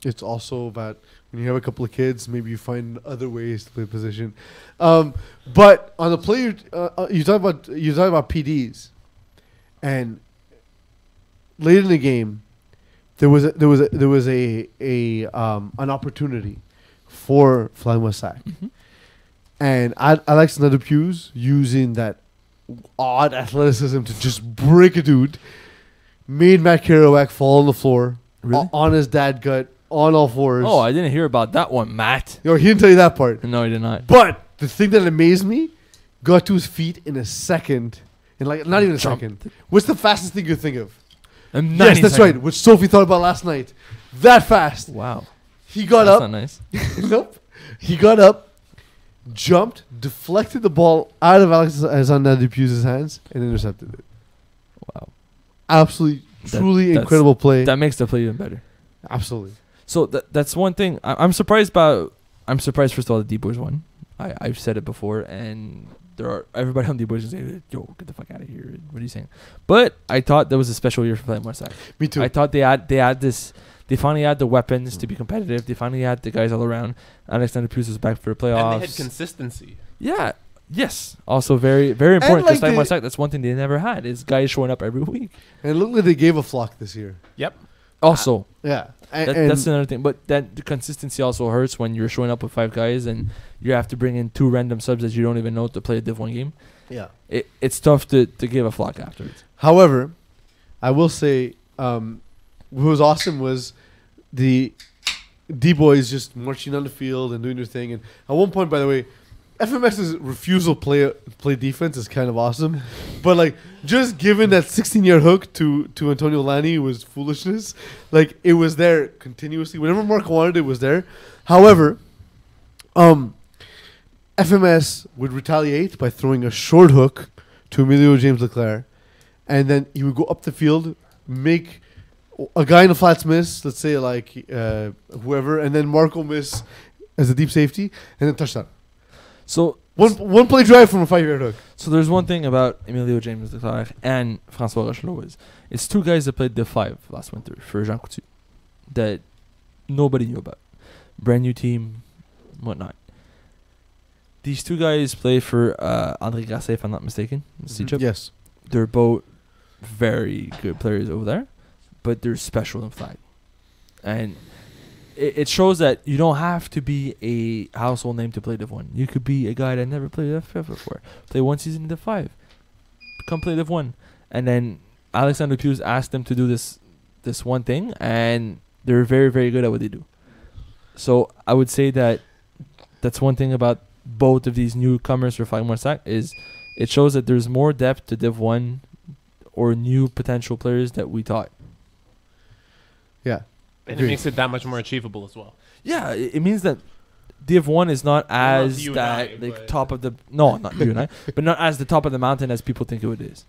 It's also about when you have a couple of kids, maybe you find other ways to play the position. But on the play, you talk about PDs, and late in the game, there was an opportunity for Flying West Sack, and Alexander Peuse using that odd athleticism to just break a dude, made Matt Kerouac fall on the floor on his dad gut. On all fours. Oh, I didn't hear about that one, Matt. He didn't tell you that part. No, he did not. But the thing that amazed me, got to his feet in a second. In like, not even a second. What's the fastest thing you think of? Yes, that's right. Which Sophie thought about last night. That fast. Wow. He got That's up. not nice. Nope. He got up, jumped, deflected the ball out of Alexander Dupuz's hands, and intercepted it. Wow. Absolutely, truly that's- incredible play. That makes the play even better. Absolutely. So that's one thing I'm surprised about. I'm surprised first of all the D Boys won. I've said it before, and everybody on D Boys is saying, "Yo, get the fuck out of here." What are you saying? But I thought that was a special year for Flying West Side. Me too. I thought they had this. They finally had the weapons to be competitive. They finally had the guys all around. Alexander Peuse was back for the playoffs. And they had consistency. Yeah. Yes. Also very very important like because Flying they- West Side. That's one thing they never had is guys showing up every week. And look like they gave a flock this year. Yep. Also. Yeah. That's another thing. But that the consistency also hurts when you're showing up with 5 guys and you have to bring in 2 random subs that you don't even know to play a Div 1 game. Yeah. It's tough to give a flock afterwards. However, I will say, what was awesome was the D-boys just marching on the field and doing their thing. And at one point, by the way, FMS's refusal play defense is kind of awesome. But, like, just giving that 16-yard hook to Antonio Lani was foolishness. Like, it was there continuously. Whenever Mark wanted it, was there. However, FMS would retaliate by throwing a short hook to Emilio James Leclerc, and then he would go up the field, make a guy in the flats miss, let's say like whoever, and then Marco miss as a deep safety, and then touchdown. So one play drive from a 5-yard hook. So there's one thing about Emilio James Leclerc and Francois Rochelot is it's two guys that played the 5 last winter for Jean Coutu that nobody knew about. Brand new team, whatnot. These two guys play for André Grasset, if I'm not mistaken. Yes. They're both very good players over there, but they're special in flag. And it shows that you don't have to be a household name to play Div 1. You could be a guy that never played FF before. Play one season in Div 5. Come play Div 1. And then Alexander Peuse asked them to do this one thing, and they're very, very good at what they do. So I would say that's one thing about both of these newcomers for Flag Marsac is it shows that there's more depth to Div 1 or new potential players that we thought. Yeah. And it makes it that much more achievable as well. Yeah, it means that Div 1 is not as you and that I, like but- top of the not you and I, but not as the top of the mountain as people think it is.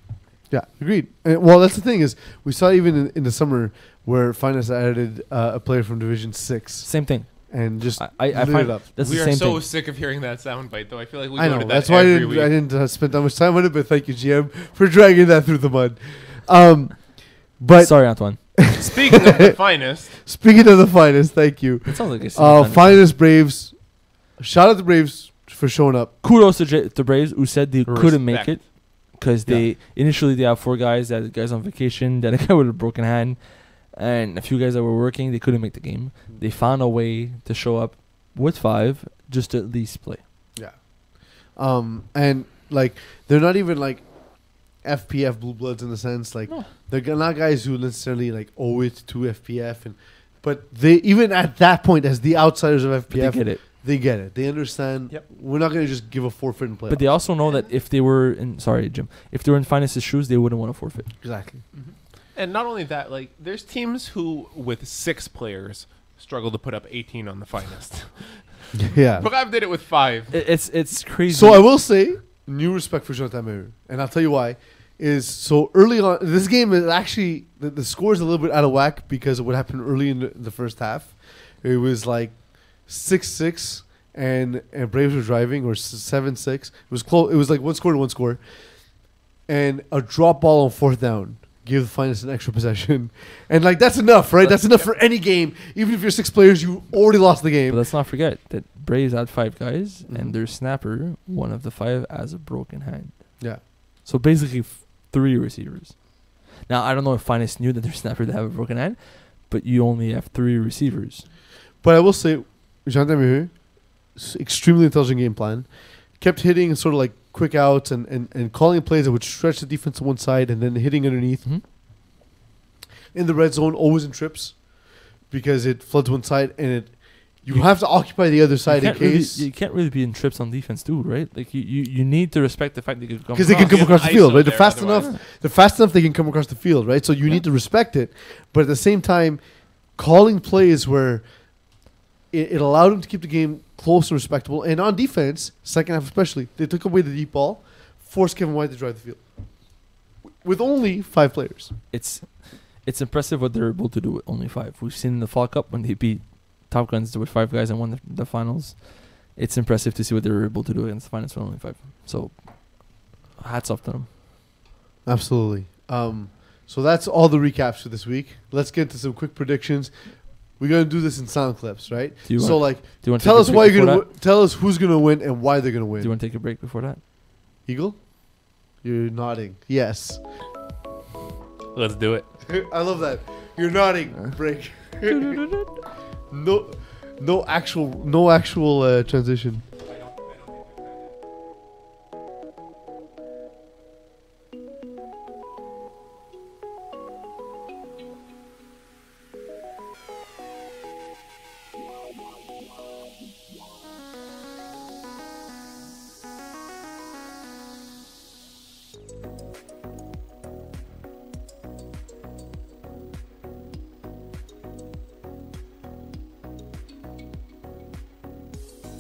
Yeah, agreed. Well, that's the thing is we saw even in the summer where Finance added a player from Division 6 Same thing. and just I lit find it up. that's We the are same so thing. sick of hearing that soundbite, though. I feel like we I go know. to that That's why I every week. didn't spend that much time on it, but thank you, GM, for dragging that through the mud. But Sorry, Antoine. Speaking of the finest, speaking of the Finest, thank you. It sounds like a CFFN. Finest Braves. Shout out to Braves for showing up. Kudos to Braves who said they couldn't make Respect. it because they initially they have 4 guys. They had guys on vacation, then a guy with a broken hand, and a few guys that were working. They couldn't make the game. They found a way to show up with 5 just to at least play. Yeah. And like they're not even like FPF blue bloods in the sense like No. they're not guys who necessarily like owe it to FPF but they even at that point as the outsiders of But they FPF get it. they get it. They understand. Yep. We're not going to just give a forfeit and play. But they also know that if they were in if they were in Finest's shoes, they wouldn't want to forfeit. exactly. and not only that, like there's teams who with 6 players struggle to put up 18 on the finest. Yeah. Brav did it with 5. It's crazy. So I will say new respect for Jonathan Meru, and I'll tell you why. Is so early on this game is actually the score is a little bit out of whack because of what happened early in the first half. It was like 6-6 and Braves were driving or 7-6. It was close. It was like one score to one score, and a drop ball on 4th down give the Finest an extra possession, and like that's enough, right? That's enough for any game. Even if you're 6 players, you already lost the But game. let's not forget that Braves had 5 guys, Mhm. and their snapper, one of the 5, has a broken hand. Yeah. So basically 3 receivers. Now, I don't know if Finest knew that their snapper would have a broken hand, but you only have 3 receivers. But I will say, Jonathan Meru, extremely intelligent game plan. Kept hitting sort of like quick outs and calling plays that would stretch the defense to one side and then hitting underneath. Mhm. In the red zone, always in trips because it floods one side and you have to occupy the other side in case. You can't really be in trips on defense too, right? Like you need to respect the fact that you can come Because they can across. come across the field, ISO right? They're there fast otherwise. enough. They're fast enough. They can come across the field, right? So you need to respect it, but at the same time, calling plays where it allowed them to keep the game close and respectable. And on defense, second half especially, they took away the deep ball, forced Kevin White to drive the field with only 5 players. It's impressive what they're able to do with only 5. We've seen in the Fall Cup when they beat Top Guns with 5 guys and won the finals. It's impressive to see what they were able to do against the finals with only 5. So, hats off to them. Absolutely. So that's all the recaps for this week. Let's get into some quick predictions. We're gonna do this in sound clips, right? Do you So want, like, do you want to tell take us a why break you're before gonna tell us who's gonna win and why they're gonna that? win. Do you want to take a break before that? Eagle, you're nodding. Yes. Let's do it. I love that. You're nodding. Break. No actual transition.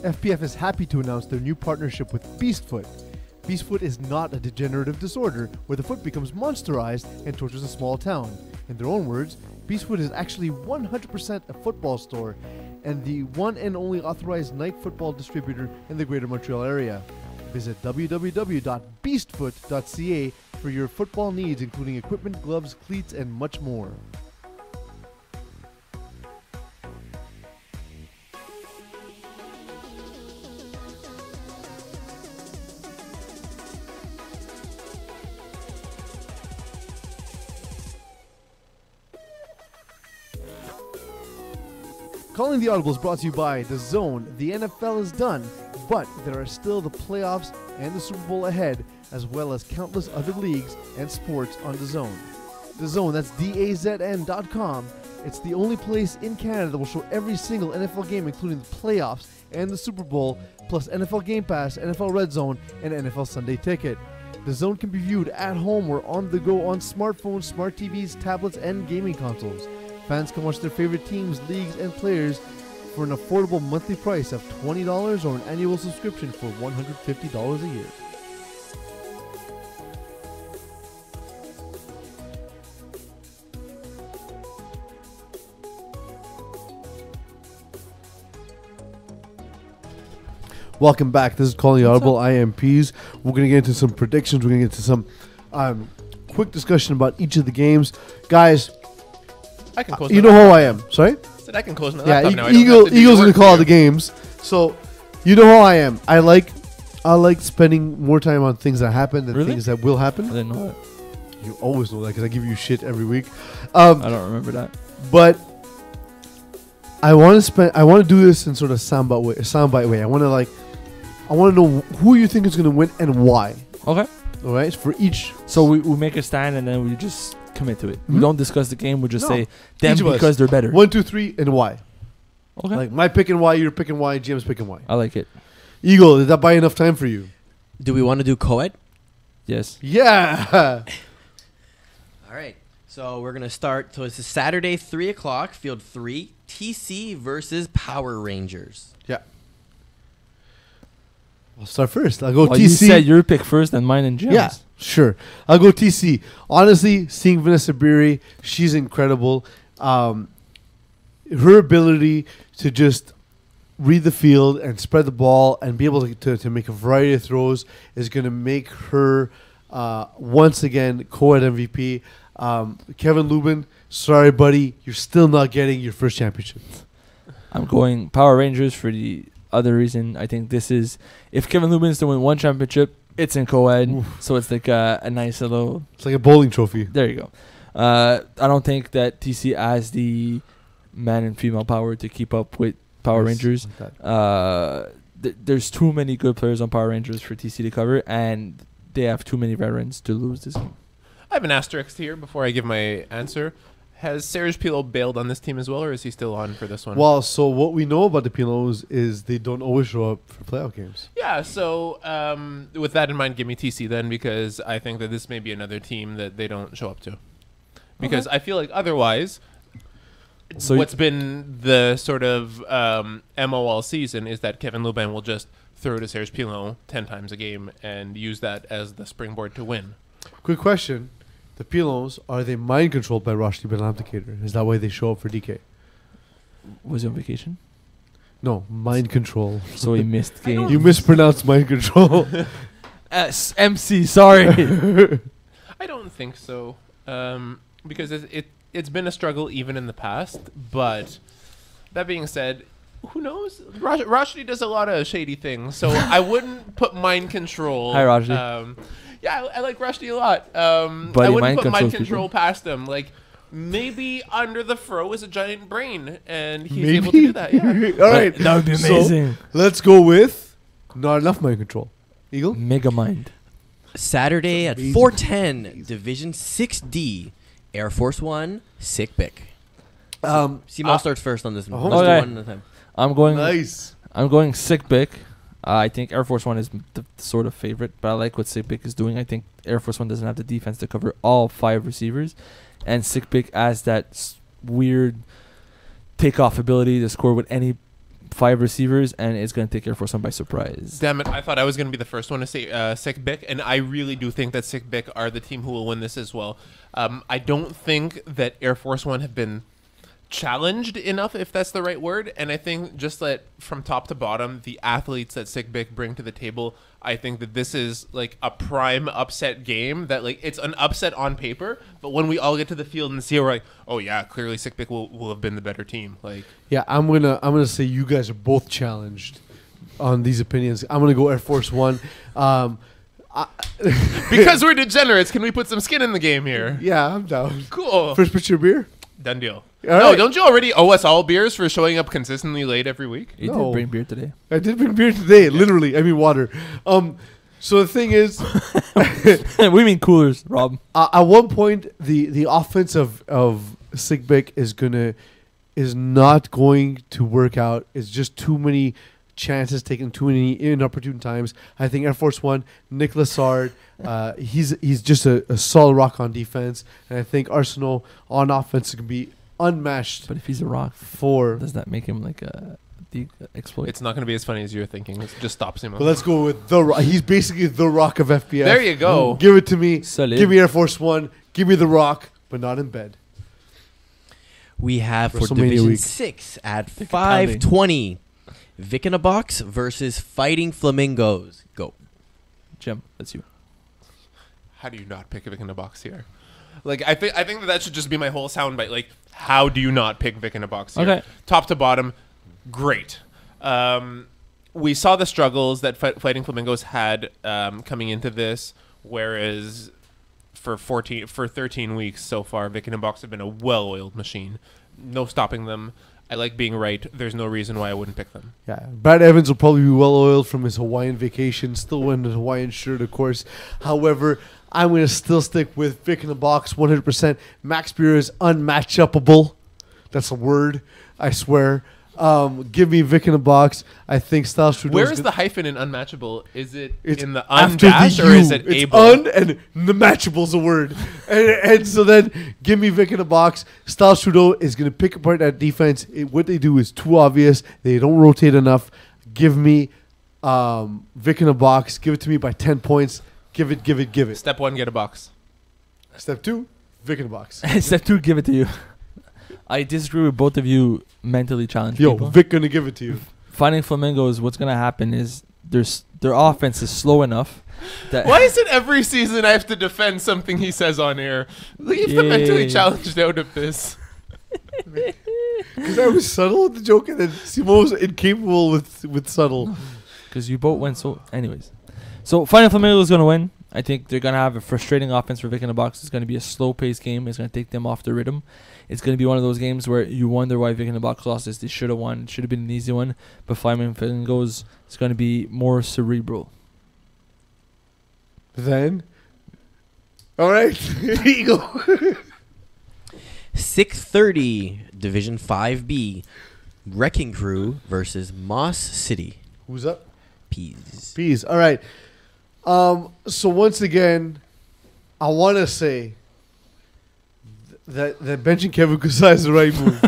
FPF is happy to announce their new partnership with Beastfoot. Beastfoot is not a degenerative disorder where the foot becomes monsterized and tortures a small town. In their own words, Beastfoot is actually 100% a football store and the one and only authorized night football distributor in the Greater Montreal area. Visit www.beastfoot.ca for your football needs, including equipment, gloves, cleats, and much more. Calling the Audible is brought to you by The Zone. The NFL is done, but there are still the playoffs and the Super Bowl ahead, as well as countless other leagues and sports on The Zone. The Zone, that's DAZN.com. It's the only place in Canada that will show every single NFL game, including the playoffs and the Super Bowl, plus NFL Game Pass, NFL Red Zone, and NFL Sunday Ticket. The Zone can be viewed at home or on the go on smartphones, smart TVs, tablets, and gaming consoles. Fans can watch their favorite teams, leagues, and players for an affordable monthly price of $20 or an annual subscription for $150 a year. Welcome back. This is Calling the Audible. I am Peeze. We're going to get into some predictions. We're going to get into some quick discussion about each of the games. Guys, I can close. you know how I am. Sorry? Said I can close my Yeah, laptop now. Eagle's going to call the games. So, you know how I am. I like spending more time on things that happen than Really? things that will I happen. didn't know that. You always know that because I give you shit every week. I don't remember that. But I want to do this in sort of soundbite way. I want to know who you think is going to win and why. Okay. All right, for each. So we make a stand and then we just commit to it. We Mhm. don't discuss the game. We just No. say them Each of us. because they're better. 1, 2, 3, and why. Okay. Like my picking why, you're picking why, Jim's picking why. I like it. Eagle, did that buy enough time for you? Do we want to do co-ed? Yes. Yeah. All right. So we're going to start. So it's a Saturday, 3 o'clock, Field 3, TC versus Power Rangers. Yeah. I'll start first. I'll go Well, TC. you said your pick first and mine and Jim's. Yeah, sure. I'll go TC. Honestly, seeing Vanessa Beery, she's incredible. Her ability to just read the field and spread the ball and be able to make a variety of throws is going to make her, once again, co-ed MVP. Kevin Lubin, sorry, buddy. You're still not getting your first championship. I'm going Power Rangers for the other reason. I think this is, if Kevin Lubin's to win one championship, it's in co-ed. Oof. So it's like a nice little, It's like a bowling trophy. there you go. I don't think that TC has the man and female power to keep up with Power Yes, Rangers. like that. There's too many good players on Power Rangers for TC to cover, and they have too many veterans to lose this game. I have an asterisk here before I give my answer. Has Serge Pilot bailed on this team as well, or is he still on for this one? Well, so what we know about the Pilots is they don't always show up for playoff games. Yeah, so with that in mind, give me TC then, because I think that this may be another team that they don't show up to. Because I feel like otherwise, So what's been the sort of MO all season is that Kevin Lubin will just throw to Serge Pilon 10 times a game and use that as the springboard to win. Quick question. The Pilons, are they mind controlled by Rashdi Ben Abdicator? Is that why they show up for DK? Was he on vacation? No, mind control. So he missed game. You mispronounced mind control. MC, sorry. I don't think so, because it's been a struggle even in the past. But that being said, who knows? Rashdi does a lot of shady things, so I wouldn't put mind control. Hi, Rashdi. Yeah, I like Rashdi a lot. But I he wouldn't mind put mind controls control people. past him. Like maybe under the fro is a giant brain, and he's Maybe. able to do that. Yeah. All right. That would be So, amazing. let's go with not enough mind control. Eagle? Mega Mind. Saturday at Amazing. 4:10, Division 6D, Air Force One, sick pick. Simon starts first on this one. Oh, Let's do okay. one at a time. I'm going. Nice. I'm going Sick Pick. I think Air Force One is the sort of favorite, but I like what Sick Pick is doing. I think Air Force One doesn't have the defense to cover all 5 receivers, and Sick Pick has that weird takeoff ability to score with any 5 receivers, and it's going to take Air Force One by surprise. Damn it! I thought I was going to be the first one to say Sick Bic, and I really do think that Sick Bic are the team who will win this as well. I don't think that Air Force One have been challenged enough, if that's the right word, and I think just that from top to bottom, the athletes that Sick Bic bring to the table, I think that this is like a prime upset game. That like it's an upset on paper, but when we all get to the field and see it, we're like, oh yeah, clearly Sick Bic will have been the better team. Like, Yeah, I'm gonna say you guys are both challenged on these opinions. I'm gonna go Air Force One. because we're degenerates, can we put some skin in the game here? Yeah, I'm down. Cool. First picture of beer. Done deal. All No, right. don't you already owe us all beers for showing up consistently late every week? You No. did bring beer today. I did bring beer today. Literally, I mean water. So the thing is, We mean coolers, Rob. at one point, the offense of Sick Bic is not going to work out. It's just too many chances taken, too many inopportune times. I think Air Force One, Nick Lassard, he's just a solid rock on defense, and I think Arsenal on offense can be unmatched. But if he's a rock, For does that make him like a exploit? It's not going to be as funny as you're thinking. It just stops him. but let's go with the Rock. He's basically the Rock of FPF. There you go. Give it to me. Solid. Give me Air Force One. Give me the Rock, but not in bed. We have for WrestleMania Division week. 6 at Think of pounding. 5:20, Vic in a Box versus Fighting Flamingos. Go. Jim, that's you. How do you not pick Vic in a box here? Like, I think that should just be my whole soundbite. Like, how do you not pick Vic in a box here? Okay. Top to bottom, great. We saw the struggles that Fighting Flamingos had coming into this, whereas for 13 weeks so far, Vic in a box have been a well-oiled machine. No stopping them. I like being right. There's no reason why I wouldn't pick them. Yeah, Brad Evans will probably be well oiled from his Hawaiian vacation, still wearing the Hawaiian shirt, of course. However, I'm going to still stick with Vic in the Box 100%. Max Beer is unmatchupable. That's a word, I swear. Give me Vic in the Box. I think Styles Trudeau. Where is the hyphen in unmatchable? Is it It's in the after undash the or U. is it It's able? and the matchable's a word. and so then give me Vic in the Box. Styles Trudeau is going to pick apart that defense. What they do is too obvious. They don't rotate enough. Give me Vic in the Box. Give it to me by 10 points. Give it. Step 1, get a box. Step 2, Vic in the Box. Step 2, give it to you. I disagree with both of you mentally challenged Yo, people. Vic going to give it to you. Fighting Flamingos, what's going to happen is their offense is slow enough that Why is it every season I have to defend something he says on air? Leave the mentally Yay. challenged out of this. Because I was subtle with the joke and then Simone was incapable with subtle. because you both went so. Anyways, so Fighting Flamingos is going to win. I think they're going to have a frustrating offense for Vic in the Box. It's going to be a slow-paced game. It's going to take them off the rhythm. It's going to be one of those games where you wonder why Vic in the Box lost this. They should have won. It should have been an easy one. But Fighting Flamingos is going to be more cerebral. Then, all right, here you go. 6:30, Division 5B, Wrecking Crew versus Moss City. Who's up? Peeze. Peace. All right. So once again, I want to say that benching Kevin Kusai is the right move.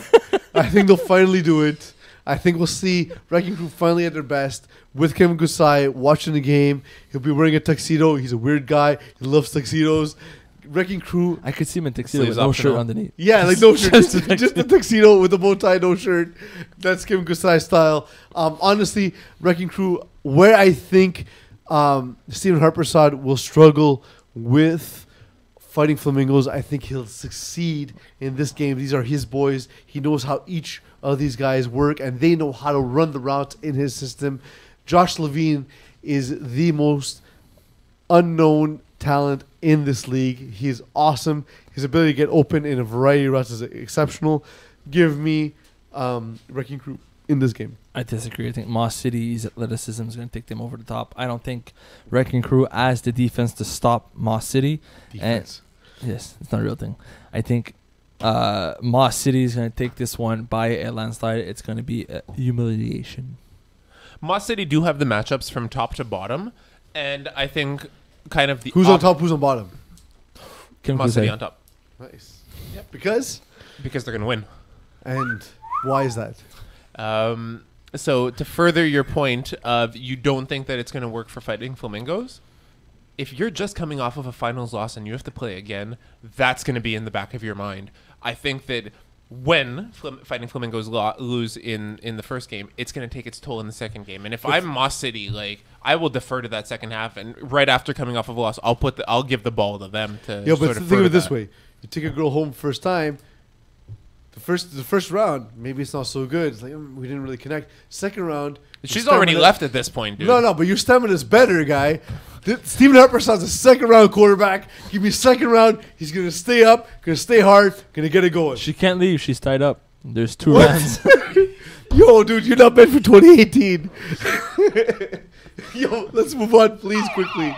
I think they'll finally do it. I think we'll see Wrecking Crew finally at their best with Kevin Kusai watching the game. He'll be wearing a tuxedo. He's a weird guy. He loves tuxedos. Wrecking Crew. I could see him in tuxedo Sleeves with no optional. shirt underneath. Yeah, like no shirt, Just just the tuxedo with the bow tie, no shirt. That's Kevin Kusai style. Honestly, Wrecking Crew, where I think Stephen Harpersad will struggle with Fighting Flamingos, I think he'll succeed in this game. These are his boys. He knows how each of these guys work, and they know how to run the routes in his system. Josh Levine is the most unknown talent in this league. He is awesome. His ability to get open in a variety of routes is exceptional. Give me Wrecking Crew in this game. I disagree. I think Moss City's athleticism is going to take them over the top. I don't think Wrecking Crew has the defense to stop Moss City. Defense. Yes, it's not a real thing. I think Moss City is going to take this one by a landslide. It's going to be a humiliation. Moss City do have the matchups from top to bottom, and I think kind of the Who's on top? Who's on bottom? Kim Moss City Kusai. on top Nice. Because because they're going to win. and why is that? So to further your point of you don't think that it's going to work for Fighting Flamingos, if you're just coming off of a finals loss and you have to play again, that's going to be in the back of your mind. I think that when Fighting Flamingos lose in the first game, it's going to take its toll in the second game. And if I'm Moss City, like, I will defer to that second half, and right after coming off of a loss, I'll give the ball to them to. Yeah, but sort of think of it further this that. way: you take a girl home first time. The first round, maybe it's not so good. It's like we didn't really connect. Second round, She's your already stamina- left at this point, dude. No, but your stamina's better, guy. Stephen Harper sounds a second round quarterback. Give me second round. He's gonna stay up, gonna stay hard, gonna get it going. She can't leave. She's tied up. There's 2 rounds. Yo, dude, you're not meant for 2018. Yo, let's move on, please, quickly.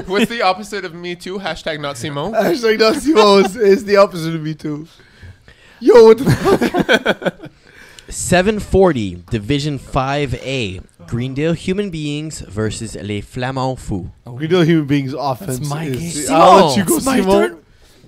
What's the opposite of Me Too? Hashtag not Simone. Hashtag not Simo is the opposite of me too. Yo, what the 740 Division 5A. Greendale Human Beings versus Les Flamands Fous. Greendale Human Beings offense. That's my is, game. I'll let you go, It's my Simo. turn.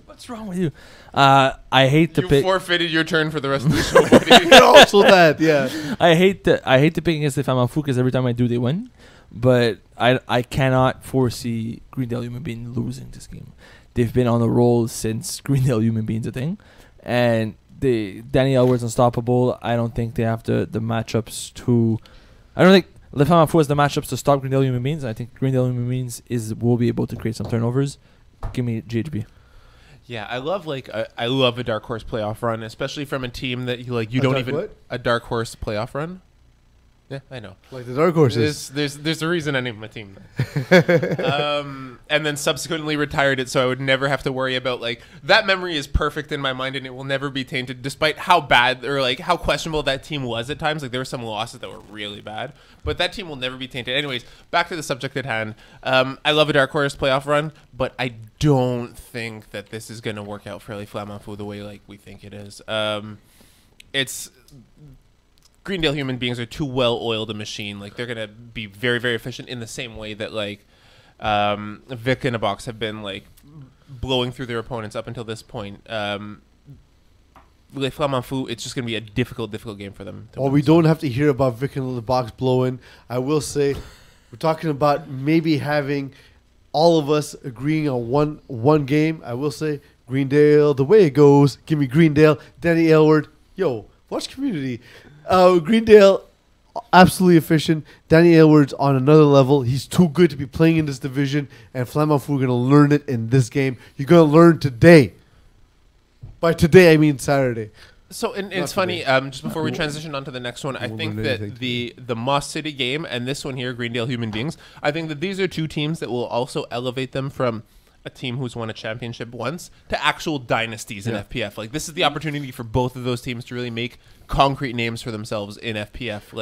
What's wrong with you? I hate to You pick. forfeited your turn for the rest of the show, buddy. Also that, yeah. I hate to pick against the Flamands Fous because every time I do, they win. But I cannot foresee Greendale Human Beings losing this game. They've been on the roll since Greendale Human Beings a thing, and Danny Elwood's unstoppable. I don't think they have the matchups to. I don't think Le Flamands Fous has the matchups to stop Greendale Human Beings. I think Greendale Human Beings will be able to create some turnovers. Give me GHB. Yeah, I love a dark horse playoff run, especially from a team that you A don't dark even what? a dark horse playoff run. Yeah, I know. Like the dark horses. There's a reason I named my team. And then subsequently retired it, so I would never have to worry about that memory is perfect in my mind, and it will never be tainted, despite how bad or how questionable that team was at times. Like there were some losses that were really bad, but that team will never be tainted. Anyways, back to the subject at hand. I love a dark horse playoff run, but I don't think that this is going to work out for Les Flamands Fous the way we think it is. It's Greendale Human Beings are too well-oiled a machine. They're going to be very, very efficient in the same way that, Vic and a box have been, blowing through their opponents up until this point. Les Flamands Fous, it's just going to be a difficult game for them. While we don't have to hear about Vic and the box blowing, I will say we're talking about maybe having all of us agreeing on one game. I will say Greendale, the way it goes. Give me Greendale, Danny Elward. Yo, watch Community. Greendale, absolutely efficient. Danny Elward's on another level. He's too good to be playing in this division, and Flamands Fous are going to learn it in this game. You're going to learn today. By today, I mean Saturday. So, and Not it's funny, today. just before we transition on to the next one, I Won't think learn that anything the Moss City game and this one here, Greendale Human Beings, I think that these are two teams that will also elevate them from a team who's won a championship once to actual dynasties in Yeah. FPF. This is the opportunity for both of those teams to really make concrete names for themselves in FPF,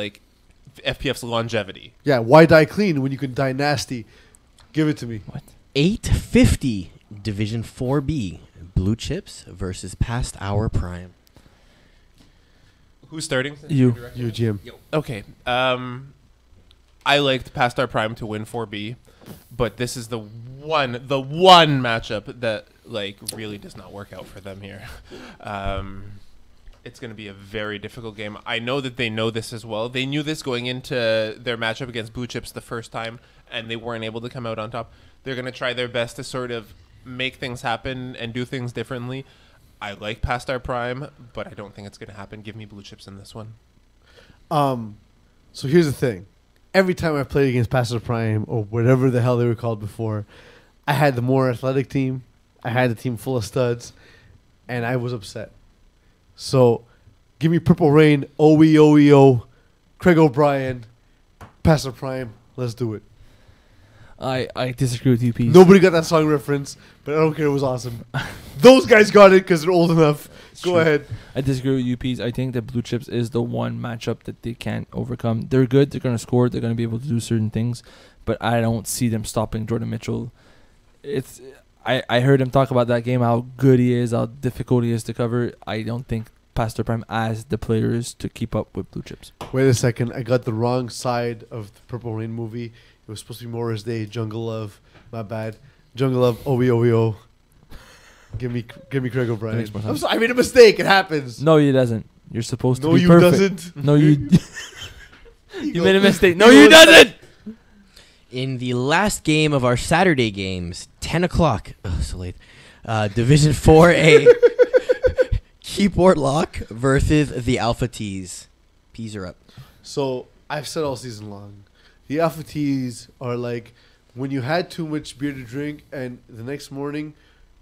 FPF's longevity. Yeah, why die clean when you can die nasty? Give it to me. 850 Division 4B. Blue Chips versus Past Hour Prime. Who's starting? You. You, Jim. Okay. I liked Past Our Prime to win 4B, but this is the one matchup that really does not work out for them here. It's going to be a very difficult game. I know that they know this as well. They knew this going into their matchup against Blue Chips the first time, and they weren't able to come out on top. They're going to try their best to sort of make things happen and do things differently. I like Past Our Prime, but I don't think it's going to happen. Give me Blue Chips in this one. So here's the thing. Every time I played against Pastor Prime or whatever the hell they were called before, I had the more athletic team. I had a team full of studs, and I was upset. So give me Purple Rain, OEOEO, Craig O'Brien, Pastor Prime. Let's do it. I disagree with you, Peeze. Nobody got that song reference, but I don't care. It was awesome. Those guys got it because they're old enough. Go ahead. I disagree with you, Peeze. I think that Blue Chips is the one matchup that they can't overcome. They're good. They're going to score. They're going to be able to do certain things, but I don't see them stopping Jordan Mitchell. I heard him talk about that game, how good he is, how difficult he is to cover. I don't think Pastor Prime has the players to keep up with Blue Chips. Wait a second. I got the wrong side of the Purple Rain movie. It was supposed to be Morris Day, Jungle Love. My bad. Jungle Love, OEOEO. Give me Craig O'Brien. That makes more sense. I'm sorry, I made a mistake. It happens. No, he doesn't. You're supposed to No, be you perfect. doesn't. No, you. You made a mistake. No, you doesn't. In the last game of our Saturday games, 10 o'clock. Oh, so late. Division 4A. Keyboard Lock versus the Alpha Tees. Peas are up. So I've said all season long, the Alpha Tees are like when you had too much beer to drink and the next morning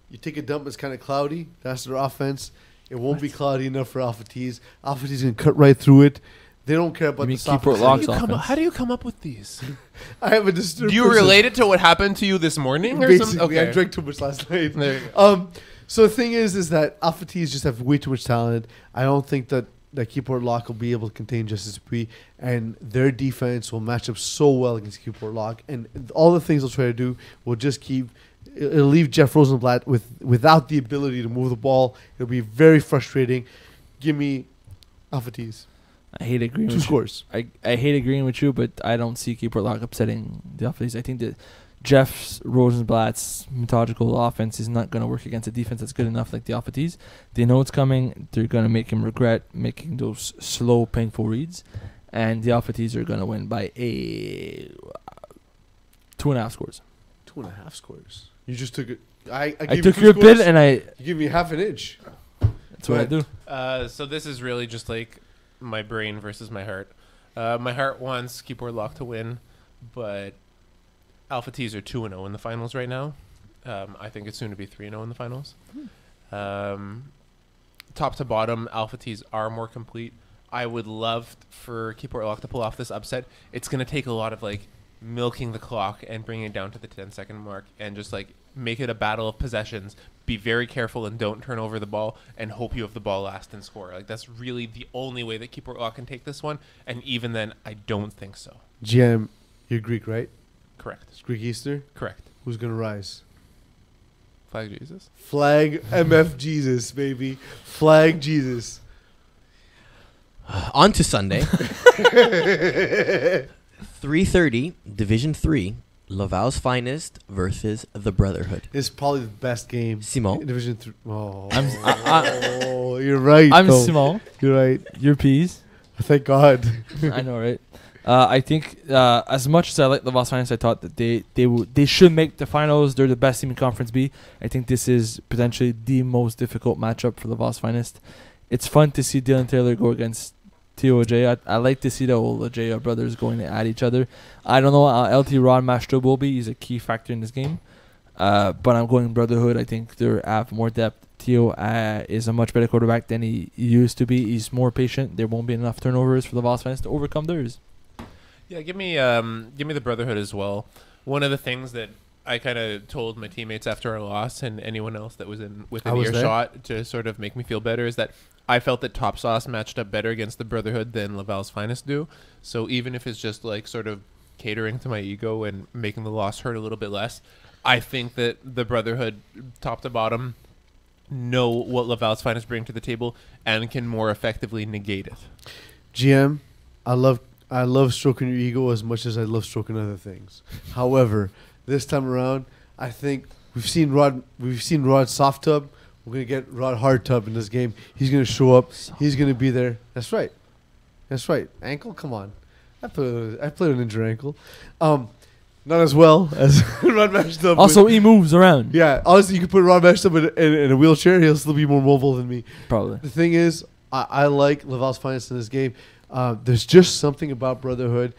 you take a dump, it's kind of cloudy. That's their offense. It won't be cloudy enough for Alpha Tees. Alpha Tees can cut right through it. They don't care about mean the soft. Keyport Lock's offense? How do you come up with these? I have a disturbed. Do you person. relate it to what happened to you this morning? Or Basically, something? Okay. I drank too much last night. There you go. So the thing is that Alpha Tees just have way too much talent. I don't think that Keyport Lock will be able to contain Justice Dupuis, and their defense will match up so well against Keyport Lock. And all the things they'll try to do will just it'll leave Jeff Rosenblatt without the ability to move the ball. It'll be very frustrating. Give me Alpha Tees. I hate agreeing 2 with scores. you. I hate agreeing with you, but I don't see Keyport Lock upsetting the offense. I think that Jeff Rosenblatt's methodical offense is not going to work against a defense that's good enough like the Alpha Tees. They know it's coming. They're going to make him regret making those slow, painful reads. And the Alpha Tees are going to win by 2.5 scores. 2.5 scores. You just took it. I I gave took you 2 your scores. bid and I. You give me half an inch. That's what I do. So this is really just like my brain versus my heart. My heart wants Keyboard Lock to win, but Alpha Tees are 2-0 in the finals right now. I think it's soon to be 3-0 in the finals. Top to bottom, Alpha Tees are more complete. I would love for Keyport Lock to pull off this upset. It's going to take a lot of like milking the clock and bringing it down to the 10-second mark and just like make it a battle of possessions. Be very careful and don't turn over the ball and hope you have the ball last and score. Like that's really the only way that Keyport Lock can take this one. And even then, I don't think so. GM, you're Greek, right? Correct. It's Greek Easter. Correct. Who's going to rise? Flag Jesus. Flag MF Jesus, baby. Flag Jesus. On to Sunday. 3:30, Division 3, Laval's Finest versus the Brotherhood. It's probably the best game. Simon. in Division 3. Oh, I'm you're right. I'm though. Simon. You're right. You're Peeze. Thank God. I know, right? I think as much as I like Laval's Finest, I thought that they should make the finals. They're the best team in Conference B. I think this is potentially the most difficult matchup for Laval's Finest. It's fun to see Dylan Taylor go against TOJ. I like to see the old Ajay brothers going at each other. I don't know how LT Rod Mastro will be. He's a key factor in this game. But I'm going Brotherhood. I think they have more depth. Tio is a much better quarterback than he used to be. He's more patient. There won't be enough turnovers for the Laval's Finest to overcome theirs. Yeah, give me the Brotherhood as well. One of the things that I kind of told my teammates after our loss and anyone else that was within earshot to sort of make me feel better is that I felt that Top Sauce matched up better against the Brotherhood than Laval's Finest do. So even if it's just like sort of catering to my ego and making the loss hurt a little bit less, I think that the Brotherhood, top to bottom, know what Laval's Finest bring to the table and can more effectively negate it. GM, I love stroking your ego as much as I love stroking other things. However, this time around, I think we've seen Rod soft tub. We're gonna get Rod hard tub in this game. He's gonna show up. He's gonna be there. That's right. Ankle, come on. I played an injured ankle. Not as well as Rod mashed up. Also, he moves around. Yeah, honestly, you could put Rod mashed up in a wheelchair. He'll still be more mobile than me. Probably. The thing is, I like Laval's Finest in this game. There's just something about Brotherhood.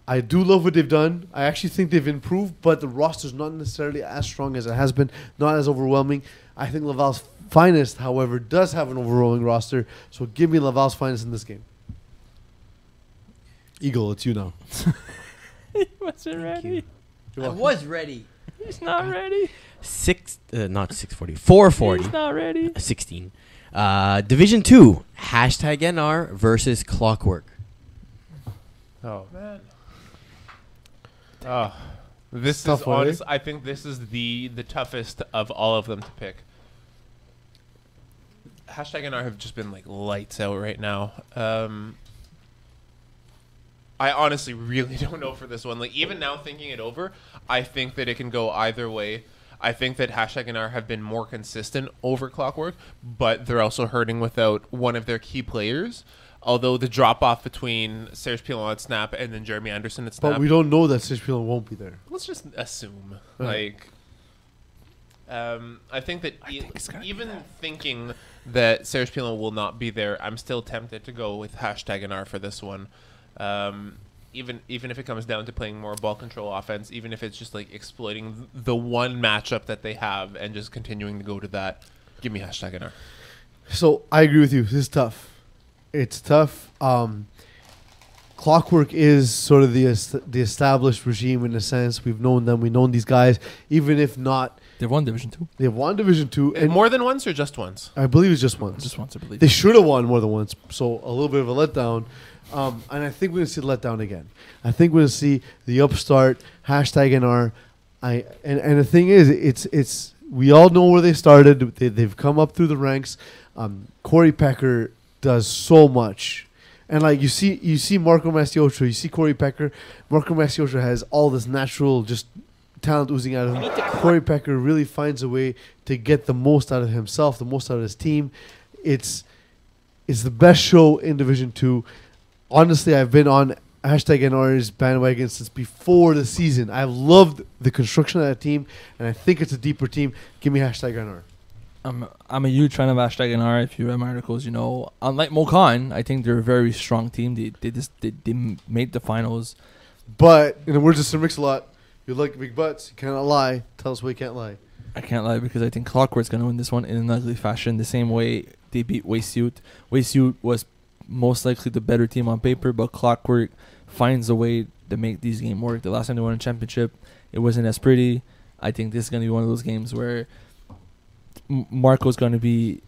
I do love what they've done. I actually think they've improved, but the roster's not necessarily as strong as it has been, not as overwhelming. I think Laval's Finest, however, does have an overwhelming roster, so give me Laval's Finest in this game. Eagle, it's you now. He wasn't ready. I was ready. He's not ready. Not 640. 440. He's not ready. 16. Division 2, #NR versus Clockwork. Oh man. Oh, this Tough is one, honest. I think this is the toughest of all of them to pick. #NR have just been like lights out right now. I honestly really don't know for this one. Like even now thinking it over, I think that it can go either way. I think that Hashtag and R have been more consistent over Clockwork, but they're also hurting without one of their key players. Although the drop off between Serge Pilon at snap and then Jeremy Anderson at snap, But we don't know that Serge Pilon won't be there. let's just assume. Right. I think that it's gonna be even thinking that Serge Pilon will not be there, I'm still tempted to go with Hashtag and R for this one. Even if it comes down to playing more ball control offense, even if it's just like exploiting the one matchup that they have and just continuing to go to that, give me Hashtag and R. So I agree with you. This is tough. It's tough. Clockwork is sort of the established regime in a sense. We've known them. We've known these guys, even if not. They've won Division 2. They have won Division 2. And more than once or just once? I believe it's just once. Just once, I believe. They should have won more than once. So a little bit of a letdown. And I think we're going to see the letdown again. I think we're going to see the upstart, Hashtag NR. And the thing is, it's we all know where they started. They've come up through the ranks. Corey Pecker does so much. And like you see Marco Mastiotra, you see Corey Pecker. Marco Mastiotra has all this natural just talent oozing out of him. Corey Pecker really finds a way to get the most out of himself, the most out of his team. It's the best show in Division 2. Honestly, I've been on Hashtag NR's bandwagon since before the season. I've loved the construction of that team, and I think it's a deeper team. Give me Hashtag NR. I'm a huge fan of Hashtag NR. If you read my articles, you know, unlike Mokan, I think they're a very strong team. They made the finals. But in the words of Sir Mix-a-Lot, you like big butts, you cannot lie. Tell us why you can't lie. I can't lie because I think Clockwork's going to win this one in an ugly fashion, the same way they beat Waysuit. Waysuit was most likely the better team on paper, but Clockwork finds a way to make these games work. The last time they won a championship, it wasn't as pretty. I think this is going to be one of those games where Marco's going to be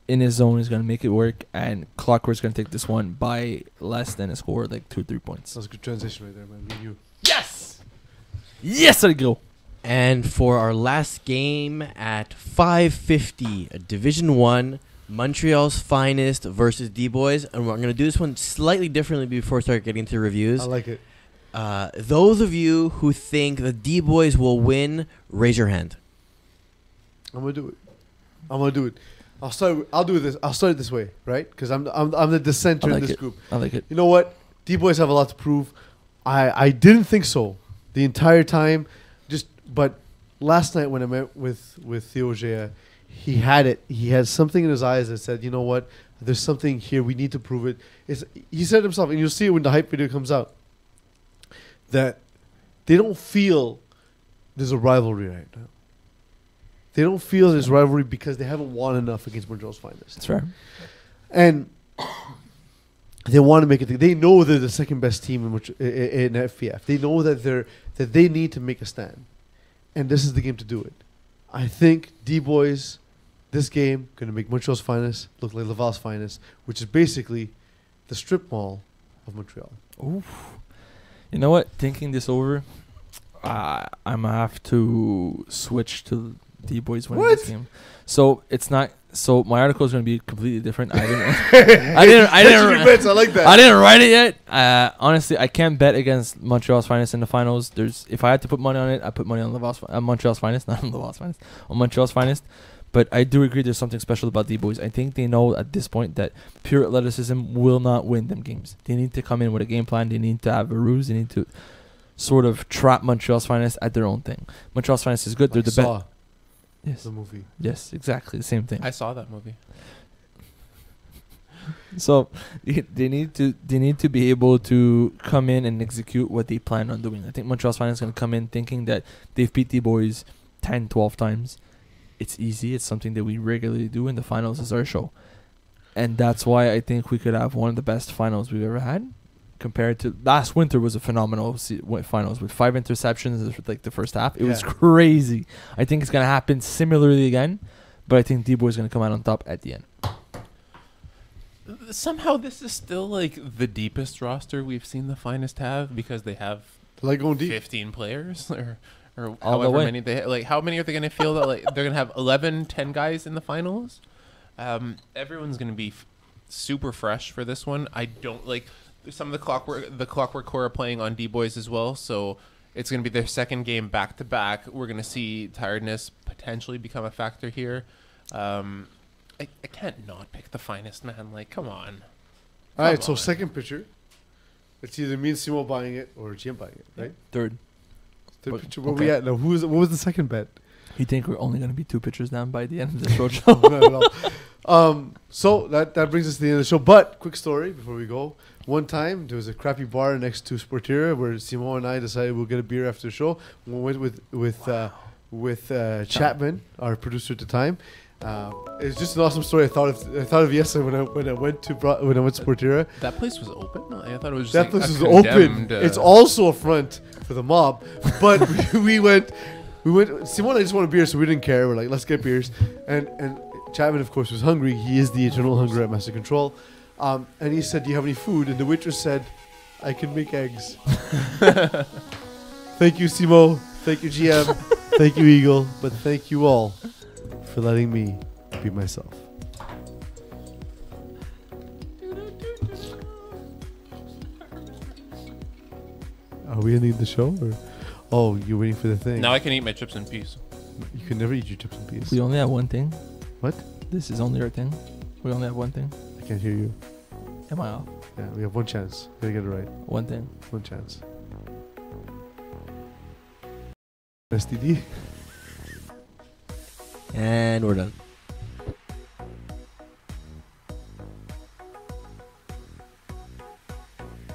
in his zone. He's going to make it work, and Clockwork's going to take this one by less than a score, like 2-3 points. That's a good transition right there, man. Me and you. Yes! Yes, I go. And for our last game at 5:50, Division 1, Montreal's Finest versus D-Boys. And we're going to do this one slightly differently before we start getting to reviews. I like it. Those of you who think the D-Boys will win, raise your hand. I'm gonna do it. I'll do this. I'll start it this way, right? Because I'm the dissenter in this group. I like it. You know what? D-Boys have a lot to prove. I didn't think so the entire time. But last night when I met with Theo Gea, he had it. He had something in his eyes that said, you know what? There's something here. We need to prove it. He said himself, and you'll see it when the hype video comes out, that they don't feel there's a rivalry right now. They don't feel there's rivalry because they haven't won enough against Montreal's Finest. That's fair. And they want to make it. They know they're the second best team in FPF. They know that they need to make a stand, and this is the game to do it. I think D-Boys, this game, going to make Montreal's Finest look like Laval's Finest, which is basically the strip mall of Montreal. Oof. You know what? Thinking this over, I'm going to have to switch to D-Boys winning this game. So it's not. So my article is going to be completely different. I didn't like that. I didn't write it yet. Honestly, I can't bet against Montreal's Finest in the finals. If I had to put money on it, I put money on Montreal's Finest, not on Laval's Finest, on Montreal's Finest. But I do agree there's something special about D-Boys. I think they know at this point that pure athleticism will not win them games. They need to come in with a game plan. They need to have a ruse. They need to sort of trap Montreal's Finest at their own thing. Montreal's Finest is good. They're the best. Yes. The movie. Yes, exactly the same thing. I saw that movie. So they need to be able to come in and execute what they plan on doing. I think Montreal's Finest is going to come in thinking that they've beat the boys 10, 12 times. It's easy. It's something that we regularly do, and the finals is our show. And that's why I think we could have one of the best finals we've ever had. Compared to last winter was a phenomenal finals with 5 interceptions like the first half. It was crazy. I think it's going to happen similarly again, but I think D-Boy is going to come out on top at the end. Somehow this is still like the deepest roster we've seen the Finest have because they have like going deep. 15 players or all however many they like. How many are they going to feel that like they're going to have 11, 10 guys in the finals? Everyone's going to be super fresh for this one. I don't like some of the Clockwork core are playing on D-Boys as well, so It's going to be their second game back to back. We're going to see tiredness potentially become a factor here. I can't not pick the finest, man. Like, come on. All right, Come so on. second picture. It's either me and Simo buying it or GM buying it, right? Third. Third But- picture. Where okay. we at now? What was the second bet? You think we're only going to be 2 pitchers down by the end of this roadshow? Not at all. So that brings us to the end of the show. But quick story before we go. One time there was a crappy bar next to Sportira where Simo and I decided we'll get a beer after the show. We went with Chapman, our producer at the time. It's just an awesome story. I thought of yesterday when I went to Sportira. That place was open? No, I thought it was just That like place a was open. condemned, It's also a front for the mob. But we went. Simone and I just wanted beer, so we didn't care. We're like, let's get beers. And Chapman, of course, was hungry. He is the eternal hunger at Master Control. And he said, "Do you have any food?" And the waitress said, "I can make eggs." Thank you, Simo. Thank you, GM. Thank you, Eagle. But thank you all for letting me be myself. Are we ending the show? Or? Oh, you're waiting for the thing. Now I can eat my chips in peace. You can never eat your chips and peas. We only have one thing. What? This is only our thing. We only have one thing. I can't hear you. Am I off? Yeah, we have one chance. Gotta get it right. One thing. One chance. STD. And we're done.